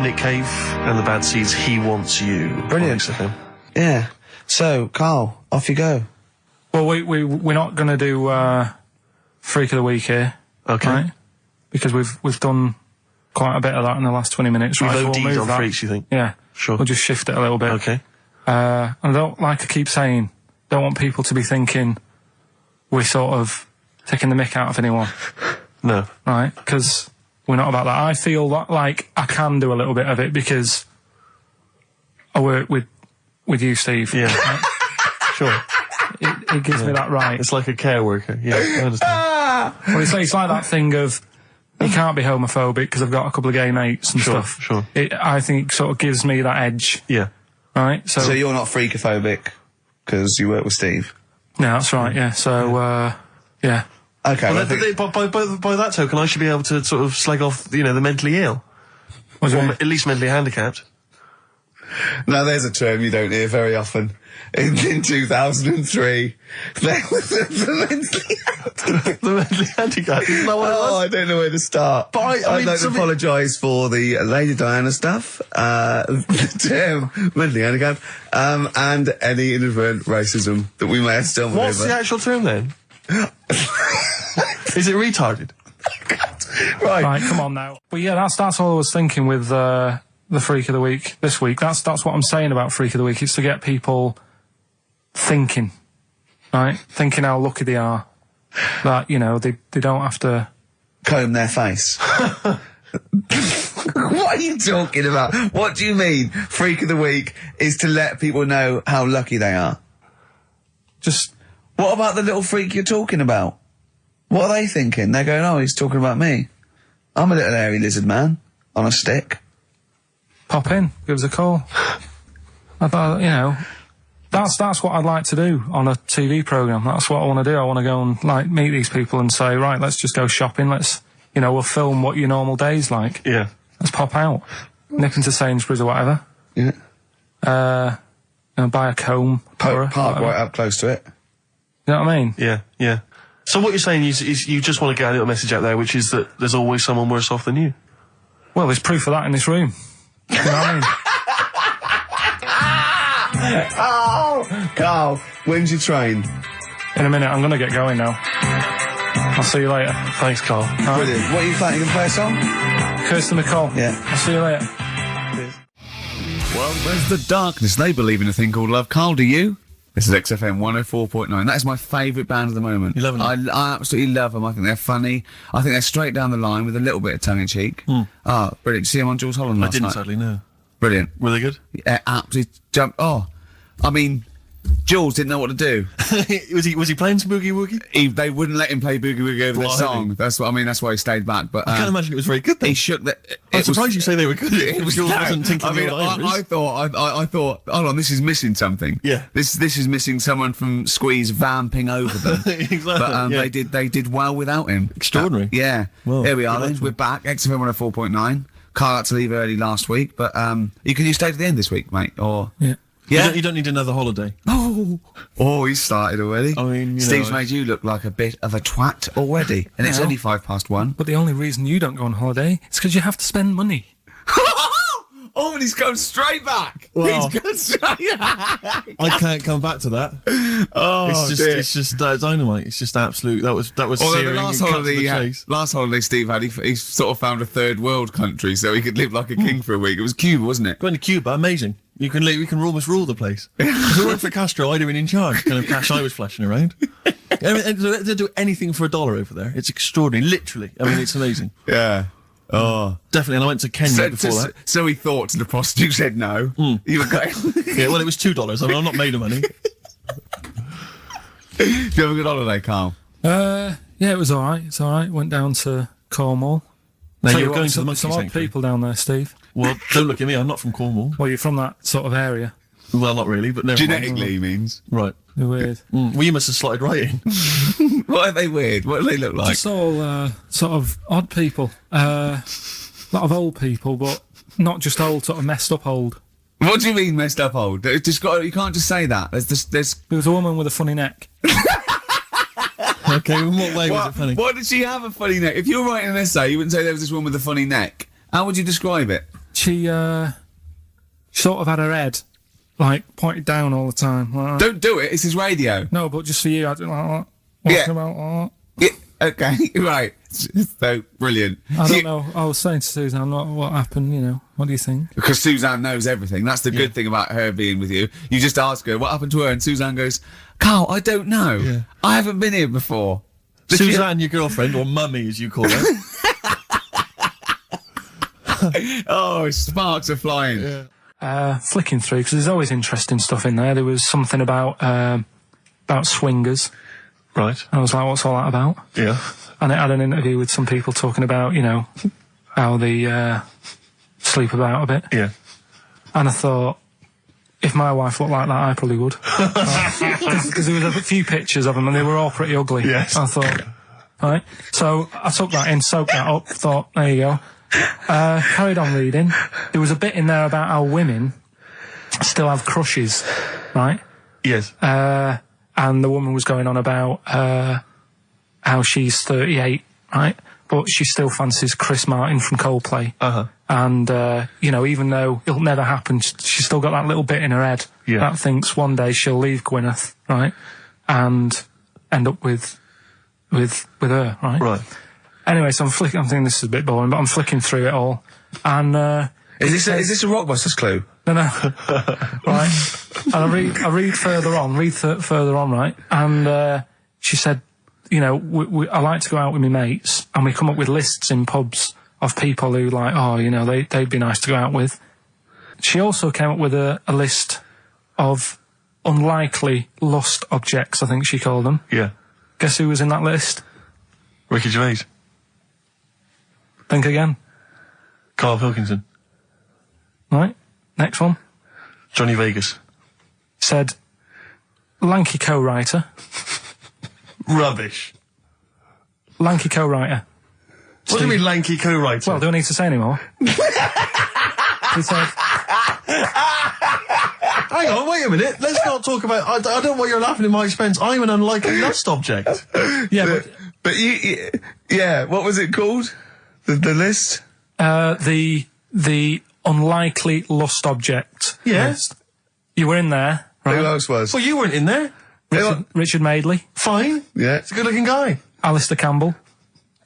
Nick Cave and the Bad Seeds, He Wants You. Brilliant. XFM. Yeah. So, Carl, off you go. Well, we're not going to do Freak of the Week here. Okay. Right? Because we've done quite a bit of that in the last 20 minutes. We've right? OD'd on freaks, you think? Yeah. Sure. We'll just shift it a little bit. Okay. And I don't, like I keep saying, don't want people to be thinking we're sort of taking the mick out of anyone. No. Right? Because we're not about that. I feel like I can do a little bit of it because I work with you, Steve. Yeah. Right? Sure. It gives me that right. It's like a care worker. Yeah, I understand. Well, it's like that thing of you can't be homophobic because I've got a couple of gay mates and stuff. Sure. I think it sort of gives me that edge. Yeah. Right? So you're not freakophobic because you work with Steve? No, that's right, yeah. So, yeah. Okay. Well, by that token, I should be able to sort of slag off, the mentally ill. What do you Or mean? at least mentally handicapped. Now, there's a term you don't hear very often. In 2003, there was the The mentally handicapped. Isn't that what it was? I don't know where to start. But I'd like to apologise for the Lady Diana stuff, the term mentally handicapped, and any inadvertent racism that we may have stumbled What's over. the actual term then? Is it retarded? Right, come on now. But yeah, that's all I was thinking with the Freak of the Week this week. That's what I'm saying about Freak of the Week. It's to get people thinking, right? Thinking how lucky they are. That, they don't have to Comb their face. What are you talking about? What do you mean? Freak of the Week is to let people know how lucky they are. just... What about the little freak you're talking about? What are they thinking? They're going, oh, he's talking about me. I'm a little hairy lizard man on a stick. pop in, give us a call. That's what I'd like to do on a TV programme. That's what I want to do. I want to go and meet these people and say, right, let's just go shopping. We'll film what your normal day's like. Yeah. Let's pop out, nip into Sainsbury's or whatever. Yeah. Buy a comb. Park right up close to it. You know what I mean? Yeah, yeah. So what you're saying is you just want to get a little message out there, which is that there's always someone worse off than you. Well, there's proof of that in this room. You know what I mean? Oh, Carl, when's your train? In a minute, I'm going to get going now. I'll see you later. Thanks, Carl. Brilliant. What are you playing? You can play a song? Kirsten McCall. Yeah. I'll see you later. Well, there's the darkness. They believe in a thing called love. Carl, do you? This is XFM 104.9. That is my favourite band at the moment. You love them? I absolutely love them. I think they're funny. I think they're straight down the line with a little bit of tongue-in-cheek. Oh, brilliant. See them on Jules Holland last night? I didn't, sadly, no. Brilliant. Were they good? Yeah, absolutely jumped. Oh, I mean, Jules didn't know what to do. was he playing some Boogie Woogie? They wouldn't let him play Boogie Woogie over the song. That's what I mean. That's why he stayed back. But I can't imagine it was very good then. he shook the. I'm surprised you say they were good. It was Jules no, wasn't tinkling I mean, the old ivories. I thought, hold on, this is missing something. Yeah. This is missing someone from Squeeze vamping over them. Exactly. But yeah. they did well without him. Extraordinary. Yeah. Well, Here we are then. good We're back. XFM 104.9. Carl had to leave early last week, but you stay to the end this week, mate? Or Yeah. yeah. You don't need another holiday. Oh, he started already. I mean, Steve's made you look like a bit of a twat already, and it's No. only 1:05. But the only reason you don't go on holiday is because you have to spend money. Oh, and he's gone straight back. Well, He's gone straight back. I can't come back to that. Oh, It's just dynamite. It's just absolute. That was Although searing the last and cut to holiday, the he had, chase. last holiday Steve had, he sort of found a third world country so he could live like a king for a week. It was Cuba, wasn't it? Going to Cuba, amazing. We can almost rule the place. If it weren't for Castro, I'd have been in charge. Kind of cash I was flashing around. They'll do anything for $1 over there. It's extraordinary, literally. I mean, it's amazing. Yeah. Oh. Definitely. And I went to Kenya before that. So he thought, and the prostitute said no. You were going. Yeah, well, it was $2. I mean, I'm not made of money. Do you have a good holiday, Carl? Yeah, it was all right. It's all right. Went down to Cornwall. Now, Tell you're you going what, to the monkey some odd sanctuary. people down there, Steve. Well, don't look at me. I'm not from Cornwall. Well, you're from that sort of area. Well, not really, but never mind. Genetically, he means. Right. They're weird. Well, you must have slotted right in. What are they weird? What do they look like? Just all sort of odd people. A lot of old people, but not just old, sort of messed up old. What do you mean messed up old? You can't just say that. There's There was a woman with a funny neck. Okay, in what way was it funny? What did she have a funny neck? If you were writing an essay, you wouldn't say there was this woman with a funny neck. How would you describe it? she sort of had her head, like, pointed down all the time. Like, Don't do it, it's his radio. no, but just for you, I don't like that. Yeah. Walking about like that. Yeah, okay, right. So, brilliant. I don't know. I was saying to Suzanne, what happened, you know. What do you think? Because Suzanne knows everything. That's the good thing about her being with you. You just ask her, what happened to her? And Suzanne goes, Carl, I don't know. Yeah. I haven't been here before. Suzanne, your girlfriend, or mummy as you call her. Oh, sparks are flying. Yeah. Flicking through, because there's always interesting stuff in there. There was something about swingers. Right. I was like, what's all that about? Yeah. And it had an interview with some people talking about, you know, how they sleep about a bit. Yeah. And I thought, if my wife looked like that, I probably would. Because there was a few pictures of them and they were all pretty ugly. Yes. I thought, right. So I took that in, soaked that up, thought, there you go. Carried on reading. There was a bit in there about how women still have crushes, right? Yes. And the woman was going on about how she's 38, right? But she still fancies Chris Martin from Coldplay. Uh-huh. And, you know, even though it'll never happen, she's still got that little bit in her head that thinks one day she'll leave Gwyneth, right? And end up with her, right? Right. Anyway, so I'm thinking this is a bit boring, but I'm flicking through it all. And, Is this a Rockbusters clue? No. Right. And I read further on, right? And, she said, you know, I like to go out with my mates and we come up with lists in pubs of people who like, oh, you know, they'd be nice to go out with. She also came up with a list of unlikely lost objects, I think she called them. Yeah. Guess who was in that list? Ricky Gervais. Think again. Karl Pilkington. Right. Next one. Johnny Vegas. Said, lanky co-writer. Rubbish. Lanky co-writer. What do you mean lanky co-writer? Well, do I need to say any more? He said... Hang on, wait a minute. Let's not talk about... I don't know why you're laughing at my expense. I'm an unlikely lust object. Yeah, But yeah, what was it called? The list? The unlikely lost object. Yes. You were in there, right? Who else was? Well, you weren't in there. Richard Madeley, Fine. Yeah. He's a good-looking guy. Alistair Campbell.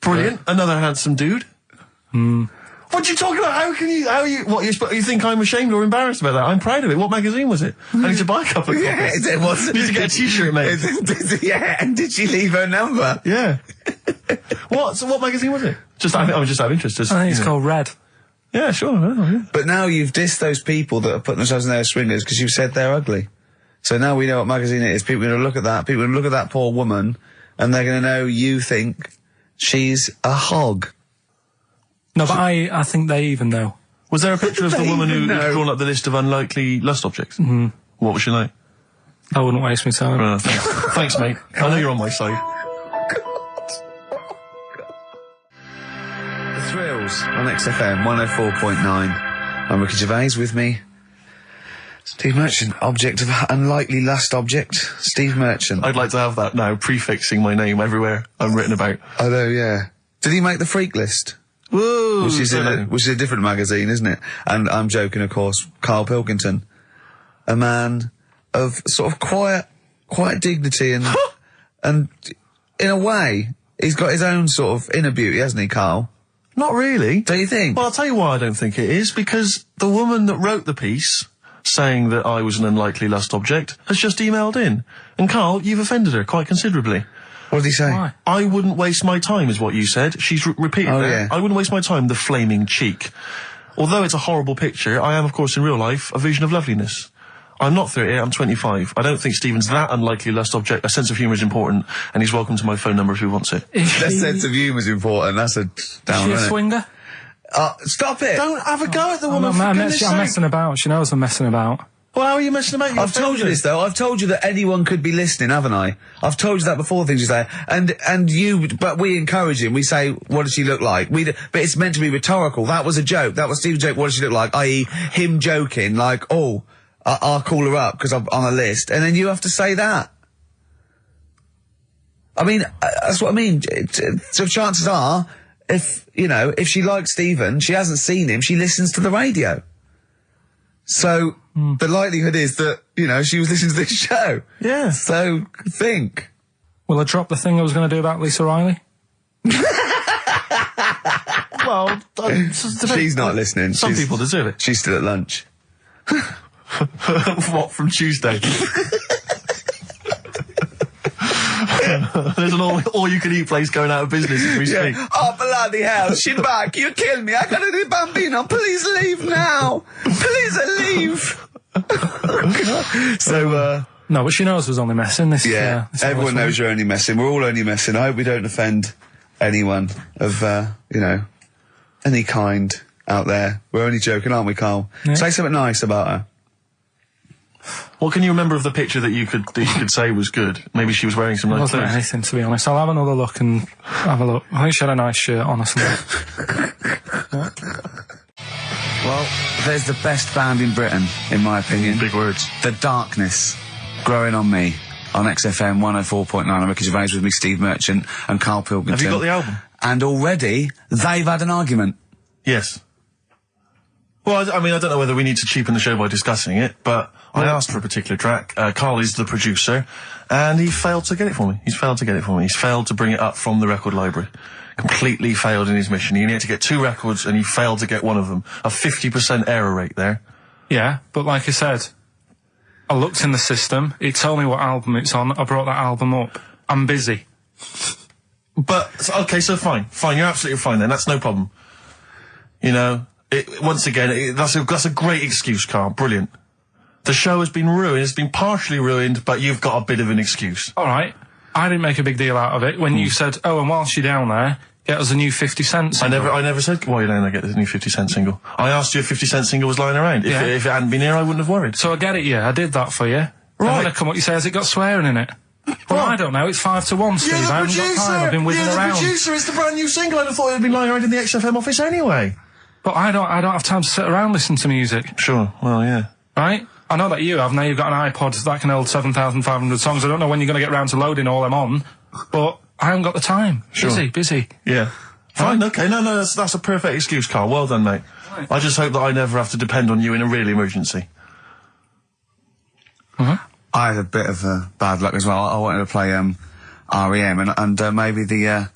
Brilliant. Another handsome dude. What are you talking about? You think I'm ashamed or embarrassed about that? I'm proud of it. What magazine was it? I need to buy a couple of copies. Yeah, it was. Need to get a t-shirt made. Yeah, and did she leave her number? Yeah. What magazine was it? I was just out of interest. I think it's called Red. Yeah, sure. Yeah. But now you've dissed those people that are putting themselves in their swingers because you said they're ugly. So now we know what magazine it is. People are going to look at that. People are going to look at that poor woman and they're going to know you think she's a hog. No, but I think they even know. Was there a picture of the woman who's know. drawn up the list of unlikely lust objects? Mm-hmm. What was she like? I wouldn't waste my time. Thanks, mate. I know you're on my side. The Thrills on XFM 104.9. I'm Ricky Gervais, with me Steve Merchant, object of unlikely lust object, Steve Merchant. I'd like to have that now, prefixing my name everywhere I'm written about. I know, yeah. Did he make the freak list? Whoa! Which is a different magazine, isn't it? And I'm joking, of course. Karl Pilkington, a man of sort of quiet dignity and and in a way, he's got his own sort of inner beauty, hasn't he, Karl? Not really. Do you think? Well, I'll tell you why I don't think it is, because the woman that wrote the piece saying that I was an unlikely lust object has just emailed in. And Karl, you've offended her quite considerably. What did he say? Why? I wouldn't waste my time, is what you said. She's repeated that. Yeah. I wouldn't waste my time, the flaming cheek. Although it's a horrible picture, I am, of course, in real life, a vision of loveliness. I'm not 38, I'm 25. I don't think Stephen's that unlikely lust object. A sense of humour is important, and he's welcome to my phone number if he wants it. That sense of humour is important. That's a down. Is she a swinger? Stop it! Don't have a go at the woman, I'm for goodness sake. messing about. She knows I'm messing about. Well, how are you messing about? I've told you this though. I've told you that anyone could be listening, haven't I? I've told you that before. Things you say, but we encourage him. We say, "What does she look like?" But it's meant to be rhetorical. That was a joke. That was Steve's joke. What does she look like? I.e., him joking, like, "Oh, I'll call her up because I'm on a list," and then you have to say that. I mean, that's what I mean. So chances are, if she likes Stephen, she hasn't seen him, she listens to the radio. So, the likelihood is that, she was listening to this show. Yeah. So, think. Will I drop the thing I was going to do about Lisa Riley? Well, She's not listening. Some people deserve it. She's still at lunch. What, from Tuesday? There's an all-you-can-eat place going out of business as we speak. Oh, bloody hell, she's back. You killed me. I gotta do Bambino. Please leave now. Please leave. So, No, but she knows we're only messing. This everyone knows you're only messing. We're all only messing. I hope we don't offend anyone of, any kind out there. We're only joking, aren't we, Carl? Yeah. Say something nice about her. What can you remember of the picture that you could say was good? Maybe she was wearing some nice wasn't clothes. anything, to be honest. I'll have another look and have a look. I think she had a nice shirt on or something. Well, there's the best band in Britain, in my opinion. Big words. The Darkness, Growing on Me, on XFM 104.9. I'm Ricky Gervais with me, Steve Merchant and Karl Pilkington. Have you got the album? And already, they've had an argument. Yes. Well, I mean, I don't know whether we need to cheapen the show by discussing it, but I asked for a particular track. Karl is the producer, and he failed to get it for me. He's failed to bring it up from the record library. Completely failed in his mission. He needed to get 2 records, and he failed to get one of them. A 50% error rate there. Yeah, but like I said, I looked in the system, it told me what album it's on, I brought that album up. I'm busy. But, okay, so fine, you're absolutely fine then, that's no problem. Once again, that's a great excuse, Karl, brilliant. The show has been ruined, it's been partially ruined, but you've got a bit of an excuse. Alright, I didn't make a big deal out of it when you said, oh, and whilst you're down there, get us a new 50 Cent single. I never said, why don't I get the new 50 Cent single? I asked you if 50 Cent single was lying around. If it hadn't been here, I wouldn't have worried. So I get it, I did that for you. Right. And when I come up, you say, has it got swearing in it? Well, I don't know, it's 5-1, Steve. I haven't got time, I've been whizzing around. You're the producer, it's the brand new single. I'd have thought it had been lying around in the XFM office anyway. But I don't have time to sit around listening to music. Sure, well, yeah. Right? I know that you have. Now you've got an iPod that can hold 7,500 songs. I don't know when you're going to get round to loading all them on, but I haven't got the time. Sure. Busy. Yeah. Fine, okay. No, that's a perfect excuse, Karl. Well done, mate. Right. I just hope that I never have to depend on you in a real emergency. I had a bit of bad luck as well. I wanted to play REM, and maybe the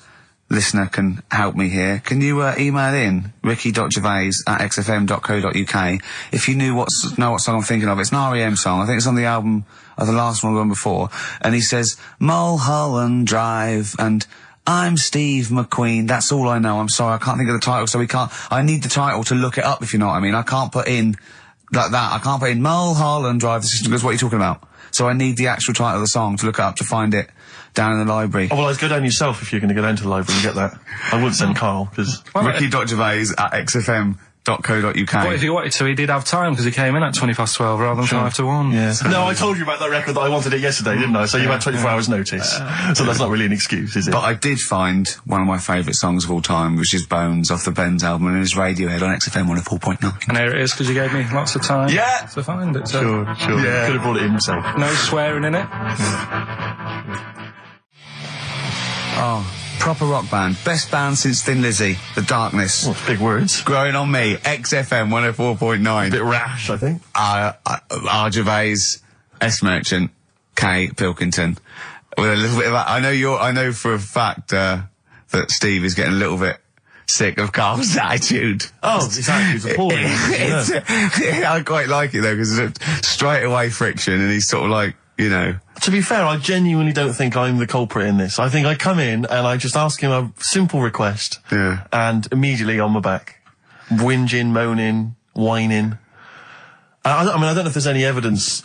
listener can help me here. Can you email in ricky.gervais@xfm.co.uk if you know what song I'm thinking of? It's an REM song. I think it's on the album of the last one before. And he says, Mulholland Drive, and I'm Steve McQueen. That's all I know. I'm sorry, I can't think of the title, so I need the title to look it up, if you know what I mean. I can't put in like that. I can't put in Mulholland Drive. The system goes, what are you talking about? So I need the actual title of the song to look up to find it down in the library. Oh, well, I'd go down yourself if you're going to go down to the library and get that. I wouldn't send Karl, because... Ricky.gervais@xfm.co.uk. But if he wanted to, he did have time, because he came in at 1:20 rather than 5-1. Yeah. So. No, I told you about that record that I wanted it yesterday, didn't I? So you had 24 hours notice. So that's not really an excuse, is it? But I did find one of my favourite songs of all time, which is Bones off the Benz album, and it's Radiohead on XFM 104.9. And here it is, because you gave me lots of time to find it. So. Sure. Yeah. Could have brought it in himself. No swearing in it. Oh, proper rock band. Best band since Thin Lizzy. The Darkness. Well, big words. Growing on Me. XFM 104.9. A bit rash, I think. R. Gervais, S. Merchant, K. Pilkington. With a little bit of that. I know for a fact, that Steve is getting a little bit sick of Karl's attitude. Oh, his attitude's appalling. I quite like it though, because straight away friction, and he's sort of like, To be fair, I genuinely don't think I'm the culprit in this. I think I come in and I just ask him a simple request. Yeah. And immediately on my back. Whinging, moaning, whining. I don't know if there's any evidence.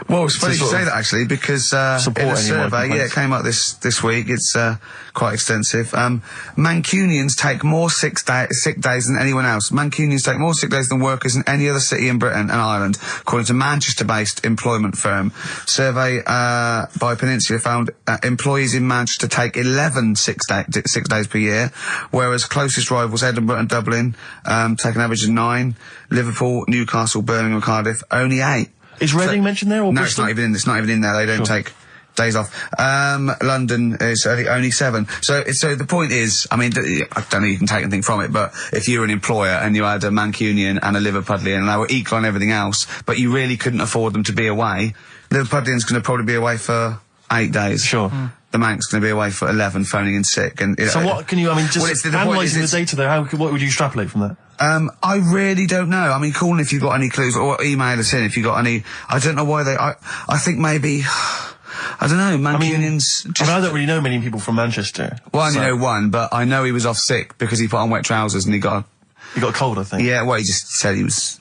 Well, it's funny you say that actually, because in a survey, it came up this week. It's quite extensive. Mancunians take more sick days than anyone else. Mancunians take more sick days than workers in any other city in Britain and Ireland, according to Manchester-based employment firm. Survey by Peninsula found employees in Manchester take 11 sick days per year, whereas closest rivals Edinburgh and Dublin take an average of 9. Liverpool, Newcastle, Birmingham, Cardiff only 8. Is Reading mentioned there, or no? Bristol? It's not even in there. They don't take days off. London is only 7. So the point is, I mean, I don't know you can take anything from it, but if you're an employer and you had a Mancunian and a Liverpudlian and they were equal on everything else, but you really couldn't afford them to be away, Liverpudlian's going to probably be away for 8 days. Sure. The Manc's going to be away for 11, phoning in sick. And so what can you? I mean, just analysing the data there. What would you extrapolate from that? I really don't know. I mean, call in if you've got any clues, or email us in if you've got any. I don't know why they. I think maybe. I don't know. Mancunians. I don't really know many people from Manchester. Well, I only know one, but I know he was off sick because he put on wet trousers and he got a cold, I think. Yeah. Well, he just said he was.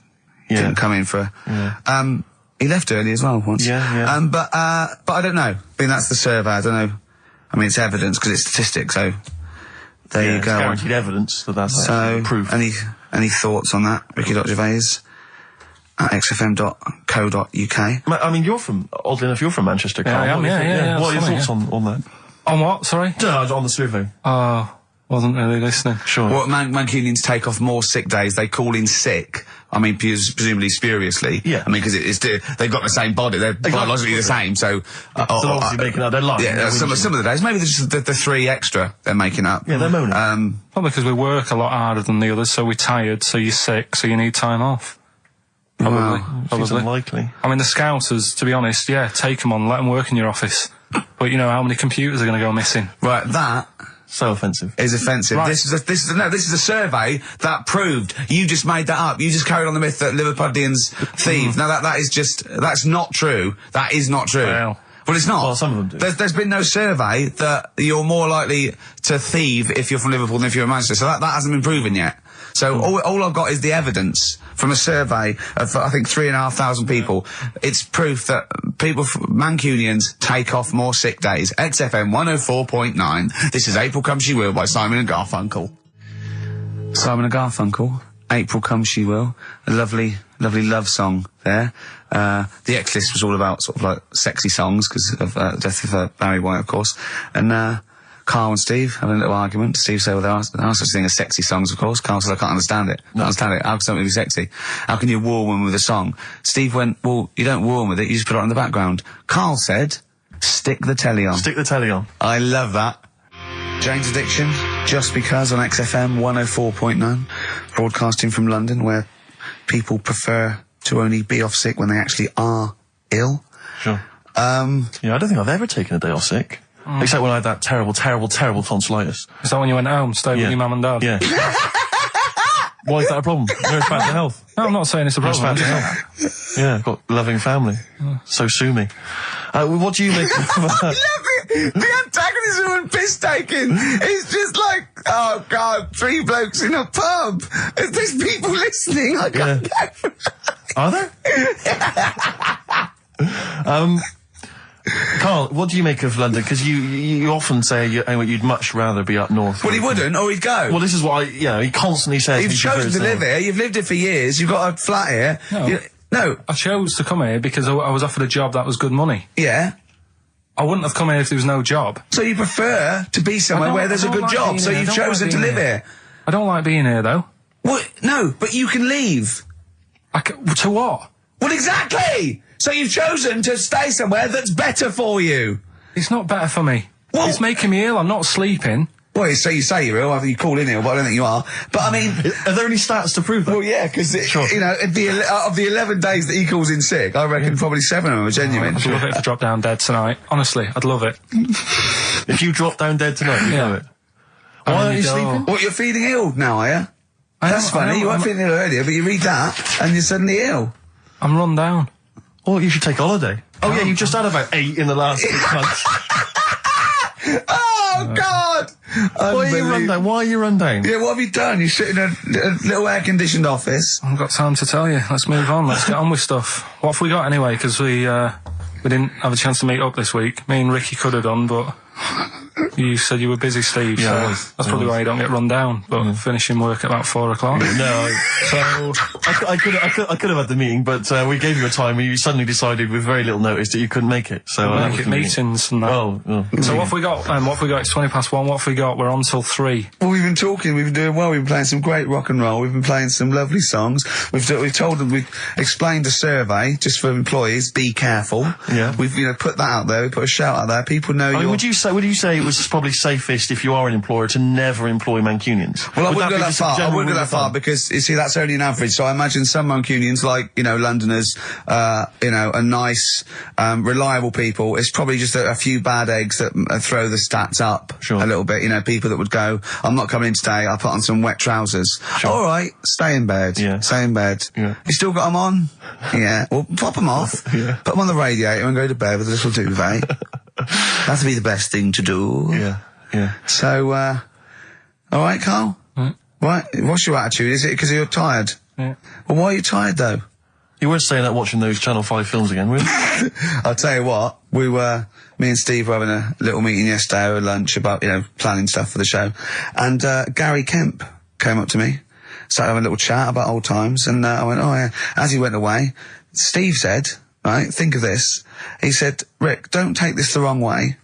Didn't come in for. Yeah. He left early as well once. Yeah. But I don't know. I mean, that's the survey. I don't know. I mean, it's evidence because it's statistics. So there you go. It's guaranteed evidence that's proof. Any thoughts on that, Ricky.Gervais at xfm.co.uk? I mean, oddly enough, you're from Manchester, Carl. Yeah, I am, yeah. What are your thoughts on that? On what, sorry? On the survey. Wasn't really listening. Sure. Well, Mancunians take off more sick days. They call in sick. I mean, presumably spuriously. Yeah. I mean, because they've got the same body. They're biologically the same, so... they're obviously making up. They're lying. Yeah, some of the days. Maybe they're just the 3 extra they're making up. Yeah, they're moaning. Probably because we work a lot harder than the others, so we're tired, so you're sick, so you need time off. Probably. Seems unlikely. I mean, the Scousers, to be honest, take them on, let them work in your office. But you know how many computers are going to go missing? Right, that... So offensive. Is offensive. Right. This is a survey that proved. You just made that up. You just carried on the myth that Liverpudlians thieve. Now that's not true. That is not true. Well, it's not. Well, some of them do. There's been no survey that you're more likely to thieve if you're from Liverpool than if you're in Manchester. So that hasn't been proven yet. So all I've got is the evidence from a survey of, I think, 3,500 people. It's proof that Mancunians take off more sick days. XFM 104.9. This is April Come She Will by Simon and Garfunkel. Simon and Garfunkel. April Come She Will. A lovely love song there. The X list was all about sort of like sexy songs because of the death of Barry White, of course. And Carl and Steve having a little argument. Steve said, well, there are such thing as sexy songs, of course. Carl said, I can't understand it. How can something be sexy? How can you woo a woman with a song? Steve went, well, you don't woo a woman with it, you just put it on in the background. Carl said, stick the telly on. Stick the telly on. I love that. Jane's Addiction, Just Because on XFM 104.9. Broadcasting from London, where people prefer to only be off sick when they actually are ill. Sure. I don't think I've ever taken a day off sick. Except when I had that terrible tonsillitis. Is that when you went home, stayed with your mum and dad? Yeah. Why is that a problem? It's back to health. No, I'm not saying it's a problem. Back to health. Yeah, I've got a loving family. So sue me. What do you make of that? The antagonism and piss taking is just like, oh God, 3 blokes in a pub. There's people listening. I can't go. Are there? Carl, what do you make of London? Because you often say you'd much rather be up north. Well, he wouldn't, or he'd go. Well, this is what he constantly says. You've chosen to live here. You've lived here for years. You've got a flat here. No. I chose to come here because I was offered a job that was good money. Yeah. I wouldn't have come here if there was no job. So you prefer to be somewhere where there's a good job, so you've chosen to live here. I don't like being here, though. What? No, but you can leave. To what? Well, exactly! So you've chosen to stay somewhere that's better for you. It's not better for me. Well, it's making me ill. I'm not sleeping. Well, so you say you're ill, I think you call in ill, but I don't think you are. But I mean... Are there any stats to prove that? Well, yeah, because, you know, of the 11 days that he calls in sick, I reckon probably 7 of them are genuine. I'd love it if I dropped down dead tonight. Honestly, I'd love it. If you drop down dead tonight, you know it. Why aren't you sleeping? What, you're feeling ill now, are you? That's funny. You weren't feeling ill earlier, but you read that, and you're suddenly ill. I'm run down. Well, you should take a holiday. Oh, yeah, you just had about 8 in the last 6 months. Oh, God! Why are you run down? Yeah, what have you done? You sit in a little air-conditioned office. I haven't got time to tell you. Let's move on. Let's get on with stuff. What have we got anyway? Because we didn't have a chance to meet up this week. Me and Ricky could have done, but... You said you were busy, Steve, Yeah, so that's probably why you don't get run down, but finishing work at about 4 o'clock. No, so I could have had the meeting, but we gave you a time and you suddenly decided with very little notice that you couldn't make it. So Make it meetings and that. Oh. So what have we got? What have we got? It's 1:20. What have we got? We're on till 3. Well, we've been talking, we've been doing well, we've been playing some great rock and roll, we've been playing some lovely songs, we've told them, we've explained a survey, just for employees, be careful. Yeah. We've, put that out there, we put a shout out there, people know I mean, would you say it was probably safest if you are an employer to never employ Mancunians? Well, I wouldn't go be that just a far. I general wouldn't go rule that of far thumb? because, you see, that's only an average. So I imagine some Mancunians, like, Londoners, are nice, reliable people. It's probably just a few bad eggs that throw the stats up Sure. a little bit. People that would go, I'm not coming in today, I'll put on some wet trousers. Sure. All right, stay in bed. Yeah. Stay in bed. Yeah. You still got them on? Yeah. Well, pop them off. Yeah. Put them on the radiator and go to bed with a little duvet. That'd be the best thing to do. Yeah. So, all right, Carl? Right. What's your attitude? Is it because you're tired? Yeah. Well, why are you tired, though? You weren't staying up watching those Channel 5 films again, were you? I'll tell you what, me and Steve were having a little meeting yesterday over lunch about, planning stuff for the show. And, Gary Kemp came up to me, started having a little chat about old times, and, I went, oh yeah. As he went away, Steve said, right, think of this. He said, Rick, don't take this the wrong way.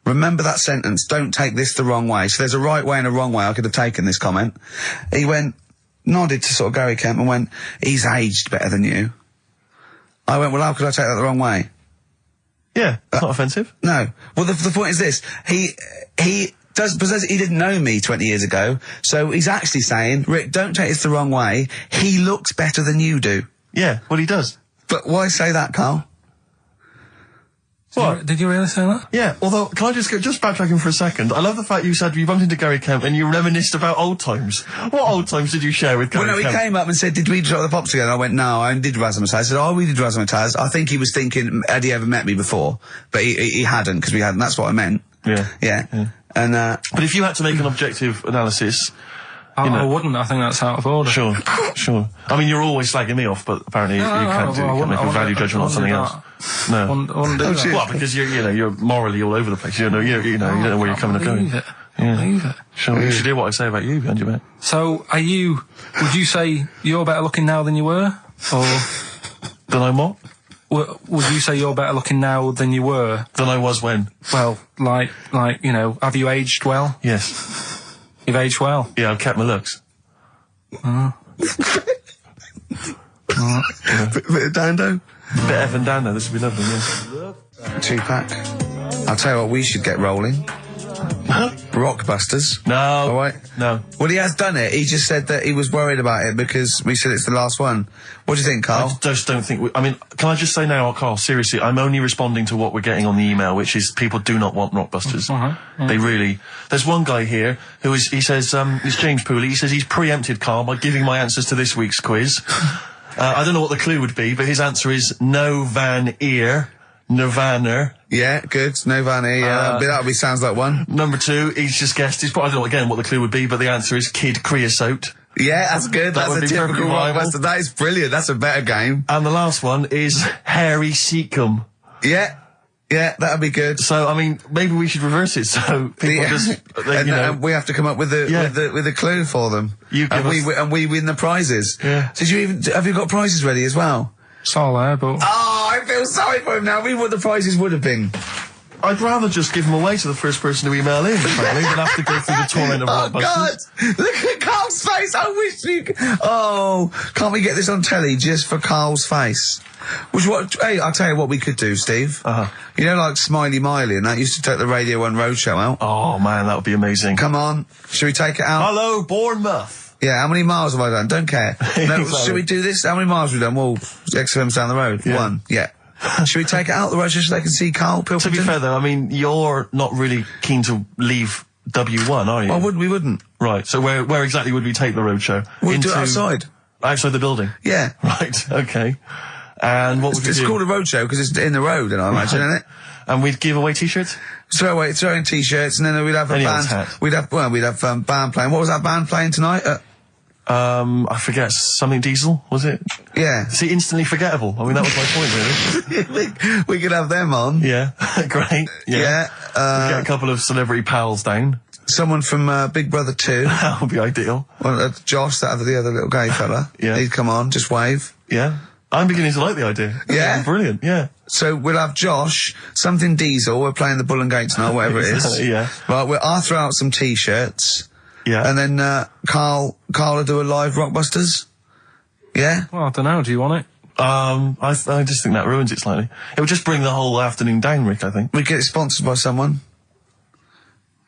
Remember that sentence, don't take this the wrong way. So there's a right way and a wrong way I could have taken this comment. He nodded to sort of Gary Kemp and went, he's aged better than you. I went, well, how could I take that the wrong way? Yeah, it's not offensive. No. Well, the point is this. He didn't know me 20 years ago, so he's actually saying, Rick, don't take this the wrong way. He looks better than you do. Yeah, well, he does. But why say that, Carl? What? Did you really say that? Yeah, although, can I just backtracking for a second? I love the fact you said you bumped into Gary Kemp and you reminisced about old times. What old times did you share with Gary Well, no, Kemp? he came up and said, did we drop the pops together? I went, no, I did Razzmatazz. I said, oh, we did Razzmatazz. I think he was thinking, had he ever met me before? But he hadn't, because we hadn't. That's what I meant. Yeah. And, But if you had to make an objective analysis... I wouldn't. I think that's out of order. Sure. I mean, you're always slagging me off, but apparently you can't make a value judgment on something else. No. I wouldn't do that. Well, because you're morally all over the place. You don't know where you're coming and going. Believe it. Sure, you should hear what I say about you behind your back. So, would you say you're better looking now than you were? Or Than I'm what? would you say you're better looking now than you were? Than I was when? Well, have you aged well? Yes. You've aged well? Yeah, I've kept my looks. bit of Dando? Bit Evan Dando, this would be lovely, yeah. 2-pack. I'll tell you what, we should get rolling. Rockbusters. No. All right. No. Well, he has done it. He just said that he was worried about it because we said it's the last one. What do you think, Carl? I just don't think... can I just say now, Carl, seriously, I'm only responding to what we're getting on the email, which is people do not want Rockbusters. They really... There's one guy here he says, it's James Pooley, he says he's preempted Carl by giving my answers to this week's quiz. I don't know what the clue would be, but his answer is no Van Ear, Nirvana. Yeah, good. No Vanny. Yeah, that sounds like one. Number 2, he's just guessed. I don't know again what the clue would be, but the answer is Kid Creosote. Yeah, that's good. That would That's a be typical perfectly viable. Rockbuster. That is brilliant. That's a better game. And the last one is Harry Seacombe. Yeah, that'd be good. So, maybe we should reverse it so people and we have to come up with a clue for them. And we win the prizes. Yeah. So have you got prizes ready as well? It's all there, but... Oh, I feel sorry for him now. What the prizes would have been. I'd rather just give them away to the first person to email in, frankly, than have to go through the torrent of Oh, Rockbusters. God! Look at Carl's face! I wish you could... Oh, can't we get this on telly just for Carl's face? Hey, I'll tell you what we could do, Steve. You know, like Smiley Miley and that used to take the Radio 1 Roadshow out? Oh, man, that would be amazing. Come on. Should we take it out? Hello, Bournemouth. Yeah, how many miles have I done? Don't care. No, Exactly. should we do this? How many miles have we done? Well, XFM's down the road. Yeah. 1. Yeah. Should we take it out the road just so they can see Karl Pilkington? To be fair, though, you're not really keen to leave W1, are you? Well, we wouldn't. Right, so where exactly would we take the roadshow? We'll do it outside. Outside the building? Yeah. Right, okay. And what would we do? It's called a roadshow because it's in the road, I imagine, isn't it? And we'd give away T-shirts? Throw in T-shirts, and then we'd have a Anyone's band. hat. We'd have band playing. What was that band playing tonight? I forget, something Diesel, was it? Yeah. Is he instantly forgettable? I mean, that was my point, really. we could have them on. Yeah, great. Yeah. Get a couple of celebrity pals down. Someone from Big Brother 2. That would be ideal. Well, Josh, the other little gay fella. Yeah. He'd come on, just wave. Yeah. I'm beginning to like the idea. Yeah? Brilliant, yeah. So we'll have Josh, something Diesel, we're playing the Bull and Gate tonight, whatever it is. Yeah. Right, I'll throw out some T-shirts. Yeah. And then, Carl will do a live Rockbusters. Yeah? Well, I don't know. Do you want it? I just think that ruins it slightly. It would just bring the whole afternoon down, Rick, I think. We get it sponsored by someone.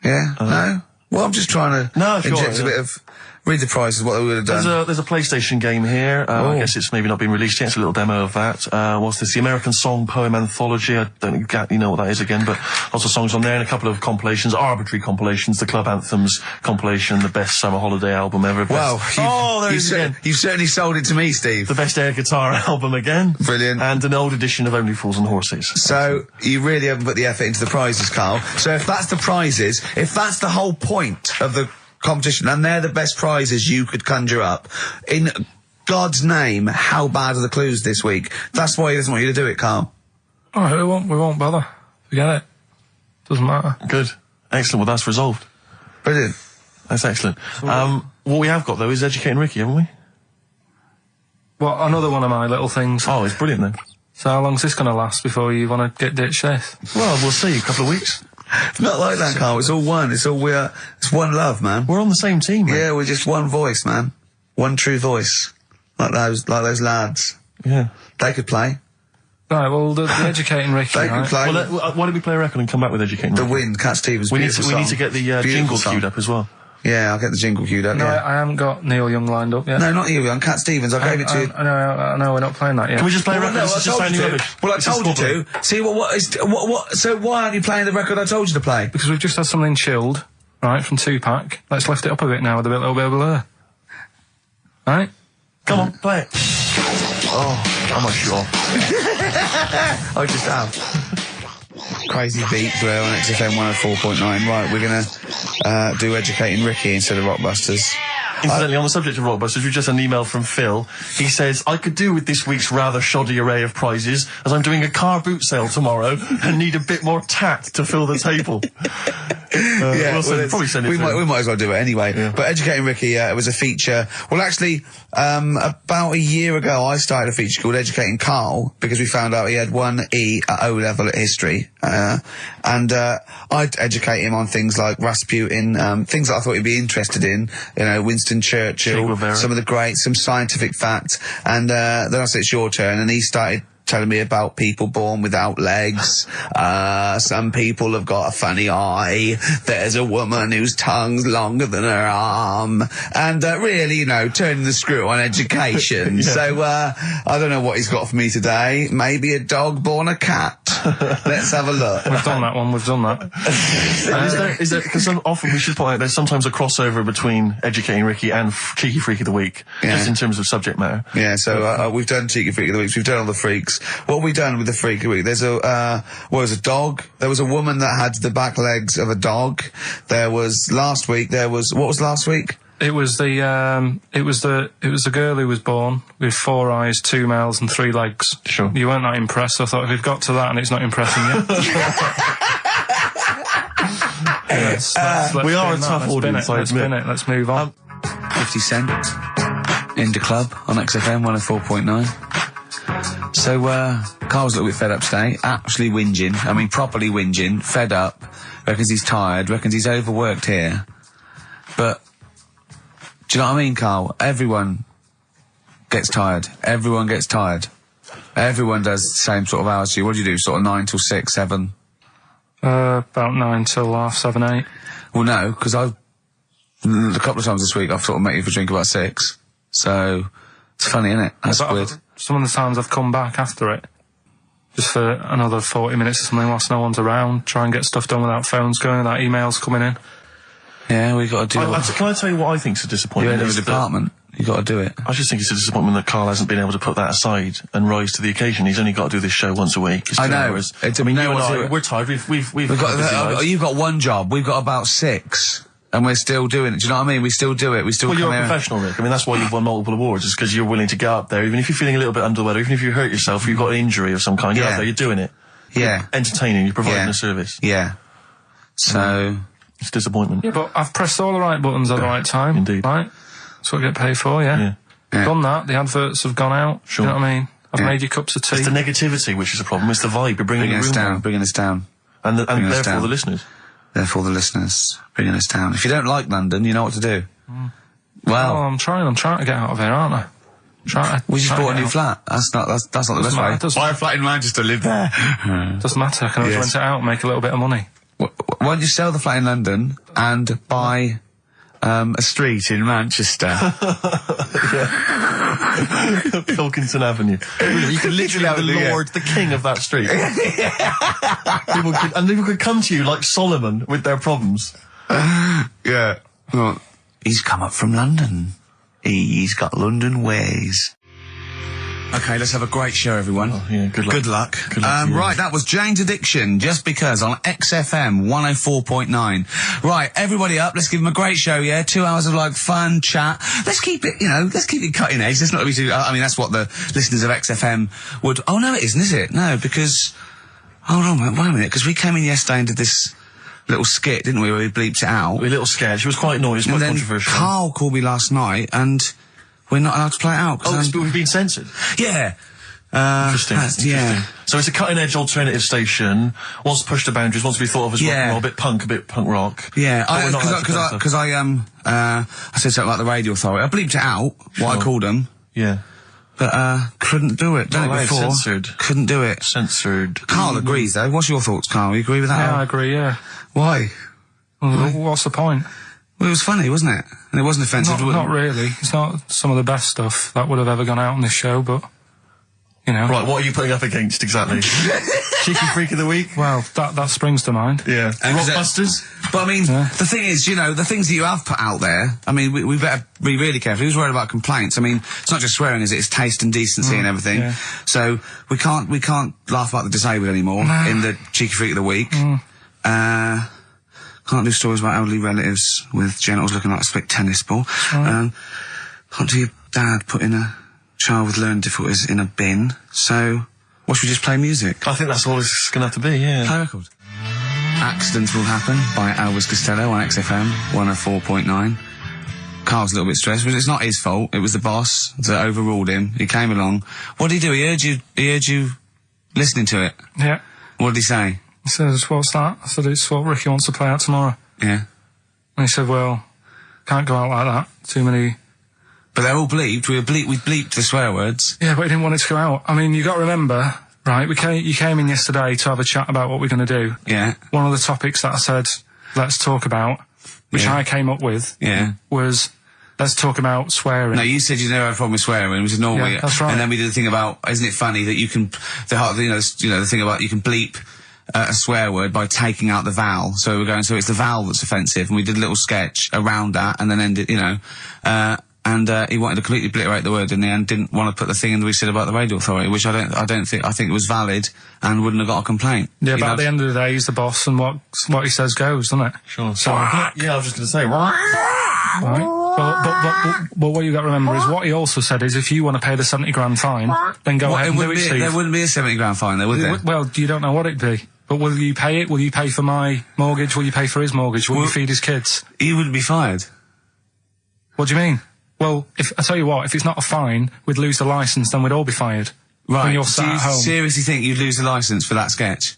Yeah? No? Well, I'm just trying to No, sure, inject a bit of... Read the prizes, what we would have done. There's a PlayStation game here. I guess it's maybe not been released yet. It's a little demo of that. What's this? The American Song Poem Anthology. I don't exactly know what that is again, but lots of songs on there and a couple of compilations, arbitrary compilations, the Club Anthems compilation, the best summer holiday album ever. Wow. There it is again. You've certainly sold it to me, Steve. The best air guitar album again. Brilliant. And an old edition of Only Fools and Horses. So, you really haven't put the effort into the prizes, Carl. So if that's the prizes, if that's the whole point of the competition, and they're the best prizes you could conjure up, in God's name, how bad are the clues this week? That's why he doesn't want you to do it, Carl. All right, we won't bother. Forget it. Doesn't matter. Good. Excellent. Well, that's resolved. Brilliant. That's excellent. What we have got, though, is Educating Ricky, haven't we? Well, another one of my little things. Oh, it's brilliant, then. So how long's this going to last before you want to get ditched this? Well, we'll see. A couple of weeks. It's not like that, Carl. It's all one. It's one love, man. We're on the same team, man. Yeah, we're just one voice, man. One true voice. Like those lads. Yeah. They could play. Right, well, the Educating Ricky, They could play. Well, why don't we play a record and come back with Educating The Ricky? Wind, Cat Stevens. We need to get the jingle queued up as well. Yeah, I'll get the jingle queued up. No, yeah. I haven't got Neil Young lined up yet. No, not you, Cat Stevens. I gave it to you. I know, we're not playing that yet. Can we just play a Well, record? no, This is just sounding rubbish. Well, I This is told you squabbling. to. See, what, so why aren't you playing the record I told you to play? Because we've just had something chilled, right, from Tupac. Let's lift it up a bit now with a little bit of Blur. Right? Come on, play it. Oh, I might shoot off. I just have. Crazy beat, Blur on XFM 104.9. Right, we're gonna do Educating Ricky instead of Rockbusters. Incidentally, on the subject of Rockbusters, we've just had an email from Phil. He says, I could do with this week's rather shoddy array of prizes, as I'm doing a car boot sale tomorrow and need a bit more tact to fill the table. Probably send it we might as well do it anyway. Yeah. But Educating Ricky, it was a feature. Well, actually, about a year ago, I started a feature called Educating Carl, because we found out he had 1 E at O level at history. And I'd educate him on things like Rasputin, things that I thought he'd be interested in, you know, Winston Churchill, some of the greats, some scientific facts. And then I said, it's your turn, and he started telling me about people born without legs. Some people have got a funny eye. There's a woman whose tongue's longer than her arm. And really, you know, turning the screw on education. Yeah. So I don't know what he's got for me today. Maybe a dog born a cat. Let's have a look. We've done that one, we've done that. Is there, because often we should point out there's sometimes a crossover between Educating Ricky and Cheeky Freak of the Week, just in terms of subject matter. Yeah, so we've done Cheeky Freak of the Week, we've done all the freaks. What have we done with the Freak of the Week? There's a dog. There was a woman that had the back legs of a dog. There was last week, what was last week? It was the girl who was born with 4 eyes, 2 mouths and 3 legs. Sure. You weren't that impressed. I thought if we've got to that and it's not impressing you. Let's we are a spin that. tough Let's audience, spin it. I Let's admit. spin it. Let's move on. 50 Cent. Indie Club on XFM 104.9. So, Carl's a little bit fed up today. Actually whinging. I mean, properly whinging. Fed up. Reckons he's tired. Reckons he's overworked here. But, do you know what I mean, Carl? Everyone gets tired. Everyone gets tired. Everyone does the same sort of hours as you. What do you do? Sort of 9 till 6, 7? About 9 till 7, 8. Well, no, because a couple of times this week I've sort of met you for a drink about 6. So, it's funny, isn't it? That's weird. Some of the times I've come back after it, just for another 40 minutes or something whilst no one's around, try and get stuff done without phones going, without emails coming in. Yeah, we got to do it. Can I tell you what I think's a disappointment? You're in a department. You got to do it. I just think it's a disappointment that Carl hasn't been able to put that aside and rise to the occasion. He's only got to do this show once a week. It's I 2 know. hours. I mean, no you and one's I, doing it. we're tired. We've You've got one job. We've got about 6. and we're still doing it. Do you know what I mean? We still do it. We still Well, come you're a here. professional, Rick. I mean, that's why you've won multiple awards, is because you're willing to get up there, even if you're feeling a little bit under the weather, even if you hurt yourself, or you've got an injury of some kind, you're up there, you're doing it. Yeah. You're entertaining, you're providing a service. Yeah. So... It's disappointment. Yeah, but I've pressed all the right buttons at the right time. Indeed. Right? That's what I get paid for, yeah. Done that, the adverts have gone out. Sure. You know what I mean? I've made you cups of tea. It's the negativity which is the problem. It's the vibe. You're bringing us down. Bringing us down. And therefore the listeners. Therefore the listeners. Bringing us down. If you don't like London, you know what to do. Well... I'm trying to get out of here, aren't I? We just bought a new flat. That's not the best way. Buy a flat in Manchester, live there. Doesn't matter, I can always rent it out and make a little bit of money. Why don't you sell the flat in London and buy a street in Manchester? Pilkington Avenue. Really, you could literally have the Lord, the king of that street. people could come to you like Solomon with their problems. Yeah. Well, he's come up from London. He's got London ways. Okay, let's have a great show, everyone. Oh, yeah, good luck. Good luck. Good luck to you. Right, that was Jane's Addiction, Just Because, on XFM 104.9. Right, everybody up, let's give them a great show, yeah? 2 hours of, like, fun chat. Let's keep it, let's keep it cutting edge. Let's not be too, I mean, that's what the listeners of XFM would... Oh, no, it isn't, is it? No, because... Hold on, wait a minute, because we came in yesterday and did this little skit, didn't we, where we bleeped it out. A little scared. She was quite noisy, quite controversial. Karl called me last night, and... We're not allowed to play it out. But we've been censored. Yeah. Interesting. Yeah. So it's a cutting-edge alternative station. Wants to push the boundaries. Wants to be thought of as rock and roll, a bit punk rock. Yeah. Because I said something like the Radio Authority. I bleeped it out. What I called them. Yeah. But couldn't do it. Done it before. Censored. Couldn't do it. Censored. Karl agrees though. What's your thoughts, Karl? You agree with that? Yeah, I agree. Yeah. Why? Well, what's the point? Well, it was funny, wasn't it? And it wasn't offensive. Not really. It's not some of the best stuff that would have ever gone out on this show, but, Right, what are you putting up against, exactly? Cheeky Freak of the Week? Well, that springs to mind. Yeah. Rockbusters? But I mean, the thing is, the things that you have put out there, I mean, we better be really careful. Who's worried about complaints? I mean, it's not just swearing, is it? It's taste and decency and everything. Yeah. So, we can't laugh about the disabled anymore in the Cheeky Freak of the Week. Can't do stories about elderly relatives with genitals looking like a split tennis ball. Can't do your dad putting a child with learning difficulties in a bin. So, what should we just play music? I think that's all it's going to have to be, yeah. Play a record. Accidents Will Happen by Elvis Costello on XFM 104.9. Karl's a little bit stressed, but it's not his fault. It was the boss that overruled him. He came along. What did he do? He heard you listening to it. Yeah. What did he say? He says, what's that? I said, it's what Ricky wants to play out tomorrow. Yeah. And he said, well, can't go out like that. Too many... But they're all bleeped. We bleeped the swear words. Yeah, but he didn't want it to go out. I mean, you got to remember, right, you came in yesterday to have a chat about what we're going to do. Yeah. One of the topics that I said, let's talk about, which I came up with, was... Let's talk about swearing. No, you said you never had a problem with swearing, which is normal. Yeah, that's right. And then we did the thing about, isn't it funny that you can, the thing about you can bleep a swear word by taking out the vowel. So we're going, so it's the vowel that's offensive, and we did a little sketch around that, and then ended, he wanted to completely obliterate the word in the end, didn't want to put the thing in that we said about the Radio Authority, which I think it was valid and wouldn't have got a complaint. Yeah, but at the end of the day, he's the boss, and what he says goes, doesn't it? Sure. So, yeah, I was just going to say, right. But what you got to remember is what he also said is if you want to pay the 70 grand fine, then go ahead and do it, Steve. There wouldn't be a 70 grand fine there, would there? Well, you don't know what it'd be. But will you pay it? Will you pay for my mortgage? Will you pay for his mortgage? Will you feed his kids? He wouldn't be fired. What do you mean? Well, I tell you what, if it's not a fine, we'd lose the licence, then we'd all be fired. Right. When you're sat at home. Do you seriously think you'd lose the licence for that sketch?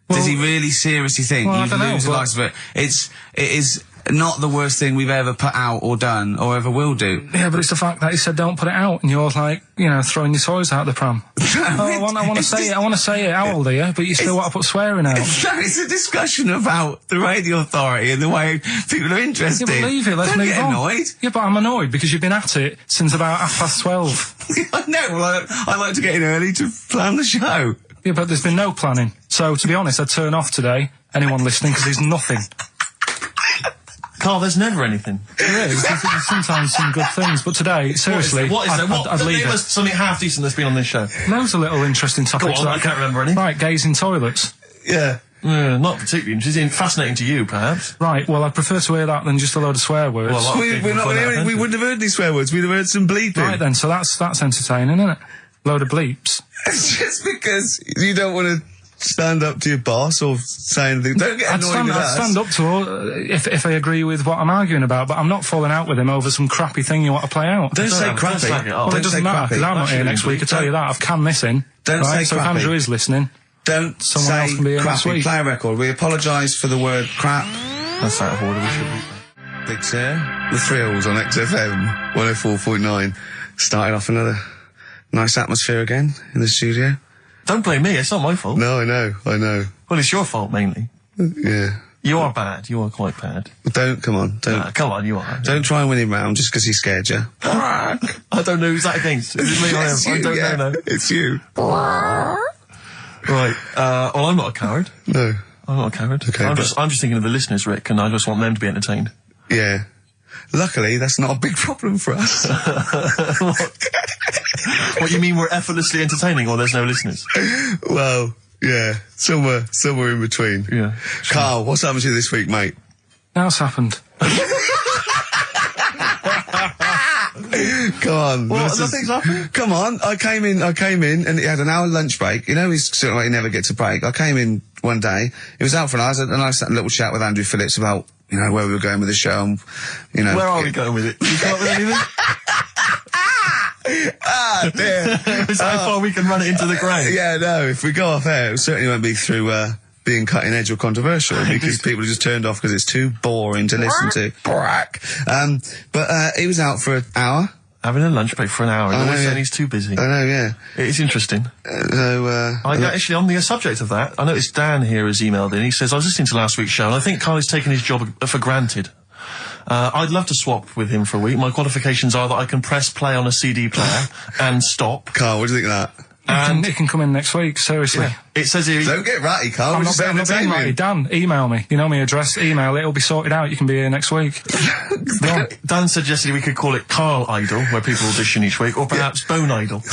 Well, does he really seriously think you'd lose the licence for it? It is not the worst thing we've ever put out or done or ever will do. Yeah, but it's the fact that he said don't put it out, and you're like, throwing your toys out the pram. I want to say it. I want to say it. How old are you? But you still want to put swearing out. It's a discussion about the Radio Authority and the way people are interested. Yeah, but leave it. Let's move on. Don't get annoyed. Yeah, but I'm annoyed because you've been at it since about 12:30. I know. Well, I like to get in early to plan the show. Yeah, but there's been no planning. So, to be honest, I'd turn off today, anyone listening, because there's nothing. Karl, there's never anything. There is. There's sometimes some good things, but today, seriously, what is there? I'd leave it. Something half decent that's been on this show. Loads of little interesting topics. Go on, I can't remember any. Right, gays in toilets. Yeah. Not particularly interesting. Fascinating to you, perhaps. Right, well, I'd prefer to hear that than just a load of swear words. Well, We wouldn't have heard any swear words. We'd have heard some bleeping. Right then, so that's entertaining, isn't it? Load of bleeps. It's just because you don't want to stand up to your boss or say anything. Don't get annoyed with I'd us. stand up to her if I agree with what I'm arguing about, but I'm not falling out with him over some crappy thing you want to play out. Don't say crappy. slag it off. Well, it doesn't matter, because I'm not here next week, I tell you that. I've canned this in. Don't right? say So if crappy. Andrew is listening, Don't Someone else say can be here next crappy. week. Play a record. We apologise for the word crap. That's out of order. We should be. Big Sir, the Thrills on XFM 104.9. Starting off another nice atmosphere again in the studio. Don't blame me. It's not my fault. No, I know. Well, it's your fault mainly. Yeah. You are bad. You are quite bad. Come on. Come on, you are. Don't try and win him round just because he scared you. I don't know who's that against. Is it me or him? It's I you, don't yeah. know. No. It's you. Right. Well, I'm not a coward. No. I'm not a coward. Okay, I'm but- just thinking of the listeners, Rick, and I just want them to be entertained. Yeah. Luckily, that's not a big problem for us. What, you mean we're effortlessly entertaining, or there's no listeners? Well, yeah. Somewhere in between. Yeah. Carl, what's happened to you this week, mate? now it's happened. Come on. Well, this is- nothing's happened. Come on. I came in, and he had an hour lunch break. You know, he's sort of like he never gets a break. I came in one day. He was out for an hour, and I sat in a little chat with Andrew Phillips about, you know, where we were going with the show. And, you know. Where are we going with it? You come up with anything? Ah, dear. Is that how far we can run it into the ground? Yeah, no. If we go off air, it certainly won't be through being cutting edge or controversial because people are just turned off because it's too boring to listen to. But he was out for an hour. Having a lunch break for an hour and I know, always saying yeah. he's too busy. I know, yeah. It's interesting. Actually, On the subject of that, I noticed Dan here has emailed in. He says, I was listening to last week's show and I think Carl has taken his job for granted. I'd love to swap with him for a week. My qualifications are that I can press play on a CD player and stop. Carl, what do you think of that? And it can come in next week, seriously. It says here... Don't get ratty, Carl. I'm We're not just being entertaining. right. Dan, email me. You know my address. Email. It'll be sorted out. You can be here next week. Dan suggested we could call it Carl Idol, where people audition each week, or perhaps Bone Idol.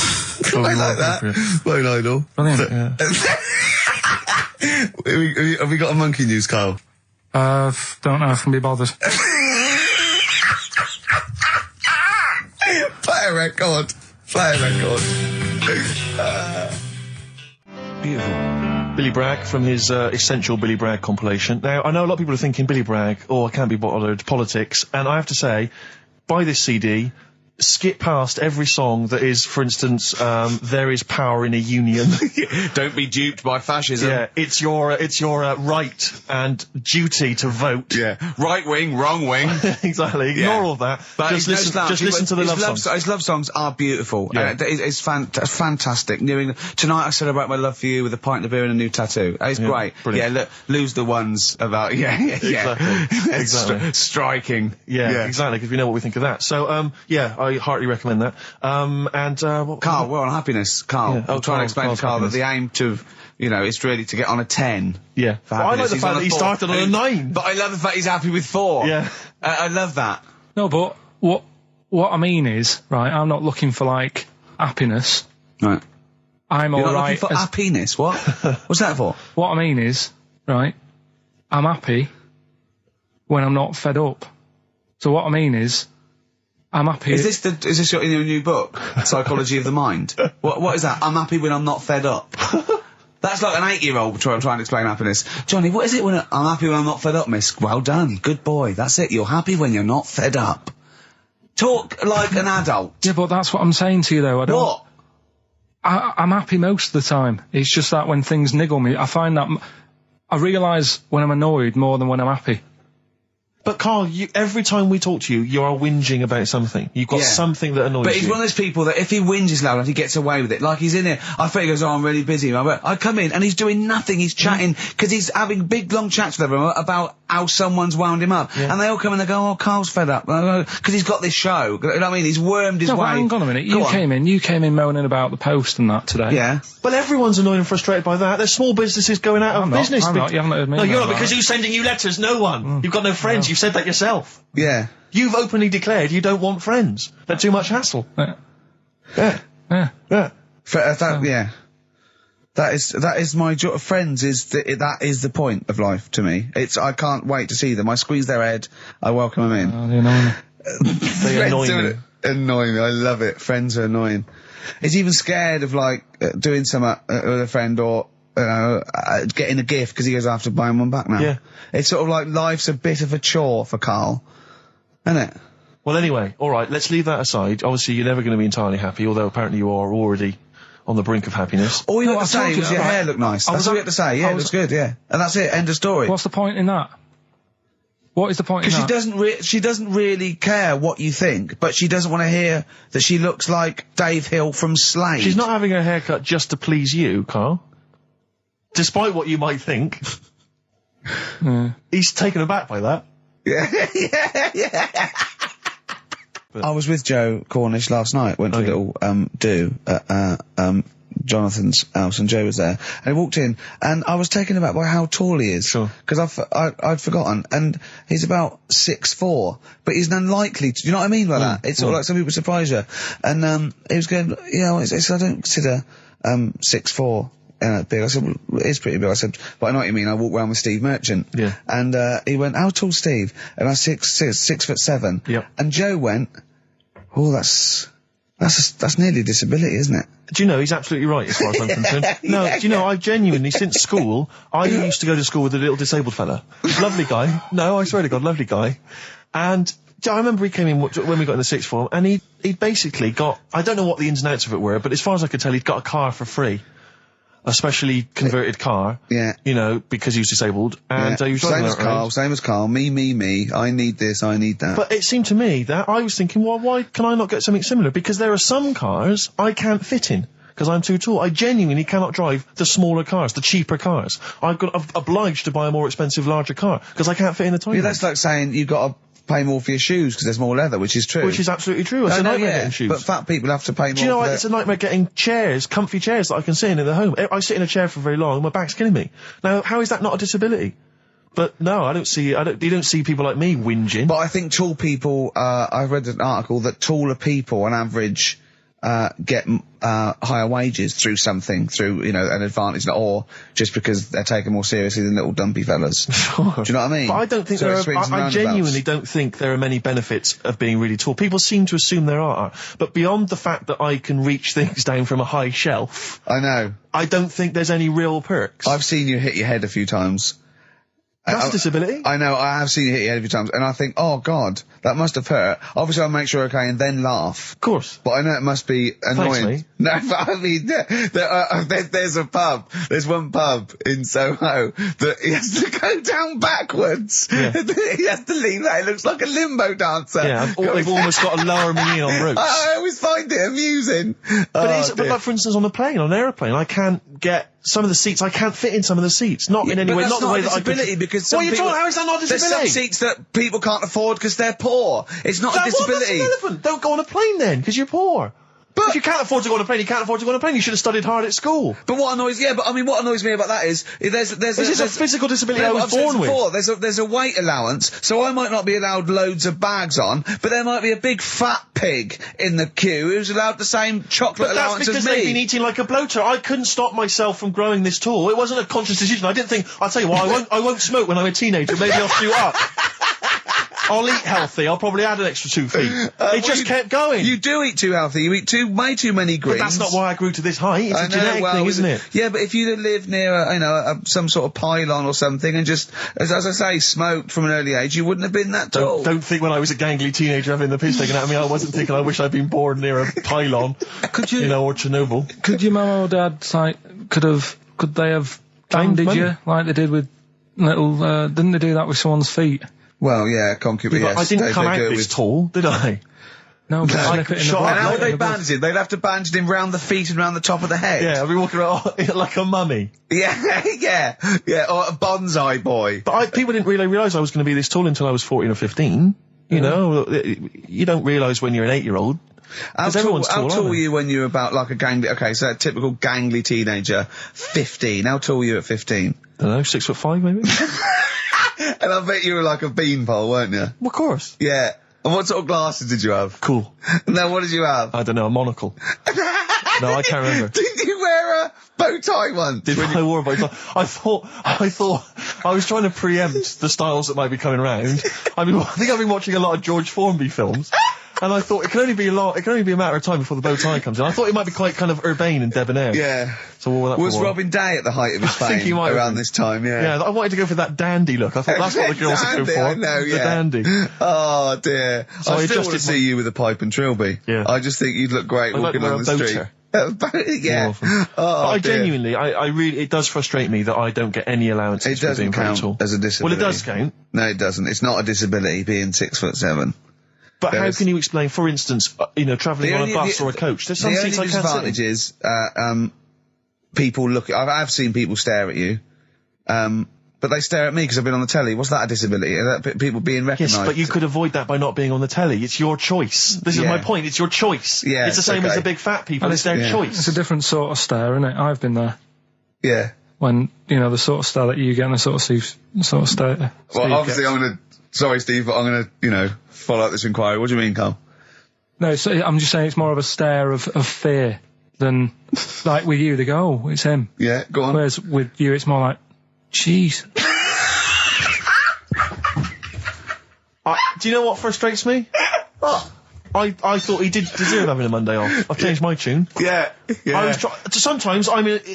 I like that. Bone Idol. Brilliant. Have we got a monkey news, Carl? Don't know if I can be bothered. Play a record. Beautiful. Billy Bragg from his Essential Billy Bragg compilation. Now, I know a lot of people are thinking Billy Bragg, I can't be bothered, politics, and I have to say, buy this CD, skip past every song that is, for instance, There Is Power in a Union. Don't be duped by fascism. Yeah, it's your right and duty to vote. Yeah. Right wing, wrong wing. Exactly. Ignore all that. But Just listen to the love songs. His love songs are beautiful. Yeah. It's fantastic. Tonight I celebrate my love for you with a pint of beer and a new tattoo. It's great. Brilliant. Yeah, look, lose the ones about, Exactly. Striking. Yeah, exactly, because we know what we think of that. So, I heartily recommend that. Carl, we're on happiness. Carl, Yeah. I'm trying to explain to Carl's Carl that happiness. the aim to, it's really to get on a 10. Yeah. For Well, I like happiness. the He's fact on that he 4. started on a 9. But I love the fact he's happy with 4. Yeah. I love that. No, but what I mean is, right, I'm not looking for, like, happiness. Right. I'm You're not alright. looking for happiness. What? What's that for? What I mean is, right, I'm happy when I'm not fed up. So what I mean is, I'm happy... Is this your new book? Psychology of the Mind? What is that? I'm happy when I'm not fed up. That's like an 8-year-old trying to explain happiness. Johnny, what is it when I'm happy when I'm not fed up, miss? Well done. Good boy. That's it. You're happy when you're not fed up. Talk like an adult. Yeah, but that's what I'm saying to you, though. I don't... What? I'm happy most of the time. It's just that when things niggle me, I find that... I realise when I'm annoyed more than when I'm happy. But Carl, every time we talk to you, you are whinging about something. You've got something that annoys you. But he's one of those people that if he whinges loud enough, he gets away with it. Like he's in here, I think he goes, I'm really busy. I come in and he's doing nothing. He's chatting, because he's having big, long chats with everyone about how someone's wound him up. Yeah. And they all come in and they go, Carl's fed up. Because he's got this show. You know what I mean? He's wormed his way. But hang on a minute. You came in moaning about the Post and that today. Yeah. Well, everyone's annoyed and frustrated by that. There's small businesses going out of business. I'm not. You haven't heard me. No, you're not, because who's sending you letters? No one. You've got no friends. You've said that yourself. Yeah. You've openly declared you don't want friends. They're too much hassle. Yeah. Yeah. Yeah. Yeah. Yeah. That is my joy. Friends that is the point of life to me. I can't wait to see them. I squeeze their head. I welcome them in. They annoy me. They annoy me. Annoy me. I love it. Friends are annoying. He's even scared of like doing something with a friend or getting a gift because he goes after buying one back now. Yeah. It's sort of like life's a bit of a chore for Karl, isn't it? Well, anyway, all right. Let's leave that aside. Obviously, you're never going to be entirely happy, although apparently you are already on the brink of happiness. All you No, had to I told say you was that, your right? hair looked nice. That's all you had to say. Yeah, it looks good. Yeah, and that's it. End of story. What's the point in that? What is the point in that? Because she doesn't really care what you think, but she doesn't want to hear that she looks like Dave Hill from Slade. She's not having her haircut just to please you, Karl. Despite what you might think. He's taken aback by that. Yeah. I was with Joe Cornish last night. Went to a little do at Jonathan's house, and Joe was there. And he walked in, and I was taken aback by how tall he is. Sure. Because I'd forgotten, and he's about 6'4", but he's unlikely to. Do you know what I mean by that? It's sort of like some people surprise you. And he was going, I don't consider 6'4". Big. I said, well, it is pretty big. I said, but I know what you mean. I walk around with Steve Merchant. Yeah. And he went, how tall's Steve? And I said, 6'7". Yep. And Joe went, oh, that's nearly a disability, isn't it? Do you know, he's absolutely right as far as I'm concerned. No, do you know, I've genuinely, since school, I used to go to school with a little disabled fella. Lovely guy. No, I swear to God, lovely guy. And I remember he came in when we got in the sixth form, and he'd basically got, I don't know what the ins and outs of it were, but as far as I could tell, he'd got a car for free. A specially converted car. Yeah. You know, because he was disabled. And he was driving that around. Same as Karl. Me. I need this, I need that. But it seemed to me that I was thinking, well, why can I not get something similar? Because there are some cars I can't fit in. Because I'm too tall. I genuinely cannot drive the smaller cars, the cheaper cars. I'm obliged to buy a more expensive, larger car. Because I can't fit in the tiny Yeah, that's like saying you've got to pay more for your shoes because there's more leather, which is true. Which is absolutely true. It's a nightmare getting shoes. But fat people have to pay more. Do you know for what? It's a nightmare getting chairs, comfy chairs that I can sit in the home. I sit in a chair for very long and my back's killing me. Now, how is that not a disability? But no, you don't see people like me whinging. But I think tall people, I read an article that taller people on average, get higher wages through an advantage, or just because they're taken more seriously than little dumpy fellas. Sure. Do you know what I mean? But I don't think I genuinely don't think there are many benefits of being really tall. People seem to assume there are, but beyond the fact that I can reach things down from a high shelf, I know. I don't think there's any real perks. I've seen you hit your head a few times. That's a disability. I know, I have seen you hit your head a few times, and I think, oh God, that must have hurt. Obviously I'll make sure okay and then laugh. Of course. But I know it must be annoying. Thanks, mate. No, but I mean, there's one pub in Soho that he has to go down backwards. Yeah. He has to lean that, it looks like a limbo dancer. Yeah, they've almost got to lower me in on routes. I always find it amusing. But like, for instance, on an aeroplane, I can't get some of the seats, I can't fit in some of the seats. Not in any way, not the way that I could. Because what are you talking? How is that not a disability? There's some seats that people can't afford because they're poor. It's not a disability. That's irrelevant. Don't go on a plane then, because you're poor. But if you can't afford to go on a plane, you can't afford to go on a plane. You should have studied hard at school. But what annoys me about that is there's a physical disability I was born with. There's a weight allowance, so I might not be allowed loads of bags on, but there might be a big fat pig in the queue who's allowed the same chocolate allowance as me. That's because they've been eating like a bloater. I couldn't stop myself from growing this tall. It wasn't a conscious decision. I didn't think, I'll tell you what, I won't smoke when I'm a teenager. Maybe I'll shoot up. I'll eat healthy. I'll probably add an extra 2 feet. It just kept going. You do eat too healthy. You eat way too many greens. But that's not why I grew to this height. It's a genetic thing, isn't it? Yeah, but if you'd lived near some sort of pylon or something and just, as I say, smoked from an early age, you wouldn't have been that tall. Don't think when I was a gangly teenager having the piss taken out of me, I wasn't thinking I wish I'd been born near a pylon. Or Chernobyl. Could your mum or dad, could they have banded you like they did with little, didn't they do that with someone's feet? Well, yeah, concubine, yes. I didn't come out this tall, did I? No, but slip it in the blood. And how would they bandage him? They'd have to bandage him round the feet and round the top of the head. Yeah, I'd be walking around like a mummy. Yeah, or a bonsai boy. But people didn't really realise I was going to be this tall until I was 14 or 15. You know, you don't realise when you're an 8-year-old. How tall were you when you were about like a gangly, so a typical gangly teenager, 15. How tall were you at 15? I don't know, 6'5" maybe? And I bet you were like a beanpole, weren't you? Well, of course. Yeah. And what sort of glasses did you have? Cool. No, what did you have? I don't know, a monocle. No, I can't remember. Did you wear a bow tie once? I wore a bow tie. I thought I was trying to preempt the styles that might be coming around. I think I've been watching a lot of George Formby films. And I thought it can only be a matter of time before the bow tie comes in. I thought it might be quite kind of urbane and debonair. Yeah. So what that was Robin Day at the height of his fame? I think he might around this time, yeah. Yeah, I wanted to go for that dandy look. I thought that's what the girls are going for. I know, yeah. The dandy. Oh, dear. So I still want to see you with a pipe and trilby. Yeah. I just think you'd look great walking on the street. Yeah. I genuinely, I really, it does frustrate me that I don't get any allowance. It doesn't count as a disability. Well, it does count. No, it doesn't. It's not a disability being 6'7". But how can you explain, for instance, travelling on a bus or a coach? There's some seats I can't sit in. The only disadvantage is, people look. I've seen people stare at you, but they stare at me because I've been on the telly. What's that a disability? People being recognised. Yes, but you could avoid that by not being on the telly. It's your choice. This is my point. It's your choice. Yeah, it's the same as the big fat people. It's their choice. It's a different sort of stare, isn't it? I've been there. Yeah. When the sort of stare that you get and the sort of stare. Well, obviously, I'm gonna. Sorry, Steve, but I'm gonna, follow up this inquiry. What do you mean, Carl? No, I'm just saying it's more of a stare of fear than, like with you, they go, oh, it's him. Yeah, go on. Whereas with you, it's more like, jeez. Do you know what frustrates me? I thought he did deserve having a Monday off. I've changed my tune. Yeah. Sometimes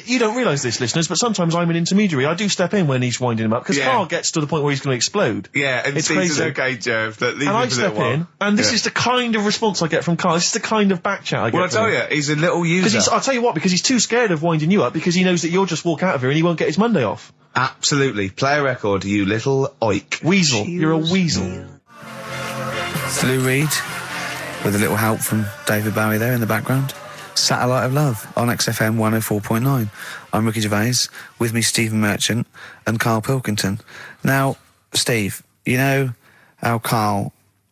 you don't realise this, listeners, but sometimes I'm an intermediary. I do step in when he's winding him up, because Carl gets to the point where he's going to explode. Yeah, and it's crazy. Okay, Jerv, and I step in, and this is the kind of response I get from Carl. This is the kind of back chat I get Well, I tell you, he's a little user. I'll tell you what, because he's too scared of winding you up, because he knows that you'll just walk out of here and he won't get his Monday off. Absolutely. Play a record, you little oik. Weasel. You're a weasel. Lou Reed, with a little help from David Bowie there in the background. Satellite of Love on XFM 104.9. I'm Ricky Gervais, with me Stephen Merchant and Karl Pilkington. Now, Steve, you know how Karl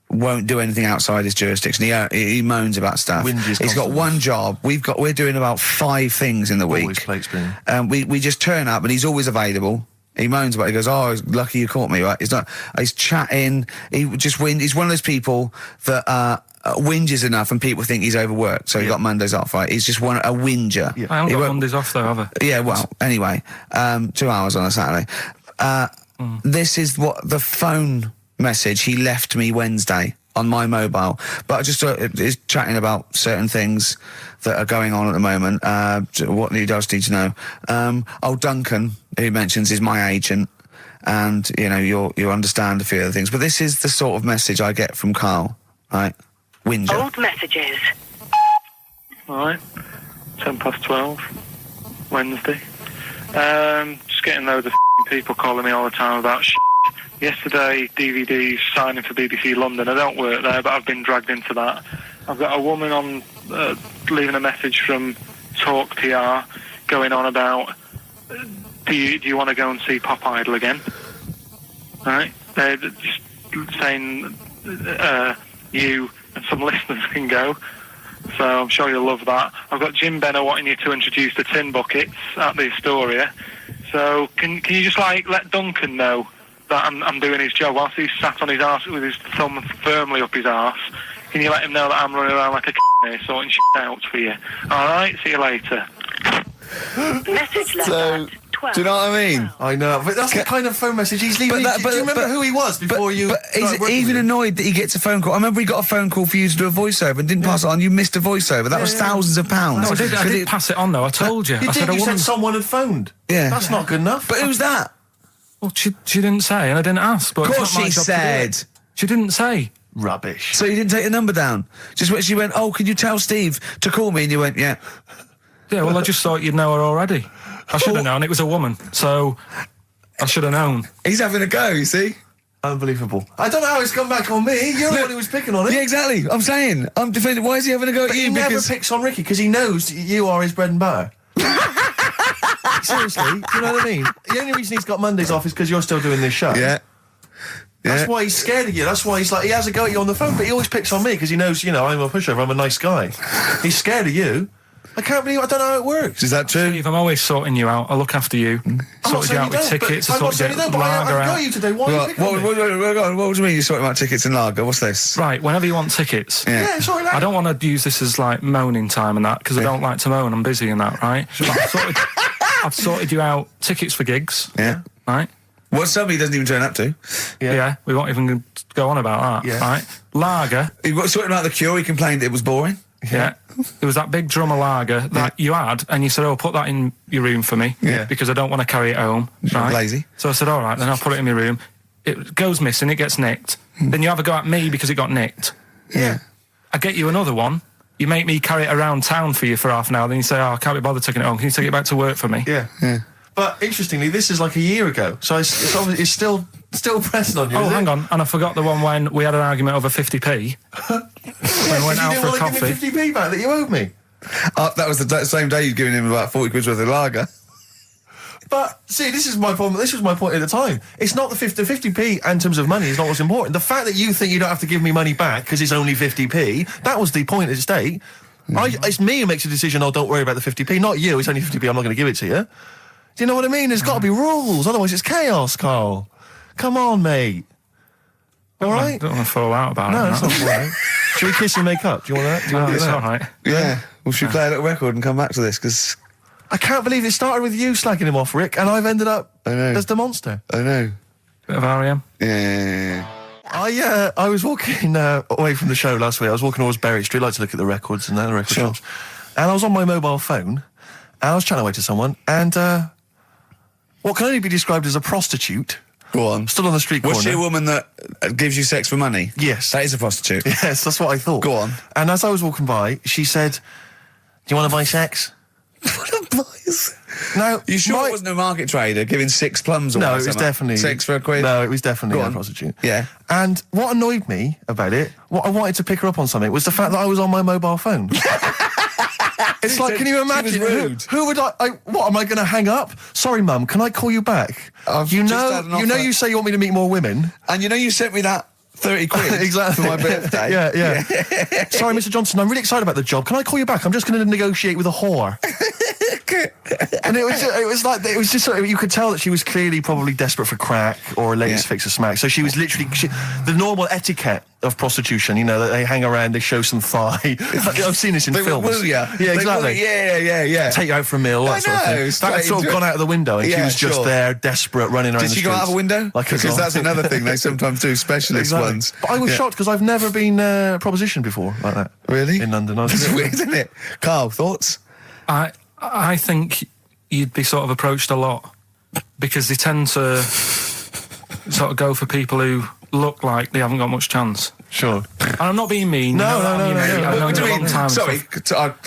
won't do anything outside his jurisdiction. He moans about stuff. He's got one job. We're doing about 5 things in the week. Always plate spinning. We just turn up and he's always available. He moans about it. He goes, oh, lucky you caught me, right? He's chatting. He's one of those people that, whinges enough and people think he's overworked, so he got Mondays off, right? He's just a whinger. Yeah. I haven't got Mondays off though, have I? Yeah, well, anyway, 2 hours on a Saturday. This is what the phone message he left me Wednesday on my mobile, but just is chatting about certain things that are going on at the moment. What he does need to know. Duncan, who mentions, is my agent, and you understand a few other things, but this is the sort of message I get from Karl, right? Whinger. Old messages. Alright, 12, Wednesday. Just getting loads of people calling me all the time about Yesterday, DVD's signing for BBC London. I don't work there, but I've been dragged into that. I've got a woman on leaving a message from Talk PR going on about, do you want to go and see Pop Idol again? Right? They're just saying you and some listeners can go, so I'm sure you'll love that. I've got Jim Benner wanting you to introduce the tin buckets at the Astoria, so can you just let Duncan know that I'm doing his job whilst he's sat on his arse with his thumb firmly up his arse? Can you let him know that I'm running around like a here sorting shit out for you? Alright, see you later. Message left at 12. Do you know what I mean? I know, but that's the kind of phone message he's leaving. Do you remember who he was before you... But he's even annoyed that he gets a phone call. I remember he got a phone call for you to do a voiceover and didn't pass it on. You missed a voiceover. That was thousands of pounds. No, I did pass it on, though. I told you. You said someone had phoned. Yeah. That's not good enough. But who's that? Well, she didn't say, and I didn't ask. But of course she said. She didn't say. Rubbish. So you didn't take the number down? Just when she went, oh, can you tell Steve to call me? And you went, yeah. Yeah, well, I just thought you'd know her already. I should have known. It was a woman, so I should have known. He's having a go, you see? Unbelievable. I don't know how it's come back on me. You're the one who was picking on it. Yeah, exactly. I'm saying. I'm defending. Why is he having a go at you? He never picks on Ricky because he knows you are his bread and butter. Seriously, do you know what I mean? The only reason he's got Mondays off is because you're still doing this show. Yeah. That's why he's scared of you. That's why he has a go at you on the phone, but he always picks on me because he knows, I'm a pushover, I'm a nice guy. He's scared of you. I can't believe I don't know how it works. Is that true? Steve, I'm always sorting you out. I look after you. Sorted you out with tickets. I sorted you out with lager I got out. you today. Why are you picking on me? What do you mean you're sorting about tickets and lager? What's this? Right, whenever you want tickets. Yeah, sorry, I don't want to use this as, like, moaning time and that, because I don't like to moan. I'm busy and that, right? But I've sorted you out tickets for gigs. Yeah. Right? What somebody doesn't even turn up to. Yeah, we won't even go on about that, right? Lager. You've got sorting about the Cure, he complained it was boring. Yeah. There was that big drum of lager that you had, and you said, oh, put that in your room for me, because I don't want to carry it home, right? Lazy. So I said, all right, then I'll put it in my room. It goes missing, it gets nicked. Then you have a go at me because it got nicked. Yeah. I get you another one. You make me carry it around town for you for half an hour, then you say, oh, I can't be bothered taking it home. Can you take it back to work for me? Yeah. But interestingly, this is like a year ago, so it's still pressing on you. Oh, hang on, and I forgot the one when we had an argument over 50p. When we went out for a coffee. You didn't want to give me 50p back that you owed me. That was the same day you'd given him about 40 quid's worth of lager. But, see, this is my problem. This was my point at the time. It's not the 50p in terms of money is not what's important. The fact that you think you don't have to give me money back because it's only 50p, that was the point at stake. It's me who makes a decision, oh, don't worry about the 50p, not you. It's only 50p, I'm not going to give it to you. Do you know what I mean? There's got to be rules, otherwise it's chaos, Carl. Come on, mate. All right? I don't want to fall out about it. No, it's not all right. Should we kiss and make up? Do you want that? Do you want It's that? all right. Yeah. Well, should we play a little record and come back to this? Because I can't believe it started with you slagging him off, Rick, and I've ended up as the monster. I know. Bit of R.E.M. Yeah. I was walking away from the show last week. I was walking towards Berwick Street. I like to look at the records and the record shops. And I was on my mobile phone, and I was chatting away to someone, and what can only be described as a prostitute. Go on. Stood on the street corner. Was she a woman that gives you sex for money? Yes. That is a prostitute. Yes, that's what I thought. Go on. And as I was walking by, she said, do you want to buy sex? Now, You sure it wasn't a market trader giving 6 plums away? No, it was definitely... 6 for a quid? No, it was definitely Go a on. prostitute. Yeah. And what annoyed me about it, what I wanted to pick her up on something, was the fact that I was on my mobile phone. It's like, So can you imagine? she was rude. Who would what, am I going to hang up? Sorry, Mum, can I call you back? I've You just know, had an offer. you say you want me to meet more women. And you know you sent me that 30 quid Exactly. for my birthday? Yeah. Sorry, Mr. Johnson, I'm really excited about the job. Can I call you back? I'm just going to negotiate with a whore. And it was just sort of, you could tell that she was clearly probably desperate for crack or a latest fix of smack. So she was literally the normal etiquette of prostitution. You know, that they hang around, they show some thigh. I've seen this in They films. will ya. Yeah, exactly. Yeah. Take you out for a meal, that sort of thing. That had sort of gone out of the window, and she was just there, desperate, running around the Did she streets. go out of a window? Because that's another thing they sometimes do, specialist ones. But I was shocked because I've never been propositioned before like that. Really? In London. That's weird, isn't it? Carl, thoughts? I think you'd be sort of approached a lot because they tend to sort of go for people who look like they haven't got much chance. Sure. And I'm not being mean. No. I've known you a long time. Sorry,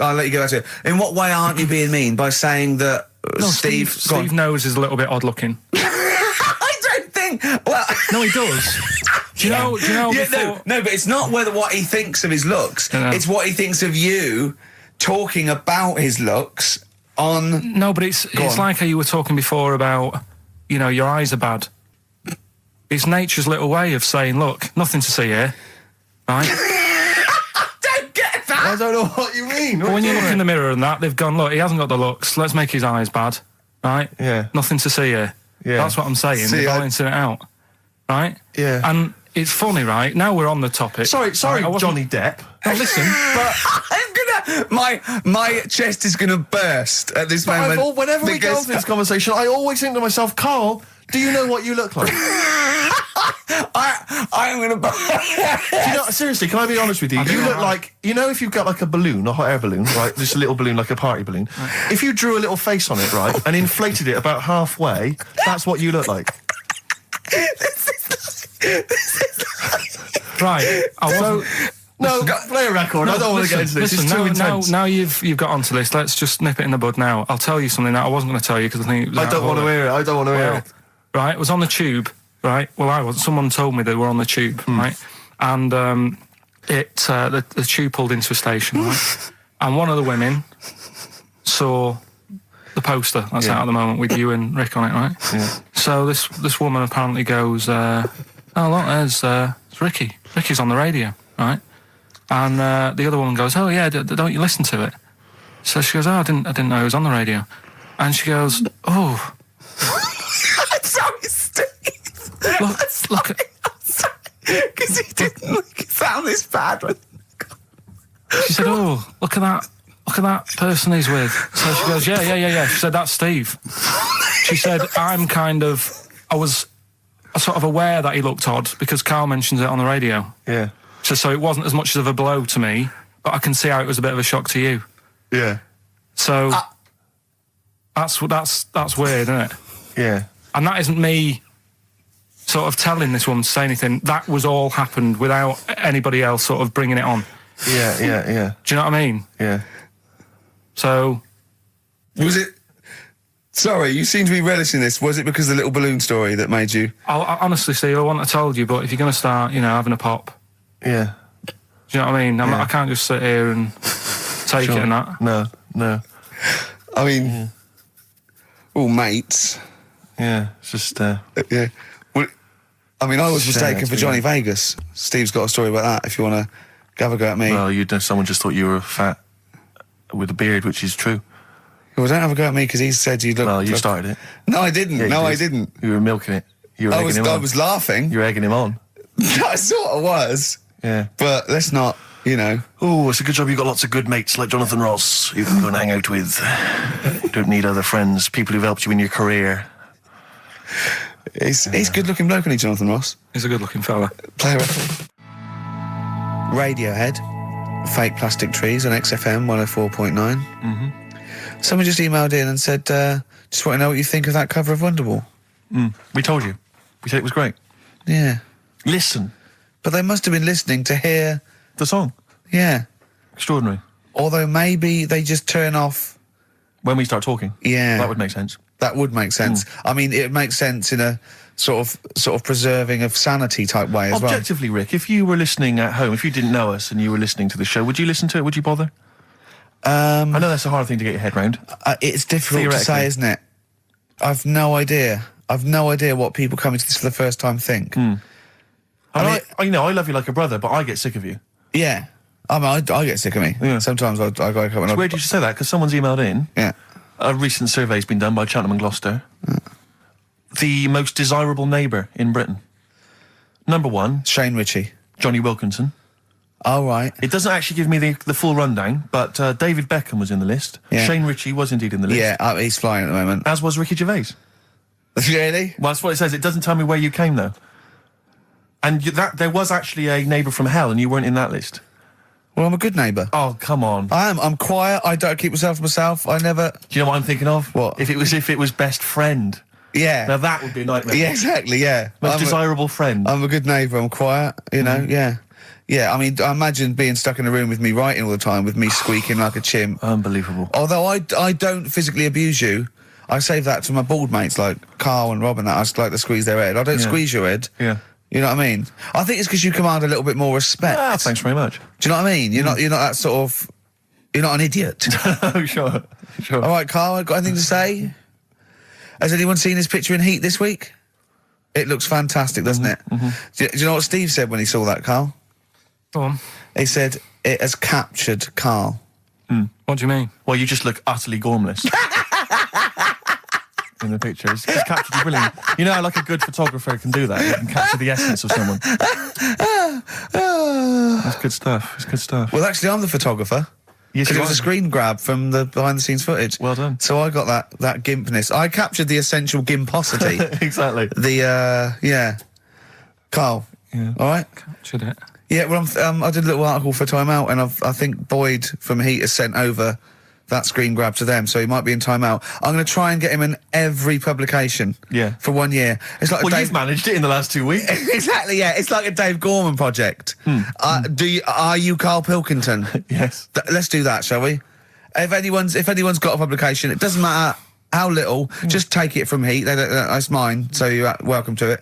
I'll let you go back to it. In what way aren't you being mean? By saying that Steve Nose is a little bit odd looking. I don't think. Well, No, he does. Do you know? yeah, before- no, but it's not what he thinks of his looks. No. It's what he thinks of you talking about his looks on. No, but it's like how you were talking before about, your eyes are bad. It's nature's little way of saying, look, nothing to see here, right? Don't get that. I don't know what you mean. But when you look in the mirror and that, they've gone, look, he hasn't got the looks, let's make his eyes bad, right? Yeah. Nothing to see here. Yeah. That's what I'm saying. See, They're balancing it out, right? Yeah. And it's funny, right? Now we're on the topic. Sorry, Right, I wasn't- Johnny Depp. Now listen, but I'm gonna. My chest is gonna burst at this moment. Whenever we go into this conversation, I always think to myself, Carl, do you know what you look like? I'm gonna burst. Seriously, can I be honest with you? You look like, if you've got like a balloon, a hot air balloon, right? Just a little balloon, like a party balloon. If you drew a little face on it, right, and inflated it about halfway, that's what you look like. right, I wasn't. No, play a record. I don't want to get into this. Listen, it's too intense. now you've got onto this. Let's just nip it in the bud now. I'll tell you something that I wasn't going to tell you because I think it was I don't want to hear it. I don't want to hear it. Right, it was on the tube. Right, well, I was. Someone told me they were on the tube. Right, and the tube pulled into a station. Right, and one of the women saw the poster that's out at the moment with you and Rick on it. Right. Yeah. So this woman apparently goes, "Oh look, there's Ricky. Ricky's on the radio." Right. And the other woman goes, "Oh yeah, don't you listen to it?" So she goes, oh, I didn't know he was on the radio. And she goes, oh. I'm sorry, Steve. Look at... Because he didn't sound this bad. She said, oh, look at that person he's with. So she goes, yeah. She said, that's Steve. She said, I was sort of aware that he looked odd because Karl mentions it on the radio. Yeah. So it wasn't as much of a blow to me, but I can see how it was a bit of a shock to you. Yeah. So that's weird, isn't it? Yeah. And that isn't me sort of telling this woman to say anything. That was all happened without anybody else sort of bringing it on. Yeah. Do you know what I mean? Yeah. So... Was it... Sorry, you seem to be relishing this. Was it because of the little balloon story that made you... I honestly, Steve, I wouldn't have told you, but if you're going to start, having a pop... Yeah. Do you know what I mean? I can't just sit here and take it and that. No. I mean... all mates. Yeah, it's just... Yeah. Well, I mean, I was Shame mistaken to for be Johnny right. Vegas. Steve's got a story about that, if you want to have a go at me. Well, someone just thought you were fat with a beard, which is true. Well, don't have a go at me because he said you look... Well, you started it. No, I didn't. Yeah, you No, I did. didn't. You were milking it. You were egging him on. I was laughing. You were egging him on. I sort of was. Yeah. But let's not, Oh, it's a good job you've got lots of good mates like Jonathan Ross you can go and hang out with. You don't need other friends, people who've helped you in your career. He's good-looking bloke, isn't he, Jonathan Ross? He's a good-looking fella. Play a record. Radiohead, Fake Plastic Trees on XFM 104.9. Mm-hmm. Someone just emailed in and said, just want to know what you think of that cover of Wonderwall. We told you. We said it was great. Yeah. Listen. But they must have been listening to hear... The song. Yeah. Extraordinary. Although maybe they just turn off... When we start talking. Yeah. That would make sense. That would make sense. I mean, it makes sense in a sort of preserving of sanity type way as well. Objectively, Rick, if you were listening at home, if you didn't know us and you were listening to the show, would you listen to it? Would you bother? I know that's a hard thing to get your head round. It's difficult to say, isn't it? I've no idea. I've no idea what people coming to this for the first time think. I love you like a brother, but I get sick of you. Yeah. I mean, I get sick of me. Yeah. Sometimes I go up and It's weird you should say that, because someone's emailed in. Yeah. A recent survey's been done by Cheltenham and Gloucester. The most desirable neighbour in Britain. Number 1, Shane Ritchie. Johnny Wilkinson. Oh, right. It doesn't actually give me the full rundown, but David Beckham was in the list. Yeah. Shane Ritchie was indeed in the list. Yeah, he's flying at the moment. As was Ricky Gervais. Really? Well, that's what it says. It doesn't tell me where you came, though. And there was actually a neighbour from hell, and you weren't in that list. Well, I'm a good neighbour. Oh, come on. I am. I'm quiet. I don't keep myself to myself. I never... Do you know what I'm thinking of? What? If it was best friend. Yeah. Now that would be a nightmare. Yeah, exactly, yeah. Most desirable friend. I'm a good neighbour. I'm quiet, yeah. Yeah, I mean, I imagine being stuck in a room with me writing all the time, with me squeaking like a chimp. Unbelievable. Although I don't physically abuse you, I save that to my bald mates like Carl and Rob and that. I just like to squeeze their head. I don't squeeze your head. Yeah. You know what I mean? I think it's because you command a little bit more respect. Ah, thanks very much. Do you know what I mean? You're not that sort of... You're not an idiot. Oh, sure. All right, Carl, got anything to say? Has anyone seen his picture in Heat this week? It looks fantastic, doesn't it? Do you know what Steve said when he saw that, Carl? Go on. He said, it has captured Carl. What do you mean? Well, you just look utterly gormless. In the picture. It's captured you brilliantly. You know how like a good photographer can do that? You can capture the essence of someone. That's good stuff. It's good stuff. Well, actually, I'm the photographer. Yes, Because you it was are. a screen grab from the behind-the-scenes footage. Well done. So I got that gimpness. I captured the essential gimposity. Exactly. Yeah. Carl. Yeah. All right? Captured it. Yeah, well, I did a little article for Time Out, and I think Boyd from Heat has sent over that screen grab to them, so he might be in Time Out. I'm going to try and get him in every publication. Yeah. For 1 year. It's like Well, you've managed it in the last 2 weeks. Exactly, yeah. It's like a Dave Gorman project. Are you Karl Pilkington? Yes. Let's do that, shall we? If anyone's got a publication, it doesn't matter how little, just take it from Heat. That's mine, so you're welcome to it.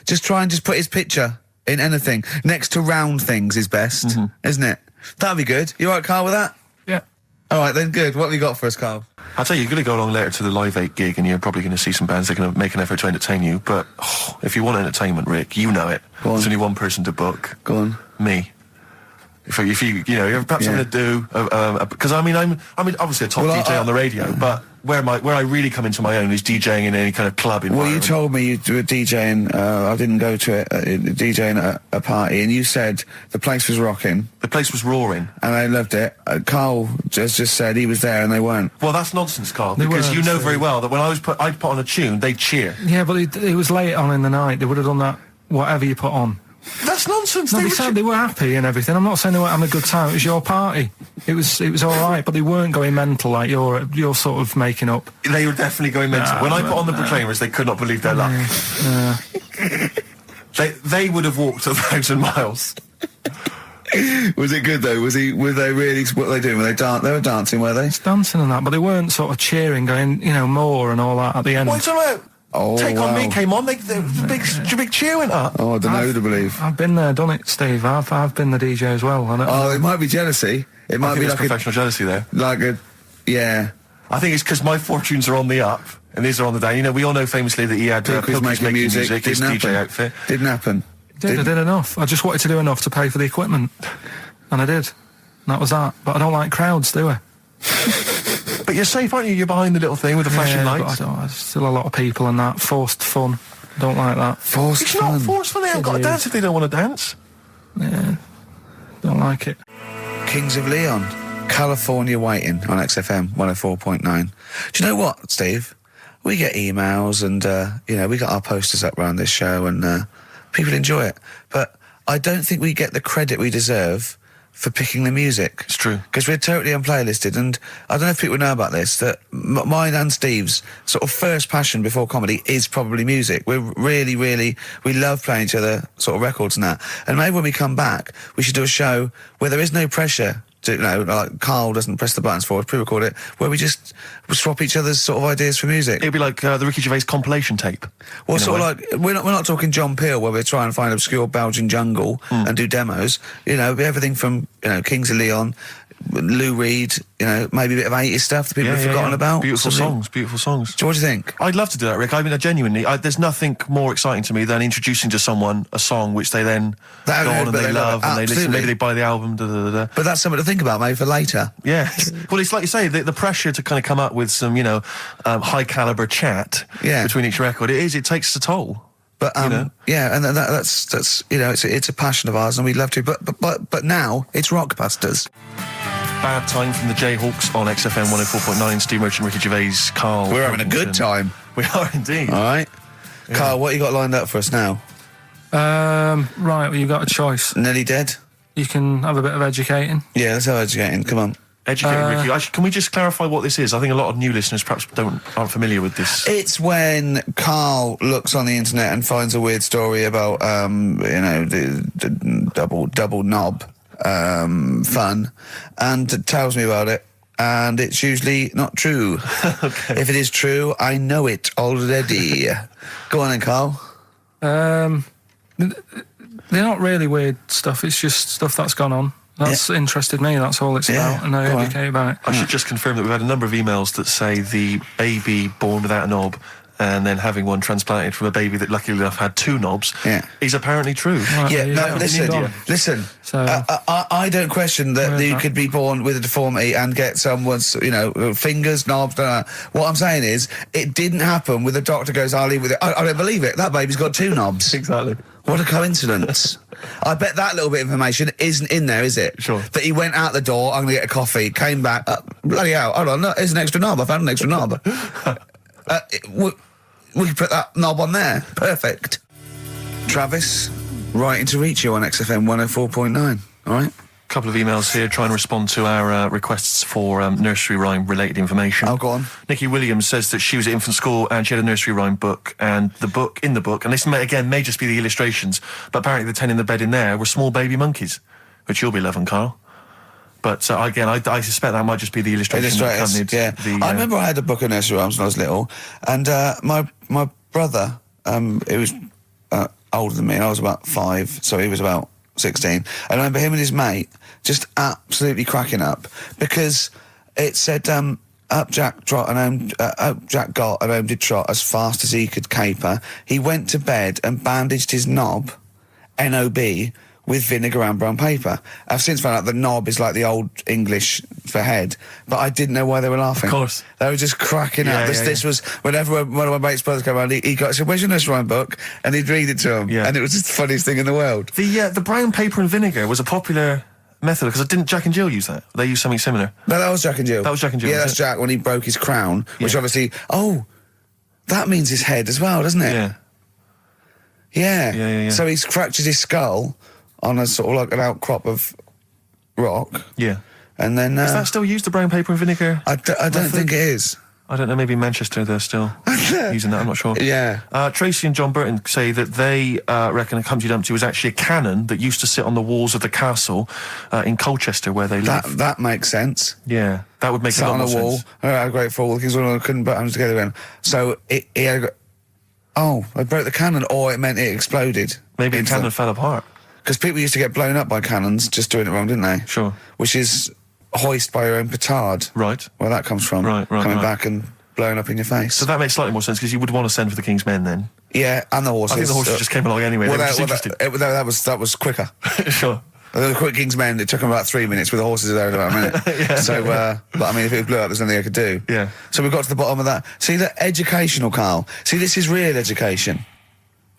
Just try and just put his picture in anything. Next to round things is best, isn't it? That'd be good. You all right, Carl, with that? Yeah. All right, then, good. What have you got for us, Carl? I'll tell you, you're going to go along later to the Live 8 gig and you're probably going to see some bands that are going to make an effort to entertain you, but if you want entertainment, Rick, you know it. Go on. There's only one person to book. Go on. Me. If you you're perhaps having to do, because I'm obviously a top DJ on the radio, but where I really come into my own is DJing in any kind of club environment. Well, you told me you were DJing, I didn't go to it, DJing at a party, and you said the place was rocking. The place was roaring. And I loved it. Carl just said he was there and they weren't. Well, that's nonsense, Carl, because you know very well that when I'd put on a tune, they'd cheer. Yeah, but it was late on in the night. They would have done that, whatever you put on. That's nonsense. No, they said they were happy and everything. I'm not saying they weren't having a good time. It was your party. It was all right, but they weren't going mental like you're sort of making up. They were definitely going mental. When I put on the Proclaimers, they could not believe their luck. They would have walked 1,000 miles. Was it good though? Were they really? What were they doing? They were dancing, were they? It's dancing and that, but they weren't sort of cheering, going, more and all that at the end. What's about? Oh, Take On Me came on. The big cheer went up. Oh, I don't know who to believe. I've been there, done it, Steve. I've been the DJ as well. It might be jealousy. It might be like professional jealousy there. Yeah. I think it's because my fortunes are on the up and these are on the down. We all know famously that he had Pilkey's making music. His DJ outfit. Didn't happen. I did enough. I just wanted to do enough to pay for the equipment, and I did. And that was that. But I don't like crowds, do I? But you're safe, aren't you? You're behind the little thing with the flashing lights. But there's still a lot of people and that. Forced fun. Don't like that. It's not forced fun. They haven't got to dance if they don't want to dance. Yeah. Don't like it. Kings of Leon. California Waiting on XFM 104.9. Do you know what, Steve? We get emails and, we got our posters up around this show and people enjoy it. But I don't think we get the credit we deserve for picking the music. It's true. Because we're totally unplaylisted, and I don't know if people know about this, that mine and Steve's sort of first passion before comedy is probably music. We're really, we love playing each other sort of records and that. And maybe when we come back, we should do a show where there is no pressure to, like Carl doesn't press the buttons for us, pre-record it, where we just swap each other's sort of ideas for music. It'd be like the Ricky Gervais compilation tape. Well, sort of like, we're not talking John Peel, where we're trying to find obscure Belgian jungle and do demos. It'd be everything from, Kings of Leon, Lou Reed, maybe a bit of 80s stuff that people have forgotten about. Beautiful songs. What do you think? I'd love to do that, Rick. I mean, genuinely, there's nothing more exciting to me than introducing to someone a song which they then go on and they love and they listen. Maybe they buy the album. But that's something to think about, maybe for later. Yeah. Well, it's like you say, the pressure to kind of come up with some, high caliber chat between each record. It takes a toll. But and that's it's a passion of ours, and we'd love to. But now it's Rockbusters. Bad Time from the Jayhawks on XFM 104.9. Steve Merchant, Ricky Gervais, Karl. We're having a good time. We are indeed. All right, Karl, what you got lined up for us now? Right, well, you've got a choice. Nearly Dead. You can have a bit of educating. Yeah, let's have educating. Come on. Educating, Ricky. Actually, can we just clarify what this is? I think a lot of new listeners perhaps aren't familiar with this. It's when Karl looks on the internet and finds a weird story about, the double knob fun, and tells me about it. And it's usually not true. Okay. If it is true, I know it already. Go on then, Karl. They're not really weird stuff. It's just stuff that's gone on. That's interested me, that's all it's about, and I educate about it. I should just confirm that we've had a number of emails that say the baby born without a knob and then having one transplanted from a baby that luckily enough had two knobs is apparently true. Right, listen. So, I don't question that you could be born with a deformity and get someone's, fingers, knobs, What I'm saying is, it didn't happen with the doctor goes, I'll leave with it. I don't believe it. That baby's got two knobs. Exactly. What a coincidence. I bet that little bit of information isn't in there, is it? Sure. That he went out the door, I'm going to get a coffee, came back, bloody hell, hold on, no, there's an extra knob, I found an extra knob. We could put that knob on there. Perfect. Travis, writing to reach you on XFM 104.9, all right? A couple of emails here trying to respond to our requests for nursery rhyme related information. Oh, go on. Nikki Williams says that she was at infant school and she had a nursery rhyme book, and in the book, and this may just be the illustrations, but apparently the 10 in the bed in there were small baby monkeys, which you'll be loving, Karl. But again, I suspect that might just be the illustration that accompanied I remember I had a book of nursery rhymes when I was little, and my brother, he was older than me, and I was about 5, so he was about 16. And I remember him and his mate just absolutely cracking up because it said, up Jack got and home did trot as fast as he could caper. He went to bed and bandaged his knob, N-O-B, with vinegar and brown paper. I've since found out the knob is like the old English for head, but I didn't know why they were laughing. Of course. They were just cracking Yeah, up. This was, whenever one of my mates' brothers came around, he said, "Where's your nursery rhyme book?" And he'd read it to him. Yeah. And it was just the funniest thing in the world. The brown paper and vinegar was a popular method, because didn't Jack and Jill use that? They used something similar. No, that was Jack and Jill. That was Jack and Jill, Yeah, was that's it? Jack when he broke his crown, which Yeah. obviously, that means his head as well, doesn't it? Yeah. Yeah. Yeah. So he's fractured his skull on a sort of like an outcrop of rock. Yeah. And then... Is that still used, the brown paper and vinegar? I don't think it is. I don't know, maybe in Manchester they're still using that, I'm not sure. Yeah. Tracy and John Burton say that they reckon a Humpty Dumpty was actually a cannon that used to sit on the walls of the castle in Colchester, where they live. That makes sense. Yeah, that would make Sat a lot on a more wall. sense. I had a great fall. The kings couldn't put hands together again. So he had they broke the cannon, or it meant it exploded. Maybe the cannon fell apart. Because people used to get blown up by cannons just doing it wrong, didn't they? Sure. Which is hoist by your own petard. Right. Where that comes from. Right, Coming back and blowing up in your face. So that makes slightly more sense, because you would want to send for the King's Men then. Yeah, and the horses. I think the horses just came along anyway. They were just interested. That was quicker. Sure. The quick King's Men, it took them about 3 minutes, with the horses there in about a minute. Yeah. So, but I mean, if it blew up, there's nothing I could do. Yeah. So we got to the bottom of that. See, the educational, Carl. See, this is real education.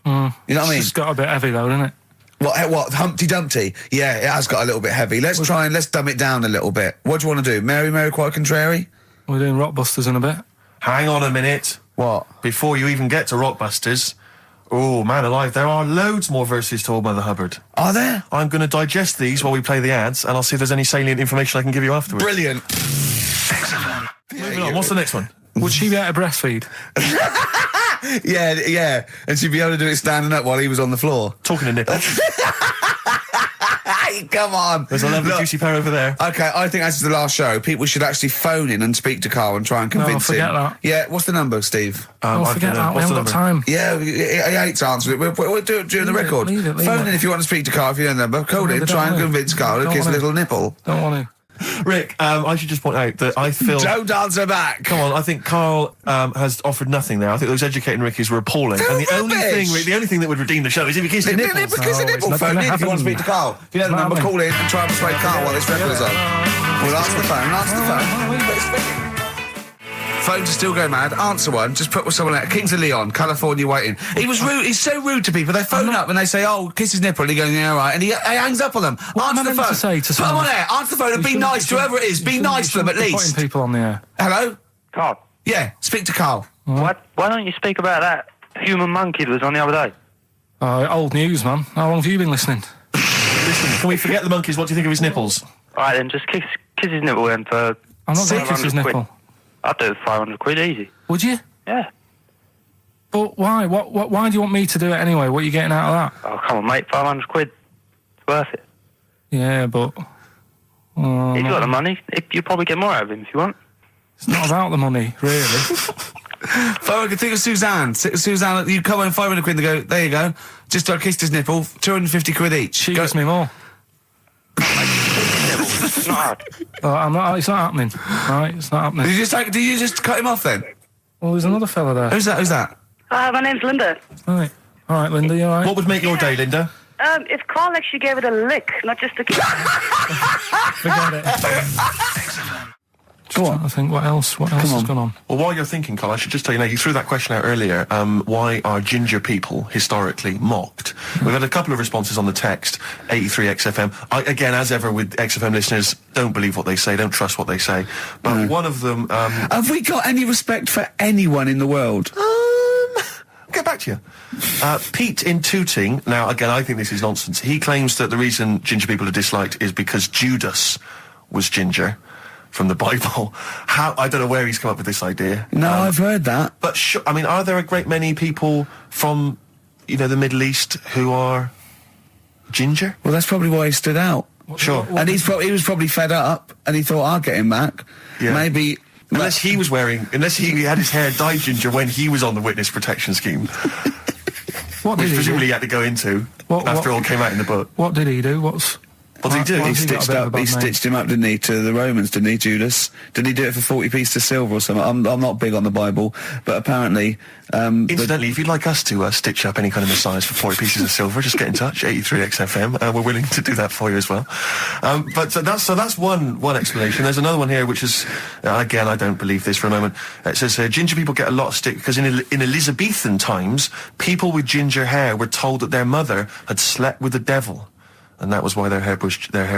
You know what I mean? It's got a bit heavy though, doesn't it? What, Humpty Dumpty? Yeah, it has got a little bit heavy. Let's dumb it down a little bit. What do you want to do? Mary, quite contrary? We're doing Rockbusters in a bit. Hang on a minute. What? Before you even get to Rockbusters, oh, man alive, there are loads more verses to Old Mother Hubbard. Are there? I'm going to digest these while we play the ads, and I'll see if there's any salient information I can give you afterwards. Brilliant. Moving on, what's the next one? Would she be able to breastfeed? Yeah. And she'd be able to do it standing up while he was on the floor. Talking to nipples. Hey, come on. There's a lovely juicy pair over there. Okay, I think that's the last show. People should actually phone in and speak to Carl and try and convince forget him. that. Yeah, what's the number, Steve? Forget that. We haven't got time. Yeah, he hates answering it. We'll do it during the record. leave it. Phone in if you want to speak to Carl, if you know the number. Call in, try and convince Carl to kiss a little nipple. Don't want to. Rick, I should just point out that I feel... Don't answer back. Come on, I think Carl has offered nothing there. I think those educating Rickies were appalling. And the only rubbish. thing, Rick, the only thing that would redeem the show is if you kissed the nipples. Kiss a No, nipple. it's not Phone in gonna if you want to speak happen. to Carl. If you know the number, call in and try and persuade Carl while this record is on. We'll answer the phone. Phones are still going mad. Answer one. Just put with someone there. Kings of Leon, California waiting. He was rude. He's so rude to people. They phone up and they say, "Oh, kiss his nipple." And he goes, "Yeah, all right." And he hangs up on them. What am I Answer the meant phone. to say to Put them on someone? air. Answer the phone and be nice to whoever it is. Be nice to them at least. Putting people on the air. Hello? Carl, Yeah, speak to Carl. why don't you speak about that human monkey that was on the other day? Old news, man. How long have you been listening? Listen, can we forget the monkeys? What do you think of his nipples? All right, then, just kiss his nipple in for... I'm not going to kiss 500 his quid. nipple. I'd do it for 500 quid, easy. Would you? Yeah. But why? Why do you want me to do it anyway? What are you getting out of that? Oh, come on, mate, 500 quid. It's worth it. Yeah, but... He's got the money. You'll probably get more out of him if you want. It's not about the money, really. Phone, think of Suzanne. Suzanne, you come on 500 quid and they go, there you go. Just kissed his nipple, 250 quid each. She gives me more. It's not hard. It's not happening. Right, it's not happening. Did you just cut him off then? Well, there's another fella there. Who's that? My name's Linda. Right. All right, Linda, you all right? What would make your day, Linda? If Carl actually gave it a lick, not just a kiss. Forget it. Go on. I think what else has gone on? Well, while you're thinking, Carl, I should just tell you now, you threw that question out earlier, why are ginger people historically mocked? We've had a couple of responses on the text, 83XFM. Again, as ever with XFM listeners, don't believe what they say, don't trust what they say. But one of them... Have we got any respect for anyone in the world? I'll get back to you. Pete in Tooting, now, again, I think this is nonsense. He claims that the reason ginger people are disliked is because Judas was ginger. From the Bible. I don't know where he's come up with this idea. No, I've heard that. But I mean, are there a great many people from, the Middle East who are ginger? Well, that's probably why he stood out. Sure. And he was probably fed up, and he thought, I'll get him back. Yeah. Maybe... Unless he had his hair dyed ginger when he was on the witness protection scheme. What did Which he presumably do? he had to go into What after all came out in the book. What did he do? What did he do? Why He has he got a bit of a bad name? stitched him up, didn't he, to the Romans, didn't he, Judas? Didn't he do it for 40 pieces of silver or something? I'm not big on the Bible, but apparently, Incidentally, if you'd like us to stitch up any kind of messiahs for 40 pieces of silver, just get in touch, 83 XFM. We're willing to do that for you as well. But that's one explanation. There's another one here, which is, again, I don't believe this for a moment. It says, ginger people get a lot of stick because in Elizabethan times, people with ginger hair were told that their mother had slept with the devil. And that was why their hair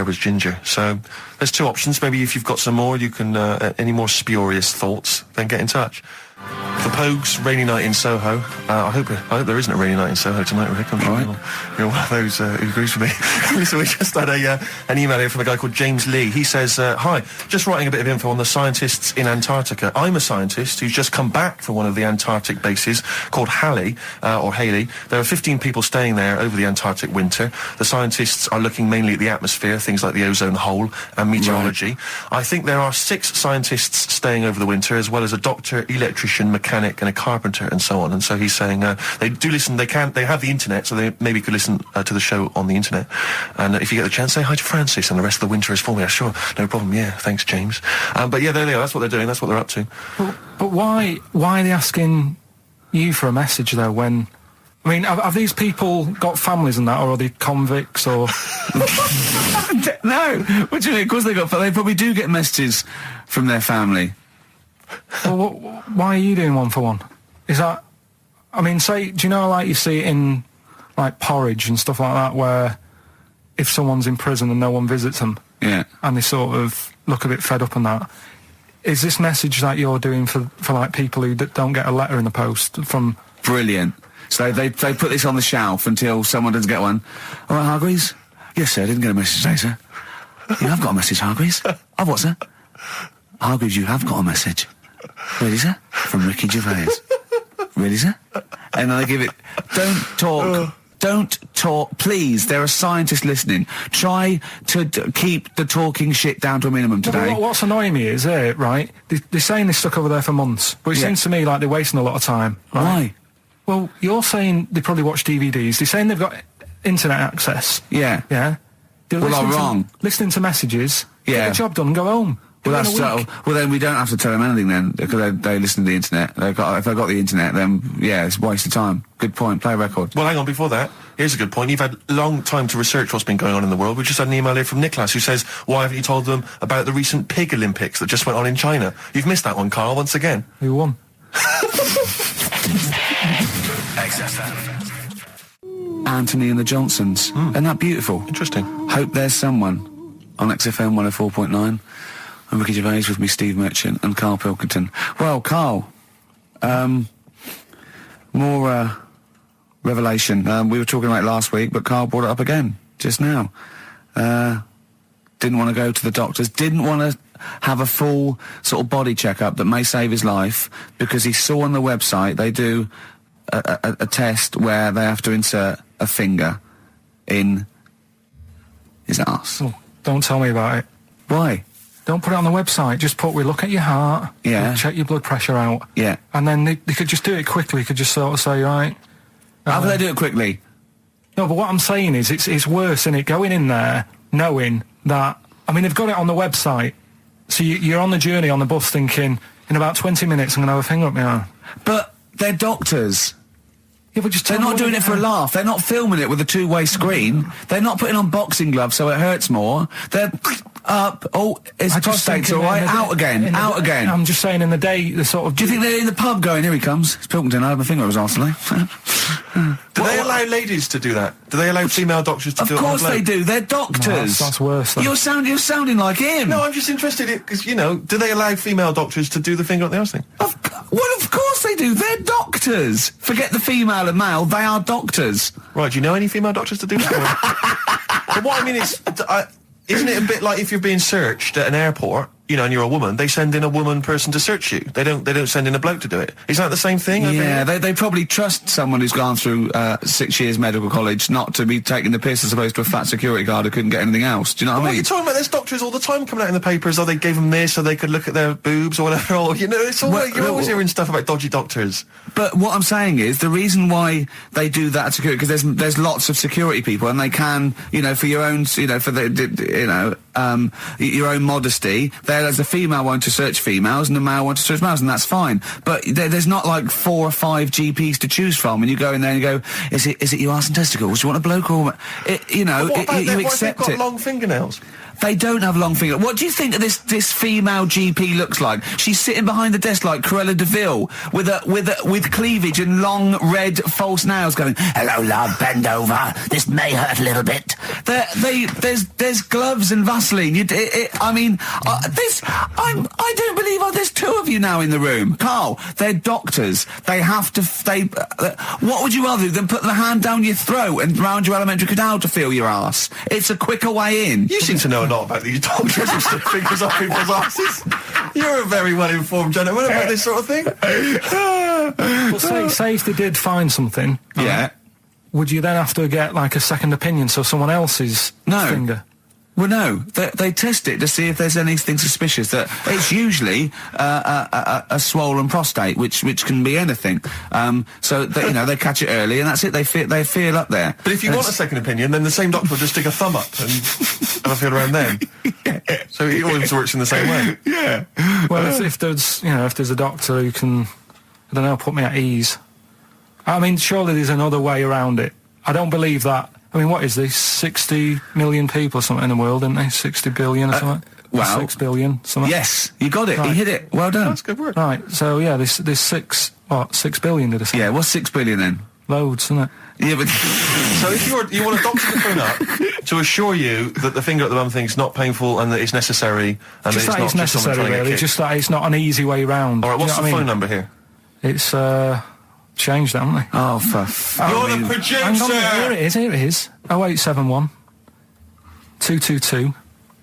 was ginger. So there's two options. Maybe if you've got some more, you can any more spurious thoughts, then get in touch. The Pogues, rainy night in Soho. I hope there isn't a rainy night in Soho tonight, Rick. I'm sure you're one of those who agrees with me. So we just had an email here from a guy called James Lee. He says, hi, just writing a bit of info on the scientists in Antarctica. I'm a scientist who's just come back from one of the Antarctic bases called Halley, or Haley. There are 15 people staying there over the Antarctic winter. The scientists are looking mainly at the atmosphere, things like the ozone hole and meteorology. Right. I think there are 6 scientists staying over the winter, as well as a doctor, electrician, mechanic and a carpenter and so on. And so he's saying they do listen, they have the internet, so they maybe could listen to the show on the internet. And if you get the chance, say hi to Francis and the rest of the winter is for me. Sure, no problem. Yeah, thanks, James. But yeah, there they are. That's what they're doing. That's what they're up to. But why are they asking you for a message though? When I mean, have these people got families and that, or are they convicts, or? No, what do you mean? Of course they probably do get messages from their family. Well, why are you doing one for one? Is that, I mean, say, do you know, like you see it in, like, Porridge and stuff like that, where if someone's in prison and no one visits them, yeah, and they sort of look a bit fed up and that, is this message that you're doing for like, people who don't get a letter in the post from... Brilliant. So they put this on the shelf until someone doesn't get one. All right, Hargreaves? Yes, sir, I didn't get a message today, sir. Yeah, I've got a message, Hargreaves. I've what, sir? Hargreaves, you have got a message. Really, sir? From Ricky Gervais. Really, sir? And I give it... Don't talk, please. There are scientists listening. Try to keep the talking shit down to a minimum today. What's annoying me is, right, they're saying this stuck over there for months, but it seems to me like they're wasting a lot of time. Right? Why? Well, you're saying they probably watch DVDs. They're saying they've got internet access. Yeah. Yeah? Well, I'm wrong. Listening to messages, yeah, get the job done and go home. Well, that's so. Well, then we don't have to tell them anything then, because they listen to the internet. If they've got the internet, then yeah, it's a waste of time. Good point. Play a record. Well, hang on. Before that, here's a good point. You've had a long time to research what's been going on in the world. We just had an email here from Nicholas who says, "Why haven't you told them about the recent pig Olympics that just went on in China?" You've missed that one, Carl. Once again. Who won? XFM. Anthony and the Johnsons. Isn't that beautiful? Interesting. Hope there's someone on XFM 104.9. I'm Ricky Gervais, with me Steve Merchant and Karl Pilkington. Well, Karl, more revelation. We were talking about it last week, but Karl brought it up again just now. Didn't want to go to the doctors, didn't want to have a full sort of body checkup that may save his life, because he saw on the website they do a test where they have to insert a finger in his arse. Oh, don't tell me about it. Why? Don't put it on the website. Just put, we look at your heart. Yeah. Check your blood pressure out. Yeah. And then they could just do it quickly. Could just sort of say, right. How do they do it quickly? No, but what I'm saying is, it's worse, isn't it? Going in there, knowing that, I mean, they've got it on the website. So you're on the journey on the bus thinking, in about 20 minutes, I'm going to have a finger up my arm. But they're doctors. Yeah, but just they're not doing it for a laugh. They're not filming it with a two-way screen. They're not putting on boxing gloves so it hurts more. They're up. Oh, his prostate's all right. Out again. Out again. I'm just saying, in the day, the sort of... Do you think they're in the pub going, here he comes? It's Pilkington. I had my finger up his arse today. Do they allow ladies to do that? Do they allow female doctors to do it? Of course they do. They're doctors. No, that's worse. Though. You're sounding like him. No, I'm just interested because, you know, do they allow female doctors to do the finger up the arse thing? Well, of course they do. They're doctors. Forget the female and male. They are doctors. Right, do you know any female doctors to do that? But what I mean is, isn't it a bit like if you're being searched at an airport, you know, and you're a woman, they send in a woman person to search you. They don't send in a bloke to do it. Is that the same thing? Yeah, they probably trust someone who's gone through 6 years medical college not to be taking the piss as opposed to a fat security guard who couldn't get anything else. Do you know what I mean? You're talking about there's doctors all the time coming out in the papers, or they gave them this so they could look at their boobs or whatever, or, you know, it's all you're always hearing stuff about dodgy doctors. But what I'm saying is, the reason why they do that at security, because there's lots of security people, and they can, you know, for your own, you know, for your own modesty, there's a female one to search females and a male one to search males, and that's fine. But there's not like 4 or 5 GPs to choose from, and you go in there and you go, is it your arse and testicles? Do you want a bloke or you know? What about you what accept if they've it. got long fingernails? They don't have long fingers. What do you think this female GP looks like? She's sitting behind the desk like Cruella de Vil with cleavage and long red false nails, going, "Hello, love, bend over. This may hurt a little bit." There's gloves and Vaseline. I don't believe there's 2 of you now in the room, Carl. They're doctors. They have to. What would you rather do than put the hand down your throat and round your alimentary canal to feel your ass? It's a quicker way in. You seem to know a lot about these doctors who stick fingers up people's asses. You're a very well-informed gentleman about this sort of thing. Well, say if they did find something, Yeah. would you then have to get, like, a second opinion, so someone else's finger? Well, no. They test it to see if there's anything suspicious. That it's usually a swollen prostate, which can be anything. So you know, they catch it early, and that's it. They feel up there. But if you want a second opinion, then the same doctor will just stick a thumb up and have a feel around them. Yeah. So it always works in the same way. Yeah. Well, if there's a doctor who can, I don't know, put me at ease. I mean, surely there's another way around it. I don't believe that. I mean, what is this? 60 million people or something in the world, isn't there? 60 billion or something? Well, 6 billion, something? Yes, you got it. Right. You hit it. Well done. That's good work. Right, so yeah, there's 6 billion, did I say? Yeah, what's 6 billion then? Loads, isn't it? Yeah, but So if you want a doctor to phone up to assure you that the finger at the bum thing's not painful and that it's necessary, and Just that that it's it's not just someone necessary, trying to really. get Just that it's not an easy way round. All right, what's You know the what I phone mean? number here? It's, changed, haven't they? oh, You're the producer! Hang on, here it is. 0871 222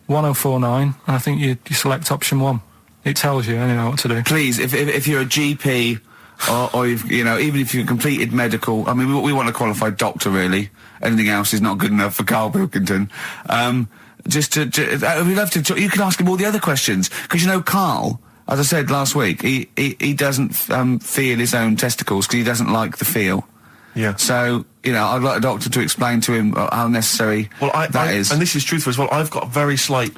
1049, and I think you select option 1. It tells you anyway what to do. please, if you're a GP, or you've, you know, even if you've completed medical, I mean, we want a qualified doctor, really. Anything else is not good enough for Karl Pilkington. We'd love to. You can ask him all the other questions, because you know, Karl, as I said last week, he doesn't feel his own testicles because he doesn't like the feel. Yeah. So, you know, I'd like a doctor to explain to him how necessary that is. And this is truthful as well. I've got a very slight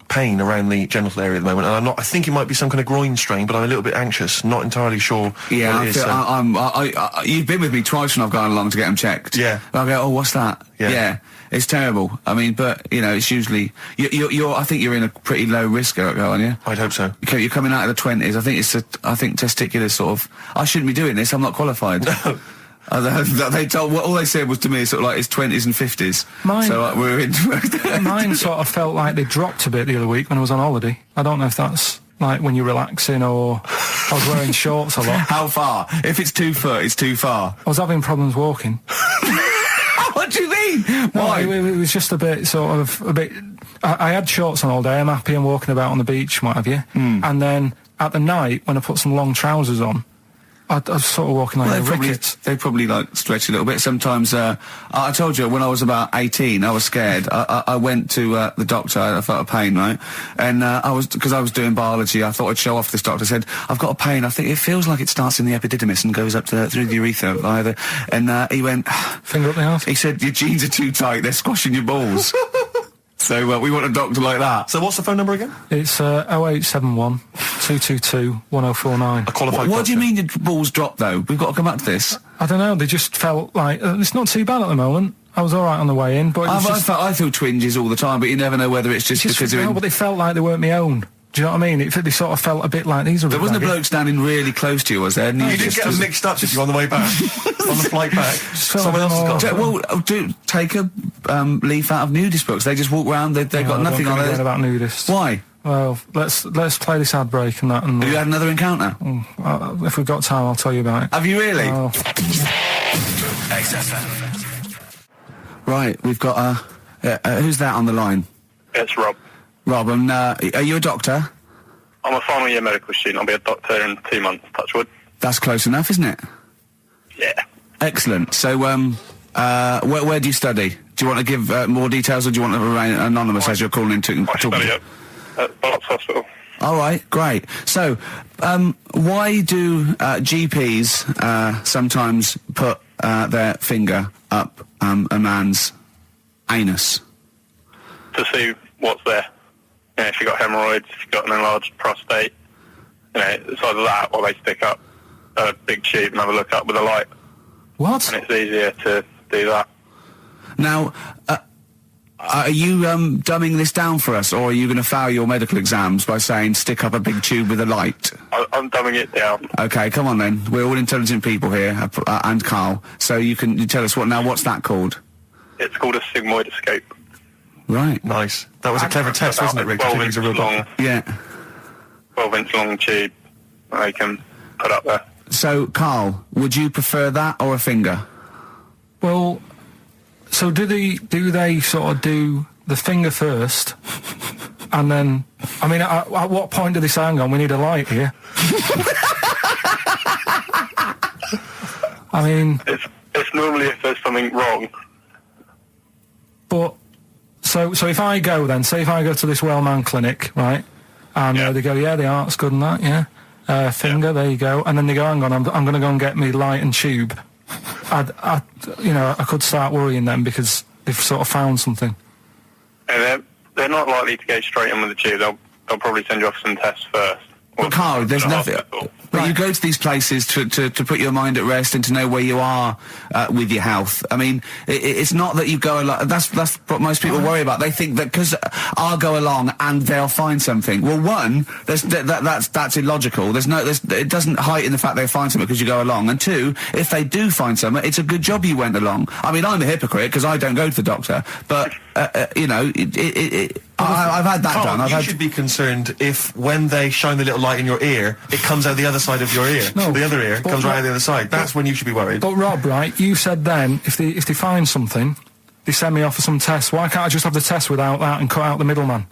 pain around the genital area at the moment, and I think it might be some kind of groin strain, but I'm a little bit anxious, not entirely sure Yeah, what it is. you've been with me twice when I've gone along to get them checked. Yeah. And I go, oh, what's that? Yeah. It's terrible. I mean, but, you know, it's usually... I think you're in a pretty low risk, aren't you? I'd hope so. You're coming out of the 20s. I think testicular sort of... I shouldn't be doing this, I'm not qualified. No. They told... All they said was to me, sort of like, it's 20s and 50s. Mine- So we're in... Mine sort of felt like they dropped a bit the other week when I was on holiday. I don't know if that's like when you're relaxing or I was wearing shorts a lot. How far? If it's 2 foot, it's too far. I was having problems walking. What do you mean? Why? No, it was just a bit, I had shorts on all day, I'm happy, I'm walking about on the beach, what have you. And then at the night, when I put some long trousers on, I was sort of walking like a ricket. They probably like stretch a little bit. Sometimes, I told you when I was about 18, I was scared. I went to the doctor. I felt a pain, right? And because I was doing biology, I thought I'd show off this doctor. I said, I've got a pain. I think it feels like it starts in the epididymis and goes up through the urethra either. And he went, Finger up the arse. he said, your jeans are too tight. They're squashing your balls. So we want a doctor like that. So what's the phone number again? It's 0871 222 1049. A qualified What do you doctor. mean your balls dropped though? We've got to come back to this. I don't know, they just felt like, it's not too bad at the moment. I was alright on the way in, but it was just, I feel twinges all the time, but you never know whether it's just because they're no, in... but they felt like they weren't my own. Do you know what I mean? They sort of felt a bit like these are. There wasn't a bloke standing really close to you, was there? You didn't get them mixed up, did you, on the way back? On the flight back? Someone else has got them. Well, take a leaf out of nudist books. They just walk around. They've got nothing on it. About nudists. Why? Well, let's play this ad break and that. And Have you had another encounter? if we've got time, I'll tell you about it. Have you really? Oh. XFM. Right, we've got who's that on the line? It's Rob. Rob, and are you a doctor? I'm a final year medical student. I'll be a doctor in 2 months, touch wood. That's close enough, isn't it? Yeah. Excellent. So, where do you study? Do you want to give more details, or do you want to remain anonymous as you're calling in to I study at Barts Hospital. All right, great. So, why do GPs sometimes put their finger up a man's anus? To see what's there. You know, if you've got hemorrhoids, if you've got an enlarged prostate, you know, it's either that or they stick up a big tube and have a look up with a light. What? And it's easier to do that. Now, are you dumbing this down for us, or are you going to fail your medical exams by saying stick up a big tube with a light? I'm dumbing it down. Okay, come on then. We're all intelligent people here, and Carl. So you tell us what's that called? It's called a sigmoidoscope. Right. Nice. That was a clever test, wasn't it, Rick? 12 inch long. Yeah. 12-inch long tube they can put up there. So, Carl, would you prefer that or a finger? Well, so do they sort of do the finger first, and then, I mean, at what point do they say, hang on, we need a light here? I mean... It's normally if there's something wrong. But, so if I go then, say if I go to this Wellman clinic, right, and they go, yeah, the art's good and that, yeah, finger, there you go, and then they go, hang on, I'm going to go and get me light and tube. I could start worrying them because they've sort of found something. And they're not likely to go straight in with the tube. They'll probably send you off some tests first. But Carl, there's nothing. But you go to these places to put your mind at rest and to know where you are with your health. I mean, it's not that you go along. That's what most people worry about. They think that because I'll go along and they'll find something. Well, one, that's illogical. It doesn't heighten the fact they'll find something because you go along. And two, if they do find something, it's a good job you went along. I mean, I'm a hypocrite because I don't go to the doctor, but I've had that done. You should be concerned if when they shine the little light in your ear, it comes out the other side of your ear. No, the other ear comes right out the other side. That's when you should be worried. But Rob, right, you said then, if they find something, they send me off for some tests. Why can't I just have the test without that and cut out the middleman?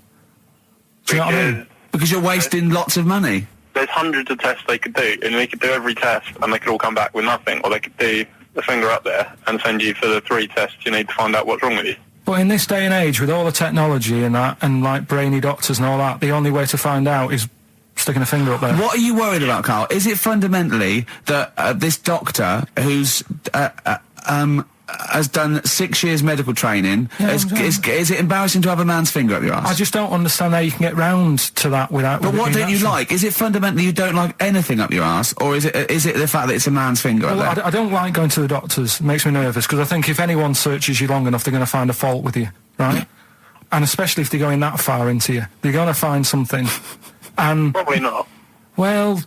Do you know what I mean? Because you're wasting lots of money. There's hundreds of tests they could do, and they could do every test, and they could all come back with nothing. Or they could do the finger up there and send you for the 3 tests you need to find out what's wrong with you. But in this day and age, with all the technology and that, and like brainy doctors and all that, the only way to find out is sticking a finger up there. What are you worried about, Carl? Is it fundamentally that this doctor who's has done 6 years medical training, is it embarrassing to have a man's finger up your ass? I just don't understand how you can get round to that without... But what don't you like? Is it fundamentally you don't like anything up your ass, or is it the fact that it's a man's finger up there? I don't like going to the doctors. It makes me nervous, because I think if anyone searches you long enough, they're going to find a fault with you, right? And especially if they're going that far into you. They're going to find something. And... Probably not. Well,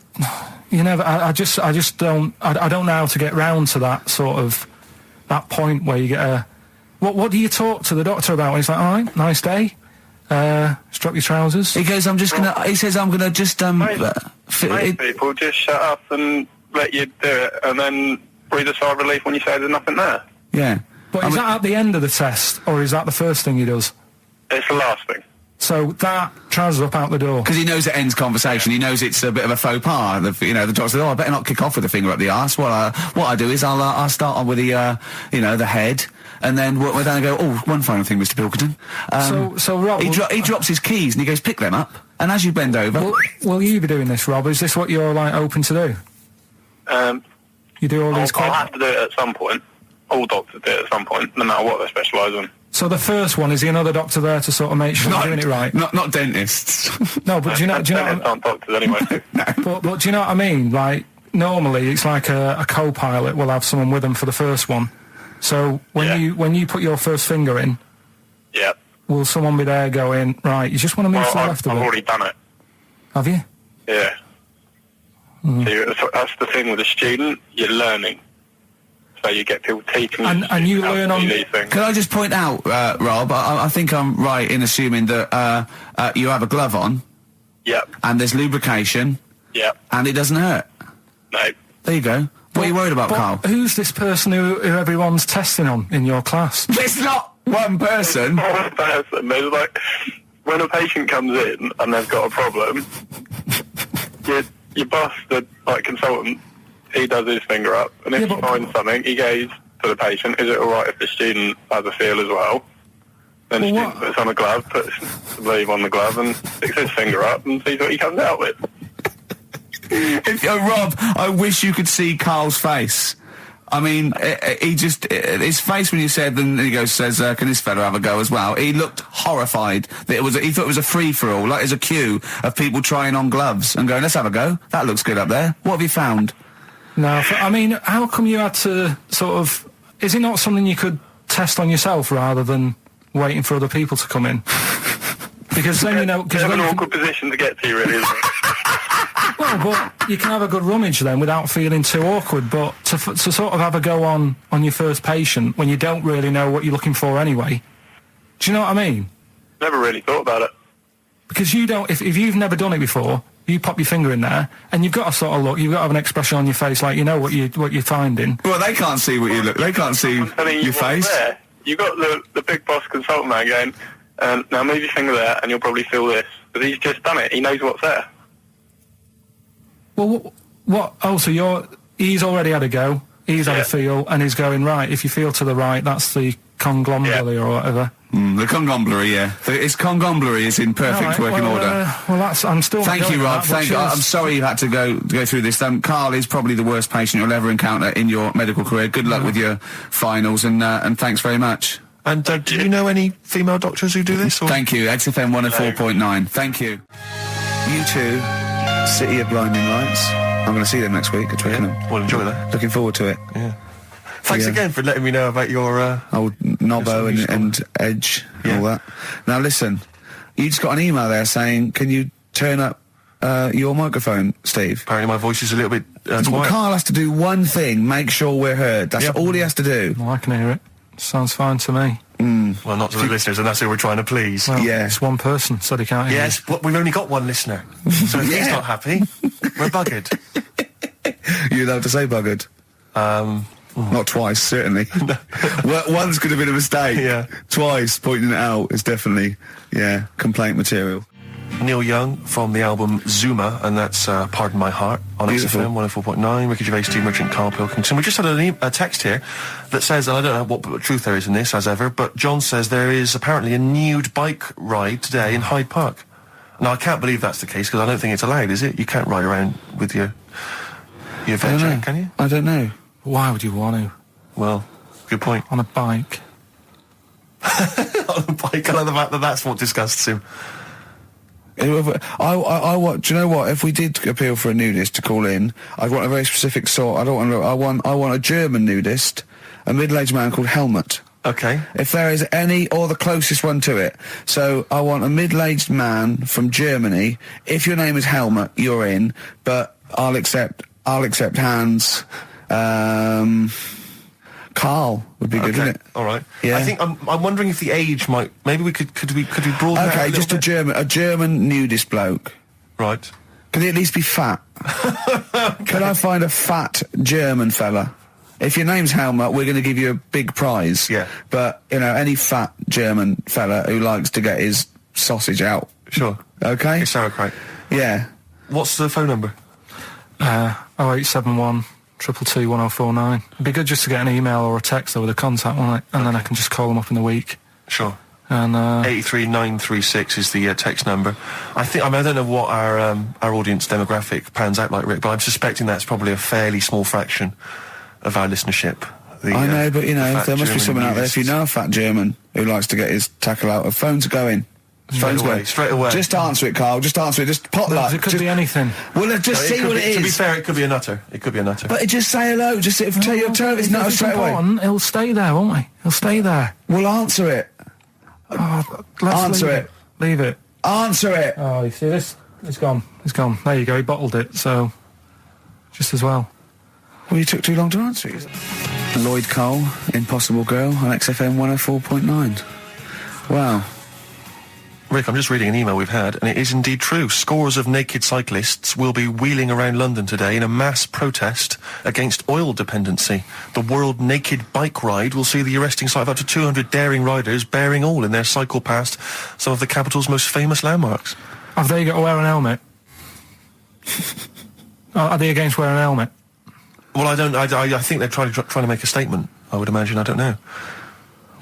you never... I just don't... I don't know how to get round to that sort of... that point where you get a... What do you talk to the doctor about? And he's like, all right, nice day. Strap your trousers. He goes, he says, I'm gonna just, Most people just shut up and let you do it, and then breathe a sigh of relief when you say there's nothing there. Yeah. But is that at the end of the test, or is that the first thing he does? It's the last thing. So that trousers up out the door. Because he knows it ends conversation. He knows it's a bit of a faux pas. The doctor says, "Oh, I better not kick off with the finger up the arse." What I do is I'll start on with the the head, and then we're down and go. Oh, one final thing, Mr. Pilkington. So Rob, he drops his keys and he goes, "Pick them up." And as you bend over, will you be doing this, Rob? Is this what you're like open to do? You do all these. I'll have to do it at some point. All doctors do it at some point, no matter what they specialise in. So the first one, is he another doctor there to sort of make sure you're doing it right? Not dentists. No, but do you know? Dentists aren't doctors anyway. No. But do you know what I mean? Like normally, it's like a co-pilot will have someone with them for the first one. So when you put your first finger in, will someone be there going, right? You just want to move to the left of it? I've already done it. Have you? Yeah. So that's the thing with a student. You're learning. So you get people teaching you. And you learn on... these things. Can I just point out, Rob, I think I'm right in assuming that you have a glove on. Yep. And there's lubrication. Yep. And it doesn't hurt. No. There you go. What are you worried about, Carl? Who's this person who everyone's testing on in your class? It's not one person. One person. There's like... When a patient comes in and they've got a problem, your boss, the consultant, he does his finger up, and if he finds something, he goes to the patient, is it alright if the student has a feel as well? Then the student puts on a glove, puts the bleed on the glove, and sticks his finger up and sees what he comes out with. Rob, I wish you could see Carl's face. I mean, his face when you said, then he says, can this fella have a go as well? He looked horrified. That he thought it was a free-for-all, like there's a queue of people trying on gloves and going, let's have a go. That looks good up there. What have you found? No, I mean, how come you had to sort of... Is it not something you could test on yourself rather than waiting for other people to come in? Because then, you know... It's an awkward position to get to, really, isn't it? Well, but you can have a good rummage then without feeling too awkward, but to sort of have a go on your first patient when you don't really know what you're looking for anyway. Do you know what I mean? Never really thought about it. Because you don't... If you've never done it before... You pop your finger in there, and you've got to sort of look. You've got to have an expression on your face, like you know what you're finding. Well, they can't see what you look. They can't see your face. There. You got the big boss consultant man going. Now move your finger there, and you'll probably feel this. But he's just done it. He knows what's there. Well, what? Oh, so he's already had a go. He's had a feel, and he's going right. If you feel to the right, that's the conglomerate or whatever. The conglomerate, yeah. Its conglomerate is in perfect working order. Well, I'm still. Thank you, Rob. I'm sorry you had to go through this. Carl is probably the worst patient you'll ever encounter in your medical career. Good luck with your finals, and thanks very much. And do you know any female doctors who do this? Or? Thank you. XFM 104.9. Thank you. U2, City of Blinding Lights. I'm going to see them next week at Twickenham. Well, enjoy that. Looking forward to it. Yeah. Thanks again for letting me know about your... old Nobbo and Edge and all that. Now listen, you just got an email there saying, can you turn up your microphone, Steve? Apparently my voice is a little bit quiet. Carl has to do one thing, make sure we're heard. That's all he has to do. Well, I can hear it. Sounds fine to me. Well, not to the listeners, and that's who we're trying to please. Well, it's one person, so they can't hear. Yes, but we've only got one listener. So if he's not happy, we're buggered. You're allowed to say buggered? Not twice, certainly. Once could have been a mistake. Yeah. Twice, pointing it out is definitely, complaint material. Neil Young from the album Zuma, and that's Pardon My Heart on XFM 104.9. Ricky Gervais, Steve Merchant, Karl Pilkington. We just had a text here that says, and I don't know what truth there is in this, as ever, but John says there is apparently a nude bike ride today in Hyde Park. Now, I can't believe that's the case, because I don't think it's allowed, is it? You can't ride around with your veg out, can you? I don't know. Why would you want to? Well, good point. On a bike. On a bike, I like the fact that that's what disgusts him. I want. Do you know what? If we did appeal for a nudist to call in, I'd want a very specific sort. I want a German nudist, a middle-aged man called Helmut. Okay. If there is any, or the closest one to it. So I want a middle-aged man from Germany. If your name is Helmut, you're in. But I'll accept hands. Carl would be good, wouldn't it? All right. Yeah. I think I'm wondering if the age might. Maybe we could we broaden it out Okay, just a German nudist bloke. Right. Can he at least be fat? Can I find a fat German fella? If your name's Helmut, we're going to give you a big prize. Yeah. But any fat German fella who likes to get his sausage out. Sure. Okay. It's sauerkraut. Yeah. What's the phone number? 0871 222 1049. It'd be good just to get an email or a text over the contact, wouldn't it? And then I can just call them up in the week. Sure. And 83936 is the text number. I don't know what our audience demographic pans out like, Rick, but I'm suspecting that's probably a fairly small fraction of our listenership. I know, but there must be someone out there. If you know a fat German who likes to get his tackle out, phones are going. Straight away. Just answer it, Carl. Just answer it. Just pot luck. It could be anything. Well, just see what it is. To be fair, it could be a nutter. But just say hello. Just tell your turn. It's not straight away. He'll stay there, won't he? He'll stay there. Well, answer it. Answer it. Leave it. Answer it. Oh, you see this? It's gone. It's gone. There you go. He bottled it. So, just as well. Well, you took too long to answer it. Lloyd Cole, Impossible Girl on XFM 104.9. Wow. Rick, I'm just reading an email we've had, and it is indeed true. Scores of naked cyclists will be wheeling around London today in a mass protest against oil dependency. The World Naked Bike Ride will see the arresting sight of up to 200 daring riders bearing all in their cycle past some of the capital's most famous landmarks. Have they got to wear an helmet? Are they against wearing a helmet? Well, I don't. I think they're trying to make a statement. I would imagine. I don't know.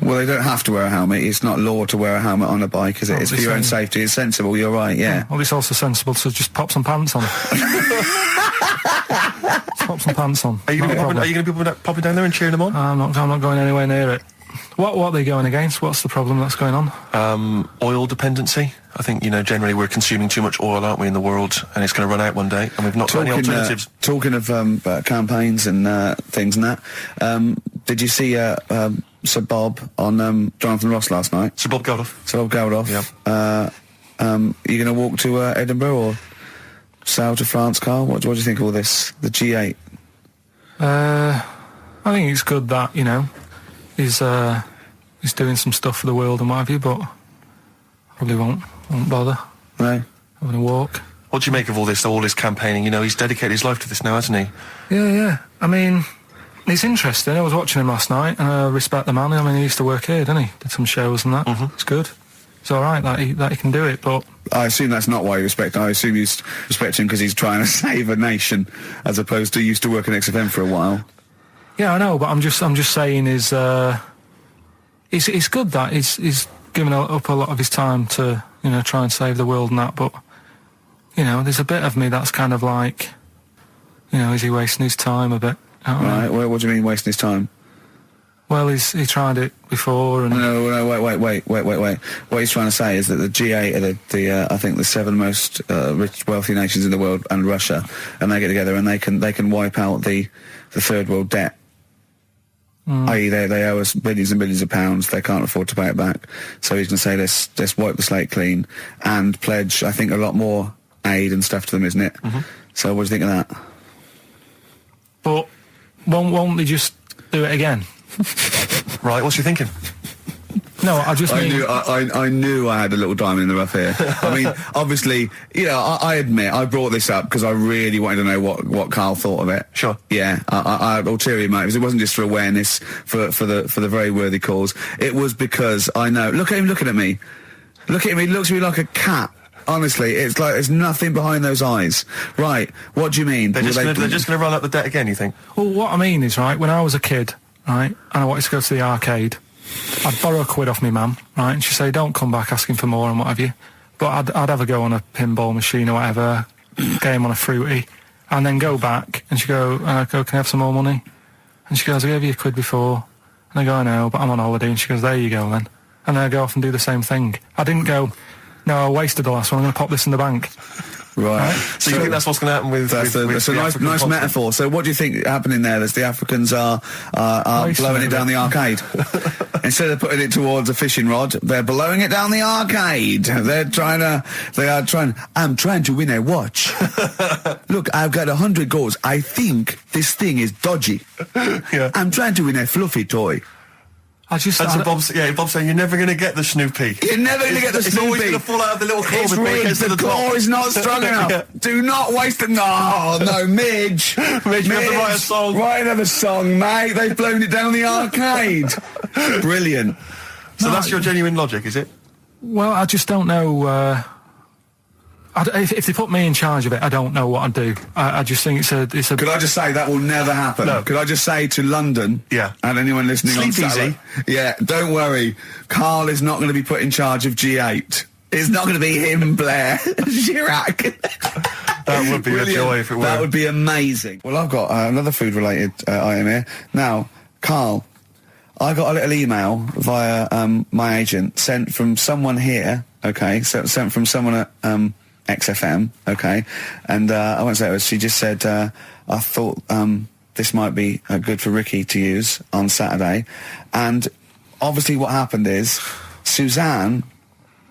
Well, they don't have to wear a helmet. It's not law to wear a helmet on a bike, is it? It's for your own safety. It's sensible. You're right. Yeah. Well, it's also sensible to just pop some pants on. Pop some pants on. Are you going to be popping down there and cheering them on? I'm not going anywhere near it. What are they going against? What's the problem that's going on? Oil dependency. I think, generally we're consuming too much oil, aren't we, in the world, and it's going to run out one day, and we've not got any alternatives. Talking of campaigns and things and that, did you see Sir Bob on Jonathan Ross last night? Sir Bob Geldof. Sir Bob Geldof. Yeah. Are you going to walk to Edinburgh or sail to France, Carl? What do you think of all this? The G8? I think it's good that, he's doing some stuff for the world and what have you, but probably won't bother. No. Having a walk. What do you make of all this campaigning? He's dedicated his life to this now, hasn't he? Yeah. I mean, it's interesting. I was watching him last night, and I respect the man. I mean, he used to work here, didn't he? Did some shows and that. Mm-hmm. It's good. It's all right that he can do it, but... I assume that's not why you respect him. I assume you respect him because he's trying to save a nation, as opposed to used to work in XFM for a while. Yeah, I know, but I'm just saying it's good that he's given up a lot of his time to, try and save the world and that, but, there's a bit of me that's kind of like, is he wasting his time a bit? Right, well, what do you mean wasting his time? Well, he tried it before and... No, wait. What he's trying to say is that the G8 are I think the 7 most rich, wealthy nations in the world, and Russia, and they get together and they can wipe out the third world debt. I.e. they owe us billions and billions of pounds, they can't afford to pay it back. So he's going to say, let's wipe the slate clean and pledge, I think, a lot more aid and stuff to them, isn't it? Mm-hmm. So what do you think of that? But won't they just do it again? Right, what's you thinking? No, I knew I had a little diamond in the rough here. I mean, obviously, I admit, I brought this up because I really wanted to know what Karl thought of it. Sure. Yeah, I had ulterior motives. It wasn't just for awareness, for the very worthy cause. It was because I know. Look at him looking at me. Look at him. He looks at me like a cat. Honestly, it's like there's nothing behind those eyes. Right, what do you mean? They're just going to run up the debt again, you think? Well, what I mean is, right, when I was a kid, right, and I wanted to go to the arcade, I'd borrow a quid off my mum, right, and she'd say, don't come back asking for more and what have you. But I'd have a go on a pinball machine or whatever, game on a fruity, and then go back, and she'd go, can I have some more money? And she goes, I gave you a quid before. And I go, I know, but I'm on holiday. And she goes, there you go then. And then I go off and do the same thing. I didn't go, no, I wasted the last one, I'm going to pop this in the bank. Right. So you think that's what's going to happen with... That's a nice metaphor. So what do you think happening there? That the Africans are blowing it down the arcade. Instead of putting it towards a fishing rod, they're blowing it down the arcade. I'm trying to win a watch. Look, I've got 100 goals. I think this thing is dodgy. Yeah. I'm trying to win a fluffy toy. Bob's saying you're never going to get the Snoopy. You're never going to get the Snoopy. It's always going to fall out of the little claw. It's rigged. The claw is not strong enough. Yeah. Do not waste it. No, Midge. Midge, you have to write a song. Write another song, mate. They've blown it down the arcade. Brilliant. So that's your genuine logic, is it? Well, I just don't know... if they put me in charge of it, I don't know what I'd do. I just think it's a... Could I just say that will never happen? No. Could I just say to London, yeah, and anyone listening Sleep on Saturday, easy. Yeah, don't worry. Karl is not going to be put in charge of G8. It's not going to be him, Blair Chirac. That would be a joy if it were. That would be amazing. Well, I've got another food-related item here. Now, Karl, I got a little email via my agent sent from someone here. Okay, so sent from someone at XFM, okay, and I won't say it was, she just said, I thought this might be good for Ricky to use on Saturday, and obviously what happened is, Suzanne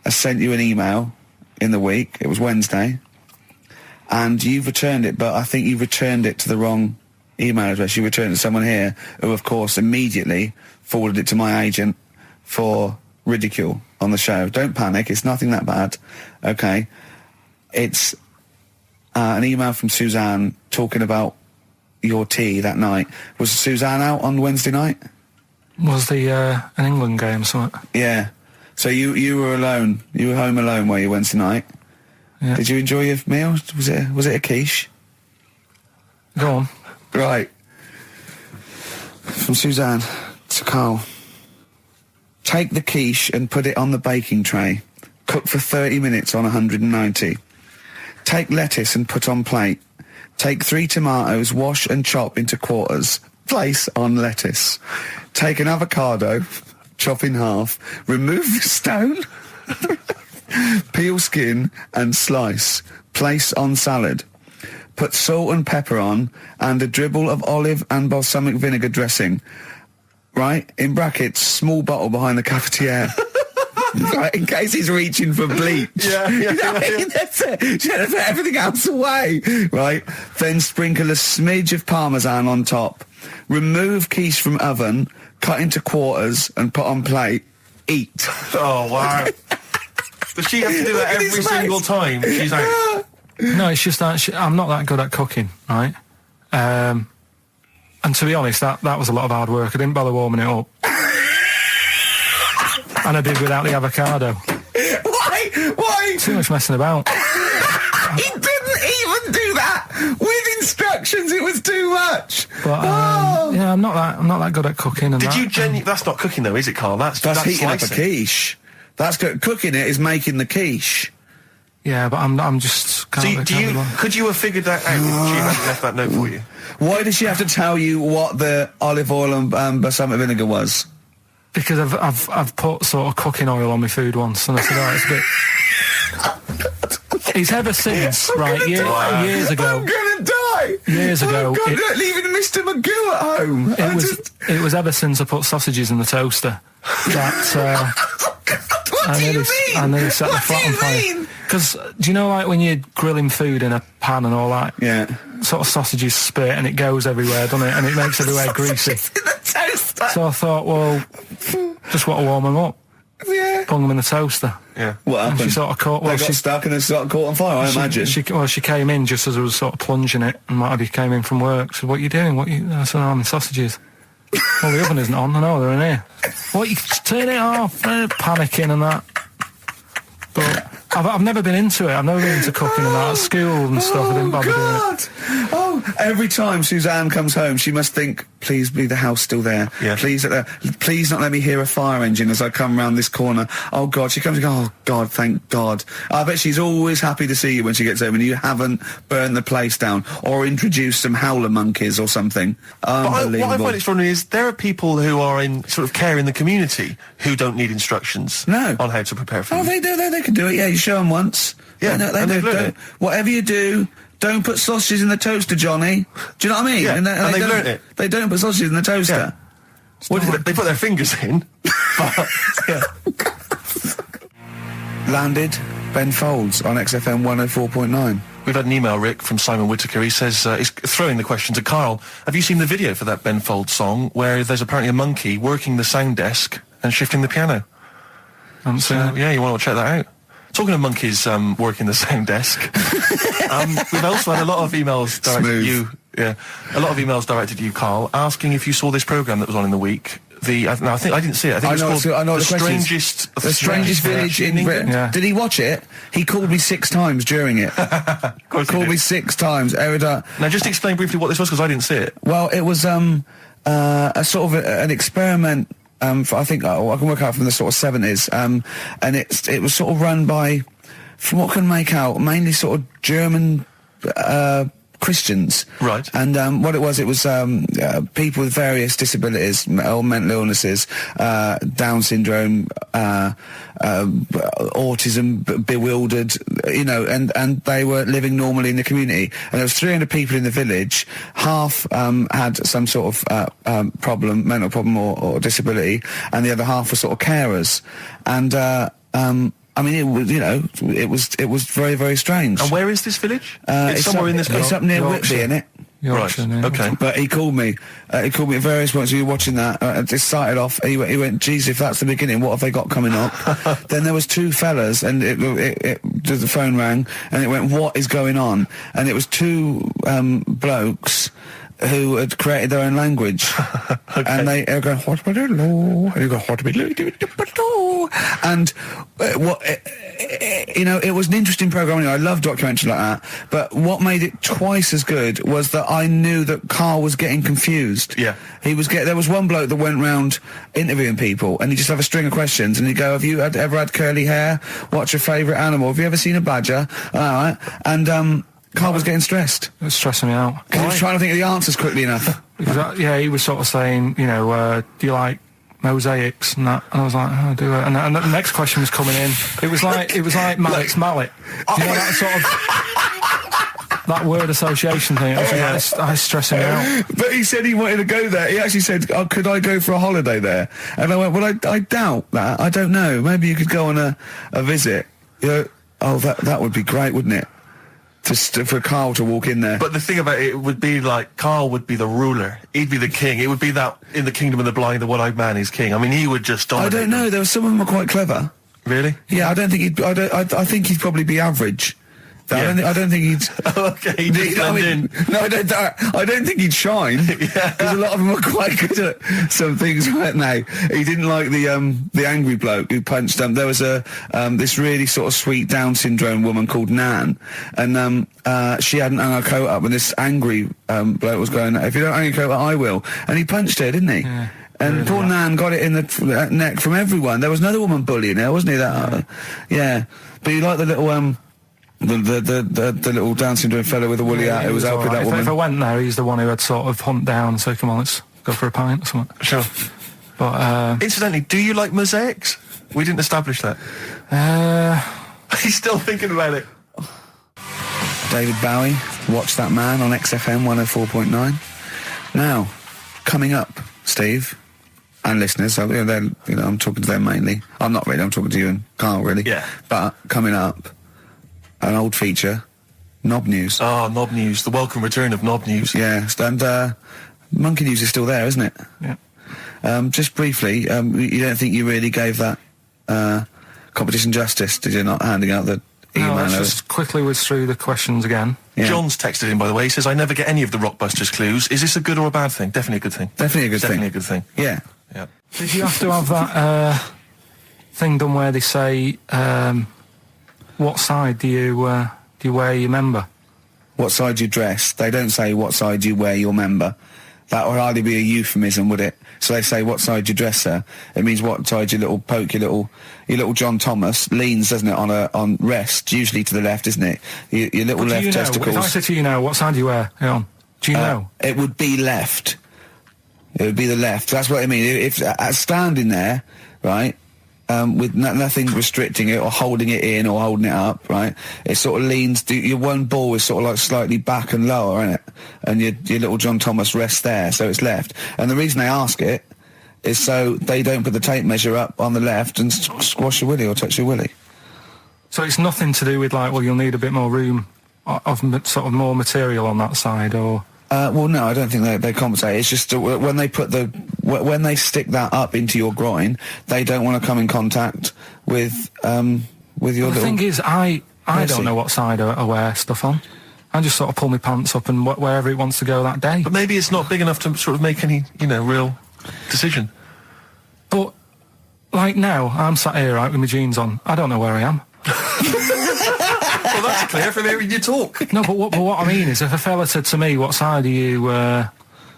has sent you an email in the week, it was Wednesday, and you've returned it, but I think you've returned it to the wrong email address. You returned it to someone here, who of course immediately forwarded it to my agent for ridicule on the show. Don't panic, it's nothing that bad, okay. It's an email from Suzanne talking about your tea that night. Was Suzanne out on Wednesday night? Was the an England game or something? Yeah. So you were alone. You were home alone, were you, Wednesday night? Yeah. Did you enjoy your meal? Was it a quiche? Go on. Right. From Suzanne to Carl. Take the quiche and put it on the baking tray. Cook for 30 minutes on 190. Take lettuce and put on plate. Take 3 tomatoes, wash and chop into quarters. Place on lettuce. Take an avocado, chop in half. Remove the stone. Peel skin and slice. Place on salad. Put salt and pepper on and a dribble of olive and balsamic vinegar dressing. Right? In brackets, small bottle behind the cafetiere. Right, in case he's reaching for bleach. Yeah. You know what I mean? That's it. You have to put everything else away. Right? Then sprinkle a smidge of parmesan on top. Remove quiche from oven, cut into quarters and put on plate. Eat. Oh, wow. Does she have to do that every single time? She's like... No, it's just that I'm not that good at cooking, right? And to be honest, that was a lot of hard work. I didn't bother warming it up. And I did without the avocado. Why? Too much messing about. He didn't even do that with instructions. It was too much. But yeah, I'm not that good at cooking. And Did you that's not cooking though, is it, Carl? That's heating up a slicing. quiche. That's cooking it is making the quiche. Yeah, but I'm just. Could you have figured that out if she hadn't left that note for you? Why did she have to tell you what the olive oil and balsamic vinegar was? Because I've put sort of cooking oil on my food once, and I said, oh, it's a bit. It's ever since, right? Years ago. I'm gonna die. Years ago, leaving Mr. Magoo at home. It was ever since I put sausages in the toaster that. What do you mean? I nearly set the flat on fire. Because do you know, like when you're grilling food in a pan and all that? Yeah. Sort of sausages spit and it goes everywhere, doesn't it? And it makes everywhere greasy. In the toaster. So I thought, well, just want to warm them up. Yeah. Bung them in the toaster. Yeah. What happened? And she sort of caught. Well, they got stuck and they sort of caught on fire. I imagine. She came in just as I was sort of plunging it, and Marty came in from work. Said, "What are you doing? I said, I'm in sausages." Well, the oven isn't on. I know they're in here. What? You turn it off? Panicking and that. But I've never been into it. I've never been into cooking and that. At school and stuff, I didn't bother doing it. Oh, every time Suzanne comes home, she must think, please be the house still there. Yeah. Please not let me hear a fire engine as I come round this corner. Oh, God. She comes and goes, oh, God, thank God. I bet she's always happy to see you when she gets home and you haven't burned the place down or introduced some howler monkeys or something. Unbelievable. What I find extraordinary is there are people who are in sort of care in the community who don't need instructions on how to prepare food. Oh, they do. They can do it. Yeah, you show them once. Yeah, they do. Whatever you do, don't put sausages in the toaster, Johnny. Do you know what I mean? Yeah, and they've learnt it. They don't put sausages in the toaster. Yeah. What do they put their fingers in? But, yeah. Landed Ben Folds on XFM 104.9. We've had an email, Rick, from Simon Whittaker. He says, he's throwing the question to Carl. Have you seen the video for that Ben Folds song where there's apparently a monkey working the sound desk and shifting the piano? So, yeah, you want to check that out. Talking of monkeys working the sound desk, we've also had a lot of emails directed at you. Yeah, a lot of emails directed at you, Carl, asking if you saw this programme that was on in the week. I think I didn't see it. I think it was called The Strangest Village in Britain. Yeah. Did he watch it? He called me 6 times during it. Called me 6 times. Now, just explain briefly what this was, because I didn't see it. Well, it was a sort of an experiment. I think I can work out from the sort of 70s, and it was sort of run by, from what I can make out, mainly sort of German Christians. Right. And what it was people with various disabilities or mental illnesses, Down syndrome, autism, bewildered, you know, and they were living normally in the community. And there was 300 people in the village. Half had some sort of problem, mental problem or disability, and the other half were sort of carers. And I mean, it was, you know, it was very, very strange. And where is this village? It's somewhere in this country. It's up near Whitby, innit? Right. Okay. But he called me at various points. We were watching that. Just started off. He went, "Geez, if that's the beginning, what have they got coming up?" Then there was 2 fellas, and the phone rang, and it went, "What is going on?" And it was 2 blokes who had created their own language. Okay. And they were going, and you go, and you know, it was an interesting programme. I love documentaries like that. But what made it twice as good was that I knew that Karl was getting confused. Yeah. There was one bloke that went round interviewing people, and he'd just have a string of questions, and he'd go, have you ever had curly hair? What's your favourite animal? Have you ever seen a badger? All right. And, Karl was getting stressed. It was stressing me out. Because he was trying to think of the answers quickly enough. Yeah, he was sort of saying, you know, do you like mosaics and that? And I was like, oh, I do it. And the next question was coming in. It was like Mallet's mallet. Do you know that sort of that word association thing? I was stressing me out. But he said he wanted to go there. He actually said, oh, could I go for a holiday there? And I went, well, I doubt that. I don't know. Maybe you could go on a visit. You know, oh, that would be great, wouldn't it? For Karl to walk in there. But the thing about it would be like, Karl would be the ruler. He'd be the king. It would be that, in the kingdom of the blind, the one-eyed man is king. I mean, he would just dominate. I don't know. There were some of them are quite clever. Really? Yeah, I don't think he'd... I think he'd probably be average. Yeah. I don't think he'd... Okay, he'd just blend in. No, I don't think he'd shine. Yeah. Because a lot of them were quite good at some things, weren't they? He didn't like the angry bloke who punched him. There was this really sort of sweet Down syndrome woman called Nan, and she hadn't hung her coat up, and this angry bloke was going, if you don't hang your coat up, I will. And he punched her, didn't he? Yeah. And really poor Nan got it in the neck from everyone. There was another woman bullying her, wasn't he? Yeah. But he liked the little... The little Down syndrome fellow with the woolly hat who was helping that woman. If I went there, he's the one who had sort of humped down and said, come on, let's go for a pint or something. Sure. But, incidentally, do you like mosaics? We didn't establish that. He's still thinking about it. David Bowie, Watch That Man on XFM 104.9. Now, coming up, Steve, and listeners, I'm talking to them mainly. I'm not really, I'm talking to you and Karl, really. Yeah. But, coming up, an old feature, Knob News. Oh, Knob News, the welcome return of Knob News. Yeah, and Monkey News is still there, isn't it? Yeah. Just briefly, you don't think you really gave that competition justice, did you, not handing out the email? No, let's just quickly whiz through the questions again. Yeah. John's texted in, by the way. He says, I never get any of the Rockbusters clues. Is this a good or a bad thing? Definitely a good thing. Definitely a good thing. Definitely a good thing. Yeah. Yeah. Did you have to have that thing done where they say... what side do you wear your member? What side you dress? They don't say what side you wear your member. That would hardly be a euphemism, would it? So they say what side you dress, sir. It means what side your little poke, your little John Thomas leans, doesn't it, on rest, usually to the left, isn't it? Your little left testicles. If I said to you now, what side do you wear? Hang on. Do you know? It would be left. It would be the left. That's what I mean. If standing there, right? With nothing restricting it or holding it in or holding it up, right? It sort of leans, your one ball is sort of like slightly back and lower, isn't it? And your little John Thomas rests there, so it's left. And the reason they ask it is so they don't put the tape measure up on the left and squash your willy or touch your willy. So it's nothing to do with like, well, you'll need a bit more room of sort of more material on that side, or... Well, no, I don't think they compensate. It's just when they put when they stick that up into your groin, they don't want to come in contact with your little... The thing is, I don't know what side I wear stuff on. I just sort of pull my pants up and wherever it wants to go that day. But maybe it's not big enough to sort of make any, real decision. But, like now, I'm sat here, right, with my jeans on. I don't know where I am. Well, that's clear from hearing you talk. No, but what I mean is, if a fella said to me, what side are you,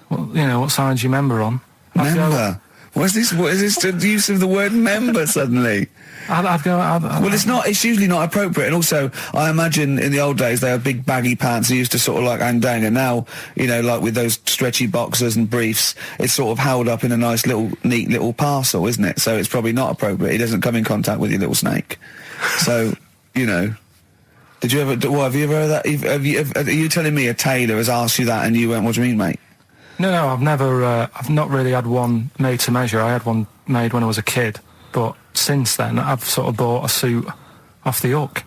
what side's your member on? Member? What is this the use of the word member suddenly? I'd go... Well, it's usually not appropriate, and also, I imagine in the old days they had big baggy pants that used to sort of like hang down, and now, like with those stretchy boxers and briefs, it's sort of held up in a nice little, neat little parcel, isn't it? So it's probably not appropriate. It doesn't come in contact with your little snake. So, did you ever, have you ever heard that? Are you telling me a tailor has asked you that and you went, what do you mean, mate? No, I've never, I've not really had one made to measure. I had one made when I was a kid, but since then I've sort of bought a suit off the hook.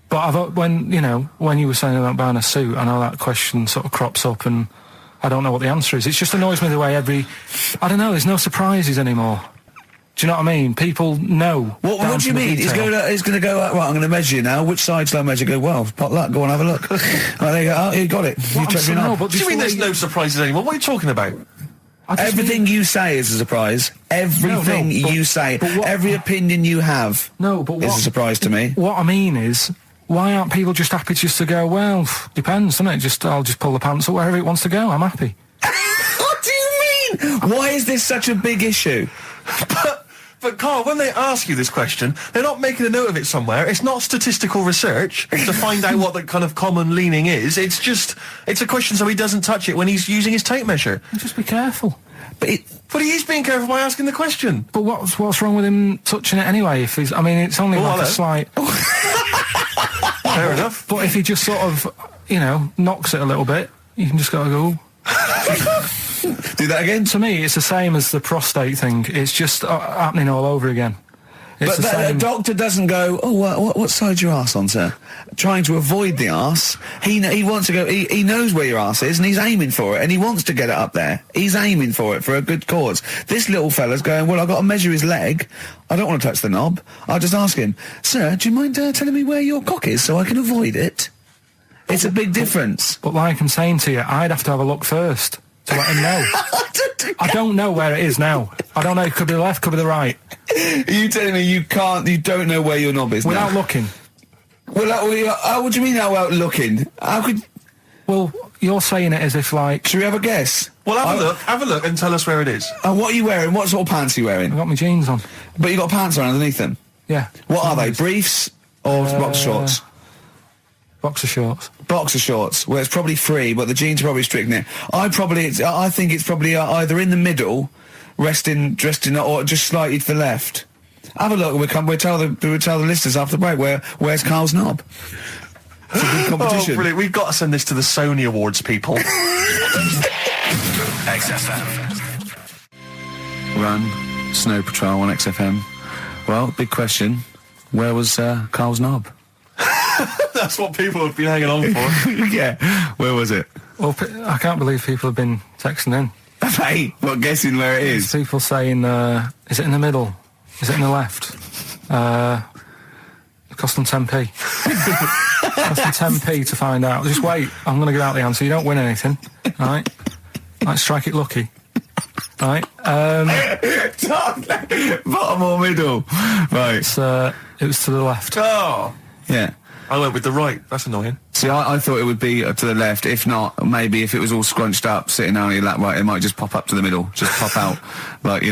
But when you were saying about buying a suit, I know that question sort of crops up and I don't know what the answer is. It just annoys me the way I don't know, there's no surprises anymore. Do you know what I mean? People know. What do you mean? He's going to go, right, I'm going to measure you now. Which side shall I measure? Go, well, pot luck, go and have a look. Right, there you go. Oh, you got it. What do you mean there's no surprises anymore? What are you talking about? Everything you say is a surprise. Everything you say, every opinion you have is a surprise to me. What I mean is, why aren't people just happy just to go, well, depends, doesn't it? I'll just pull the pants up wherever it wants to go, I'm happy. What do you mean? Why is this such a big issue? But Carl, when they ask you this question, they're not making a note of it somewhere. It's not statistical research to find out what the kind of common leaning is. It's a question so he doesn't touch it when he's using his tape measure. Just be careful. But he is being careful by asking the question. But what's wrong with him touching it anyway? If he's, I mean, it's only a slight. Fair enough. But if he just sort of, knocks it a little bit, you can just go. Do that again? To me, it's the same as the prostate thing. It's just happening all over again. But the doctor doesn't go, what side's your arse on, sir? Trying to avoid the arse. He wants to go, he knows where your arse is and he's aiming for it and he wants to get it up there. He's aiming for it for a good cause. This little fella's going, well, I've got to measure his leg. I don't want to touch the knob. I'll just ask him, sir, do you mind telling me where your cock is so I can avoid it? It's a big difference. But like I'm saying to you, I'd have to have a look first to let him know. I don't know where it is now. I don't know. It could be the left, could be the right. Are you telling me you don't know where your knob is without now? looking? Well, what do you mean without looking? How could... Well, you're saying it as if like... Should we have a guess? Well, have a look and tell us where it is. And what are you wearing? What sort of pants are you wearing? I've got my jeans on. But you got pants on underneath them? Yeah. What are they? Briefs or boxer shorts? Boxer shorts. Boxer shorts. Well, it's probably free, but the jeans are probably strict knit. I think it's probably either in the middle, dressed in, or just slightly to the left. Have a look. We'll tell the listeners after the break where's Carl's knob. It's a good competition. Oh, brilliant! We've got to send this to the Sony Awards people. XFM. Run, Snow Patrol on XFM. Well, big question. Where was Carl's knob? That's what people have been hanging on for. Yeah. Where was it? Well, I can't believe people have been texting in. Hey, not guessing where it is. People saying, is it in the middle? Is it in the left? It cost them 10p. It cost them 10p to find out. Just wait, I'm going to give out the answer. You don't win anything, right? Like, strike it lucky. Right? Bottom or middle? Right. It was to the left. Oh! Yeah. I went with the right. That's annoying. See, I thought it would be to the left. If not, maybe if it was all scrunched up, sitting down on your lap right, it might just pop up to the middle. Just pop out, like,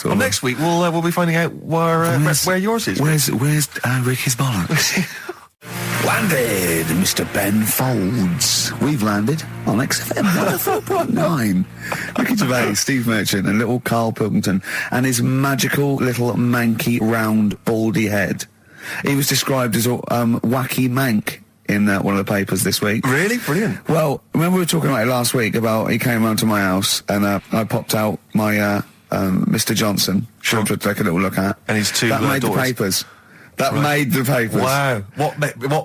Well, next week we'll be finding out where yours is. Where's Ricky's bollocks? Landed, Mr. Ben Folds. We've landed on XFM 104.9. Ricky Gervais, Steve Merchant, and little Karl Pilkington, and his magical little manky round baldy head. He was described as wacky mank in one of the papers this week. Really? Brilliant. Well, remember we were talking about it last week about he came round to my house and I popped out my Mr. Johnson to take a little look at. And his two that made daughters. The papers. That made the papers. Wow. What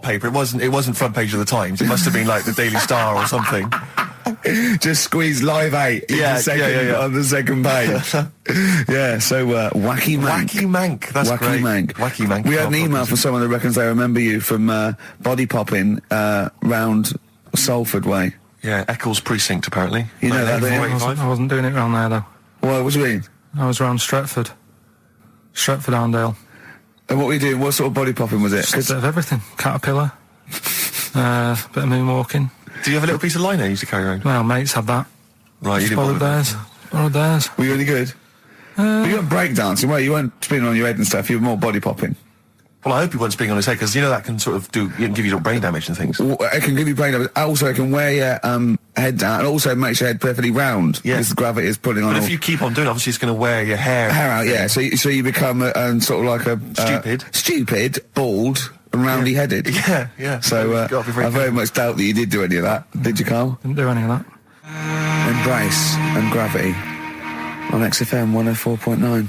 paper? It wasn't front page of the Times. It must have been like the Daily Star or something. Just squeeze Live 8 on the second page. Yeah, so Wacky Mank. Wacky Mank, that's Wacky great. Mank. Wacky Mank. We had an email from someone that reckons they remember you from body popping round Salford way. Yeah, Eccles Precinct, apparently. You know that, I wasn't doing it round there, though. What do you mean? I was round Stretford. Arndale. And what were you doing? What sort of body popping was it? Just a bit of everything. Caterpillar. Bit of moonwalking. Do you have a little piece of lino you used to carry around? Well, mates had that. Right, you didn't borrowed theirs. Were you any good? But you weren't breakdancing, were you? You weren't spinning on your head and stuff. You were more body popping. Well, I hope he wasn't spinning on his head, because that can sort of give you brain damage and things. Well, it can give you brain damage. Also, it can wear your head down, and also makes your head perfectly round. Yeah. Because the gravity is pulling on. But if you keep on doing it, obviously it's going to wear your hair out, yeah. So you become sort of like a... Stupid, bald, and roundy headed. Yeah. So I very much doubt that you did do any of that. Did you, Carl? Didn't do any of that. Embrace and Gravity on XFM 104.9.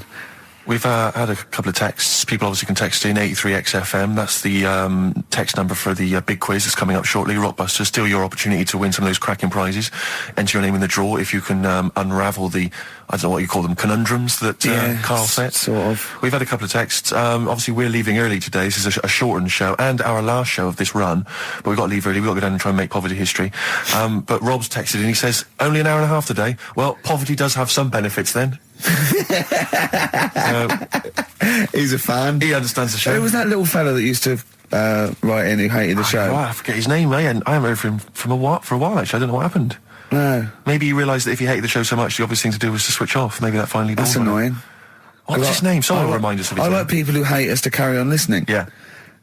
We've had a couple of texts. People obviously can text in 83XFM. That's the text number for the big quiz that's coming up shortly. Rockbusters, still your opportunity to win some of those cracking prizes. Enter your name in the draw if you can unravel the, I don't know what you call them, conundrums that Karl set. Sort of. We've had a couple of texts. Obviously, we're leaving early today. This is a shortened show and our last show of this run. But we've got to leave early. We've got to go down and try and make poverty history. But Rob's texted and he says, only an hour and a half today. Well, poverty does have some benefits then. He's a fan. He understands the show. Who was that little fella that used to write in who hated the show? I forget his name. I haven't heard from him for a while, actually. I don't know what happened. No. Maybe he realised that if he hated the show so much, the obvious thing to do was to switch off. Maybe that finally dawned That's on him. annoying. What's his name? Someone will remind us of his I name. like people who hate us to carry on listening. Yeah.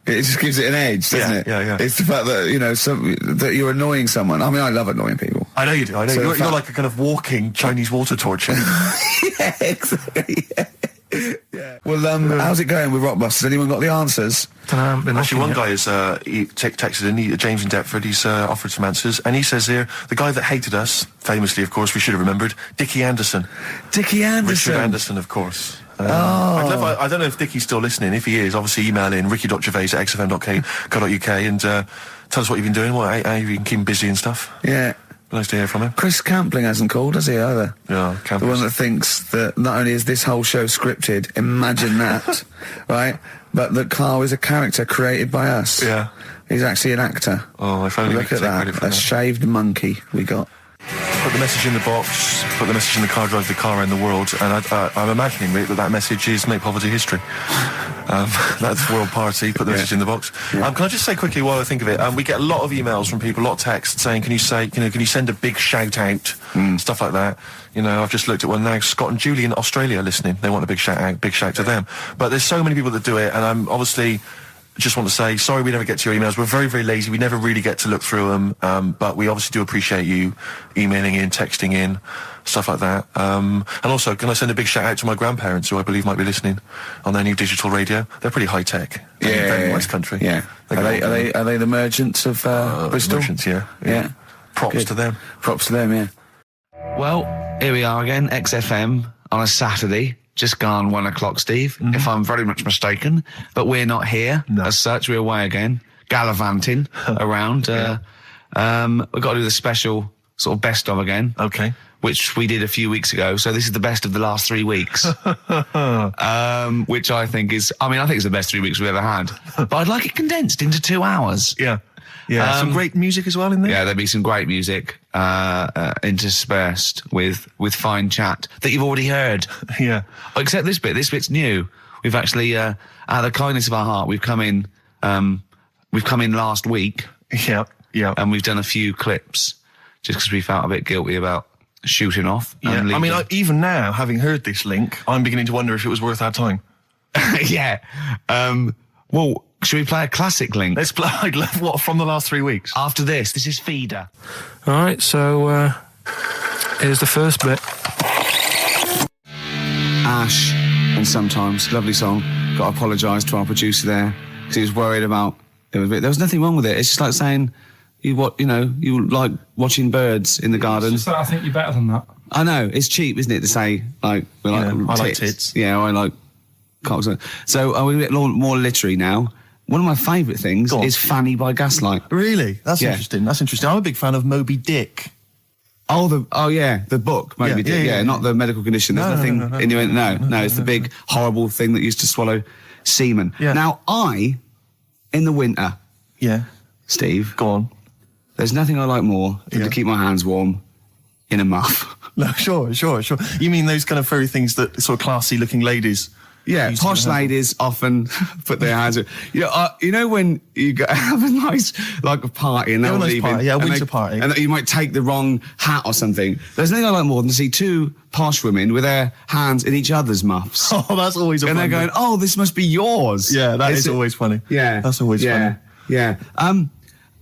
It just gives it an edge, doesn't it? Yeah. It's the fact that, you know, that you're annoying someone. I mean, I love annoying people. I know you do. I know So you're like a kind of walking Chinese water torch. Yeah, exactly. Yeah. Well, how's it going with Rockbusters? Anyone got the answers? Actually, one guy has texted in, James in Deptford, he's offered some answers, and he says here, the guy that hated us, famously, of course, we should have remembered, Dickie Anderson. Dickie Anderson? Richard Anderson, of course. I don't know if Dickie's still listening. If he is, obviously email in ricky.gervais@xfm.co.uk and tell us what you've been doing, how you can keep him busy and stuff. Yeah. Nice to hear from him. Chris Campling hasn't called, has he, either? Yeah, The one that thinks that not only is this whole show scripted, imagine that, right, but that Karl is a character created by us. Yeah. He's actually an actor. Oh, if only we Look could at take credit that, for a that. shaved monkey we got. Put the message in the box, put the message in the car, drive the car around the world, and I'm imagining, Rick, that message is make poverty history. That's World Party, put the message in the box. Yeah. Can I just say quickly while I think of it, we get a lot of emails from people, a lot of texts saying, can you send a big shout out, stuff like that. You know, I've just looked at one now, Scott and Julie in Australia listening, they want a big shout out, big shout to them. But there's so many people that do it, and I'm obviously just want to say, sorry we never get to your emails. We're very, very lazy. We never really get to look through them. But we obviously do appreciate you emailing in, texting in, stuff like that. And also, can I send a big shout out to my grandparents, who I believe might be listening on their new digital radio? They're pretty high tech. Very West Country. Yeah. Are they the merchants of Bristol? Merchants, yeah. Props Good. to them. Props to them, yeah. Well, here we are again, XFM on a Saturday. Just gone 1 o'clock, Steve, if I'm very much mistaken. But we're not here as such. We're away again, gallivanting around. We've got to do the special sort of best of again. Okay. Which we did a few weeks ago. So this is the best of the last 3 weeks. Which I think is it's the best 3 weeks we've ever had. But I'd like it condensed into 2 hours. Yeah. Yeah. Some great music as well in there. Yeah, there'll be some great music interspersed with fine chat that you've already heard. Yeah. Except this bit. This bit's new. We've actually, out of the kindness of our heart, we've come in last week. Yeah. Yeah. And we've done a few clips just because we felt a bit guilty about shooting off. Yeah. And leaving. Even now, having heard this link, I'm beginning to wonder if it was worth our time. Yeah. Well, should we play a classic link? Let's play, what, from the last 3 weeks? After this is Feeder. All right, so here's the first bit. Ash, and Sometimes, lovely song. Got to apologise to our producer there, because he was worried about it. There was nothing wrong with it. It's just like saying, you like watching birds in the garden. It's just that I think you're better than that. I know, it's cheap, isn't it, to say, like, we like I tits. like tits. Yeah, I like cocks. So are we a bit more literary now? One of my favourite things is Fanny by Gaslight. Really? That's Yeah. interesting. That's interesting. I'm a big fan of Moby Dick. Oh yeah, the book, Moby Dick. Yeah, not the medical condition. There's nothing innuendo. No, it's the big horrible thing that used to swallow semen. Yeah. Now in the winter, Yeah. Steve, Go on. there's nothing I like more than to keep my hands warm in a muff. No, sure. You mean those kind of furry things that sort of classy looking ladies? Yeah, used to posh have? ladies often put their hands in. You know when you have a nice, like a party and they're Yeah, a nice leaving. party, yeah, a and winter party. And you might take the wrong hat or something. There's nothing I like more than to see two posh women with their hands in each other's muffs. Oh, that's always a And fun they're going, bit. oh, this must be yours. Yeah, that is always funny. Yeah. That's always funny. Yeah.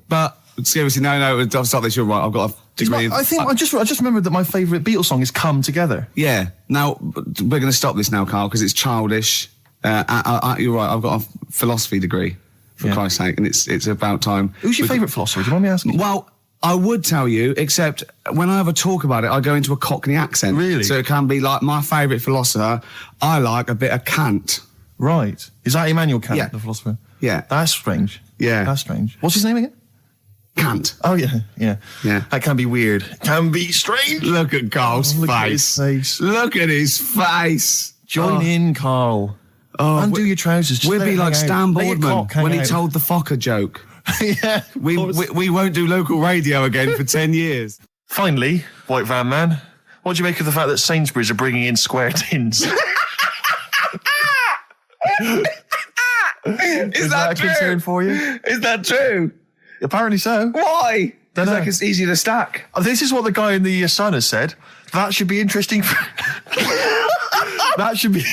But seriously, no, I'll stop this. You're right. I've got a degree. I just remembered that my favourite Beatles song is "Come Together." Yeah. Now we're going to stop this now, Karl, because it's childish. You're right. I've got a philosophy degree, for Christ's sake, and it's about time. Who's your favourite philosopher? Do you mind me asking? Well, I would tell you, except when I have a talk about it, I go into a Cockney accent. Really? So it can be like my favourite philosopher. I like a bit of Kant. Right. Is that Immanuel Kant, Yeah. the philosopher? Yeah. That's strange. Yeah. That's strange. What's his name again? Kant. Oh, yeah. Yeah. Yeah. That can be weird. Can be strange. Look at Carl's Look at face. his face. Look at his face. Join in, Carl. Oh, Undo your trousers. Just We'll let be it like hang out. Stan Let your Boardman cock hang when he out. told the Fokker joke. Yeah. We won't do local radio again for 10 years. Finally, White Van Man, what do you make of the fact that Sainsbury's are bringing in square tins? Is Is that a concern for you? Is that true? Apparently so. Why? Dunno. Like it's easy to stack. This is what the guy in the Sun has said. That should be interesting. That should be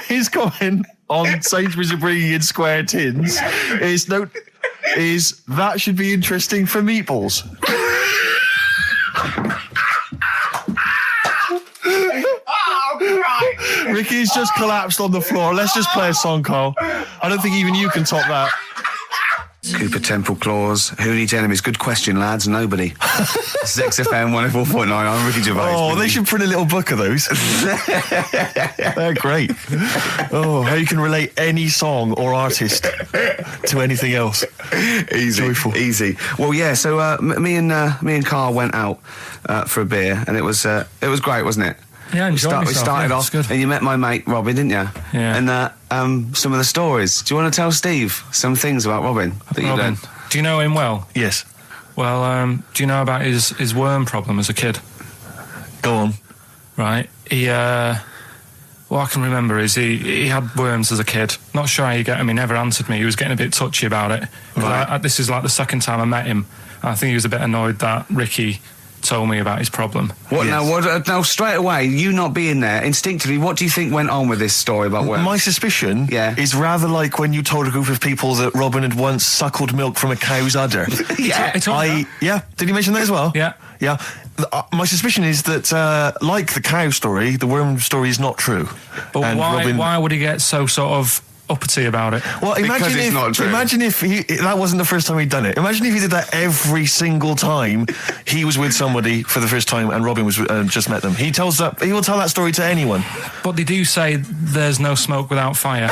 his comment on Sainsbury's are bringing in square tins. Is that should be interesting for meatballs. Ricky's just collapsed on the floor. Let's just play a song, Carl. I don't think even you can top that. Cooper Temple Claws. Who needs enemies? Good question, lads. Nobody. This is XFM 104.9. I'm Ricky Gervais. Oh, they should print a little book of those. They're great. Oh, how you can relate any song or artist to anything else. Easy. Joyful. Easy. Well, yeah, so me and Carl went out for a beer, and it was great, wasn't it? Yeah, We enjoyed myself. started Yeah, off, it's good. and you met my mate Robin, didn't you? Yeah. And some of the stories. Do you want to tell Steve some things about Robin that you Robin, learned? do you know him well? Yes. Well, do you know about his worm problem as a kid? Go on. Right. He, what I can remember is he had worms as a kid. Not sure how you get him. He never answered me. He was getting a bit touchy about it. Right. This is like the second time I met him. I think he was a bit annoyed that Ricky told me about his problem. What Yes. now? Straight away, you not being there, instinctively, what do you think went on with this story about worms? My suspicion is rather like when you told a group of people that Robin had once suckled milk from a cow's udder. Yeah. Did he mention that as well? Yeah. Yeah. My suspicion is that, like the cow story, the worm story is not true. But And why would he get so sort of uppity about it? Well, Because it's not true. imagine if that wasn't the first time he'd done it. Imagine if he did that every single time he was with somebody for the first time and Robin was just met them. He will tell that story to anyone. But they do say there's no smoke without fire.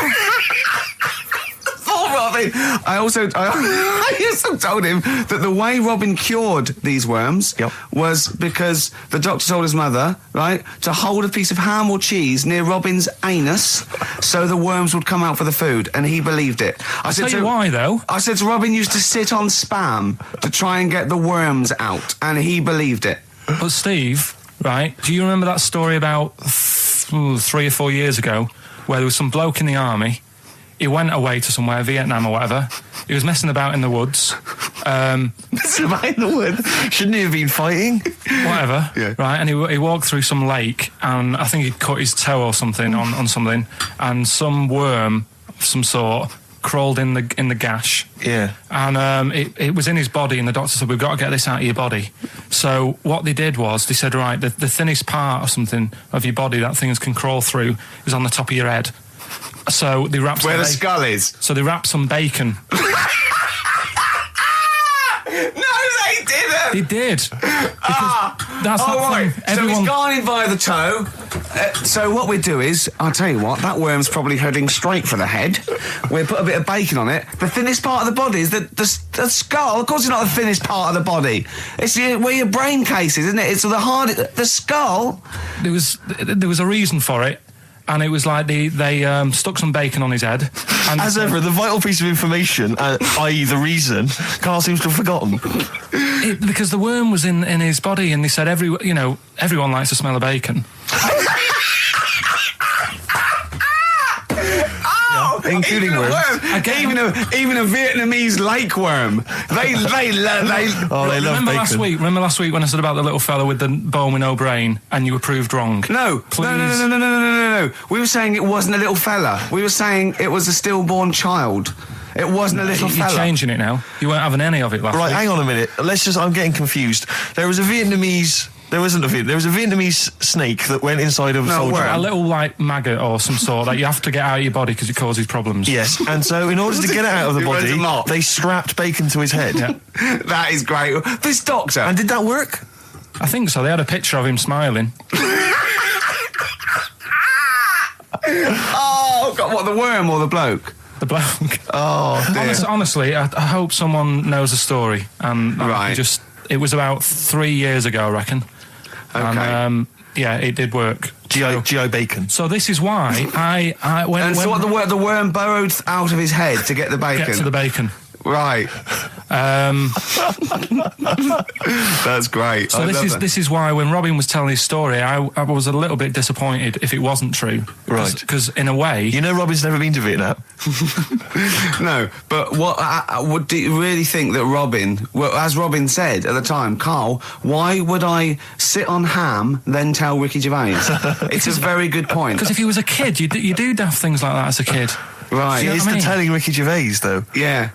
Robin. I also told him that the way Robin cured these worms was because the doctor told his mother, right, to hold a piece of ham or cheese near Robin's anus so the worms would come out for the food, and he believed it. I said Tell you why, though. I said to Robin used to sit on spam to try and get the worms out, and he believed it. But Steve, right, do you remember that story about 3 or 4 years ago where there was some bloke in the army? He went away to somewhere, Vietnam or whatever. He was messing about in the woods. Messing about in the woods? Shouldn't he have been fighting? Whatever. Yeah. Right, and he walked through some lake, and I think he'd cut his toe or something on something, and some worm of some sort crawled in the gash. Yeah. And it was in his body, and the doctor said, we've got to get this out of your body. So what they did was, they said, right, the thinnest part of something of your body that things can crawl through is on the top of your head. So they wrapped Where the skull is. So they wrapped some bacon. No, they didn't. They did. That's Oh, that right. thing. So Everyone. he's gone in via the toe. So what we do is, I'll tell you what, that worm's probably heading straight for the head. We'll put a bit of bacon on it. The thinnest part of the body is the skull. Of course it's not the thinnest part of the body. It's where your brain case is, isn't it? It's the skull. There was a reason for it. And it was like they stuck some bacon on his head. And As ever, the vital piece of information, i.e. the reason, Carl seems to have forgotten. because the worm was in his body, and they said everyone likes the smell of bacon. Including worms. Even a Vietnamese lake worm. They love Remember bacon. last week when I said about the little fella with the bone with no brain, and you were proved wrong? No. Please. No. We were saying it wasn't a little fella. We were saying it was a stillborn child. It wasn't a little You're fella. changing it now. You weren't having any of it last Right, week. hang on a minute. I'm getting confused. There was a Vietnamese There wasn't a Vietnamese. There was a Vietnamese snake that went inside of a soldier. A little, like, maggot or some sort that you have to get out of your body because it causes problems. Yes, and so in order to get it out of the It weighs body, a lot. they strapped bacon to his head. Yeah. That is great. This doctor. And did that work? I think so. They had a picture of him smiling. Oh, God, what, the worm or the bloke? The bloke. Oh, dear. Honestly, I hope someone knows the story. And Right. it was about 3 years ago, I reckon. Okay. And, yeah, it did work. G.I. Bacon. So this is why I when And so what, the worm burrowed out of his head to get the bacon? get to the bacon. Right. That's great. So this is why when Robin was telling his story, I was a little bit disappointed if it wasn't true. Right. Because in a way, You know Robin's never been to Vietnam. No, but what do you really think that Robin, well, as Robin said at the time, Carl, why would I sit on ham then tell Ricky Gervais? It's a very good point. because if he was a kid, you do daft things like that as a kid. Right. He know is what I the mean? telling Ricky Gervais, though. Yeah.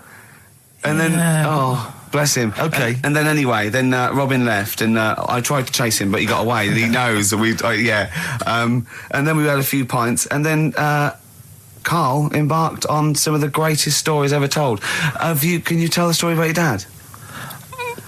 And then, Yeah. oh, bless him. Okay. And then anyway, Robin left, and I tried to chase him, but he got away. He knows. And then we had a few pints, and then Carl embarked on some of the greatest stories ever told. Can you tell the story about your dad?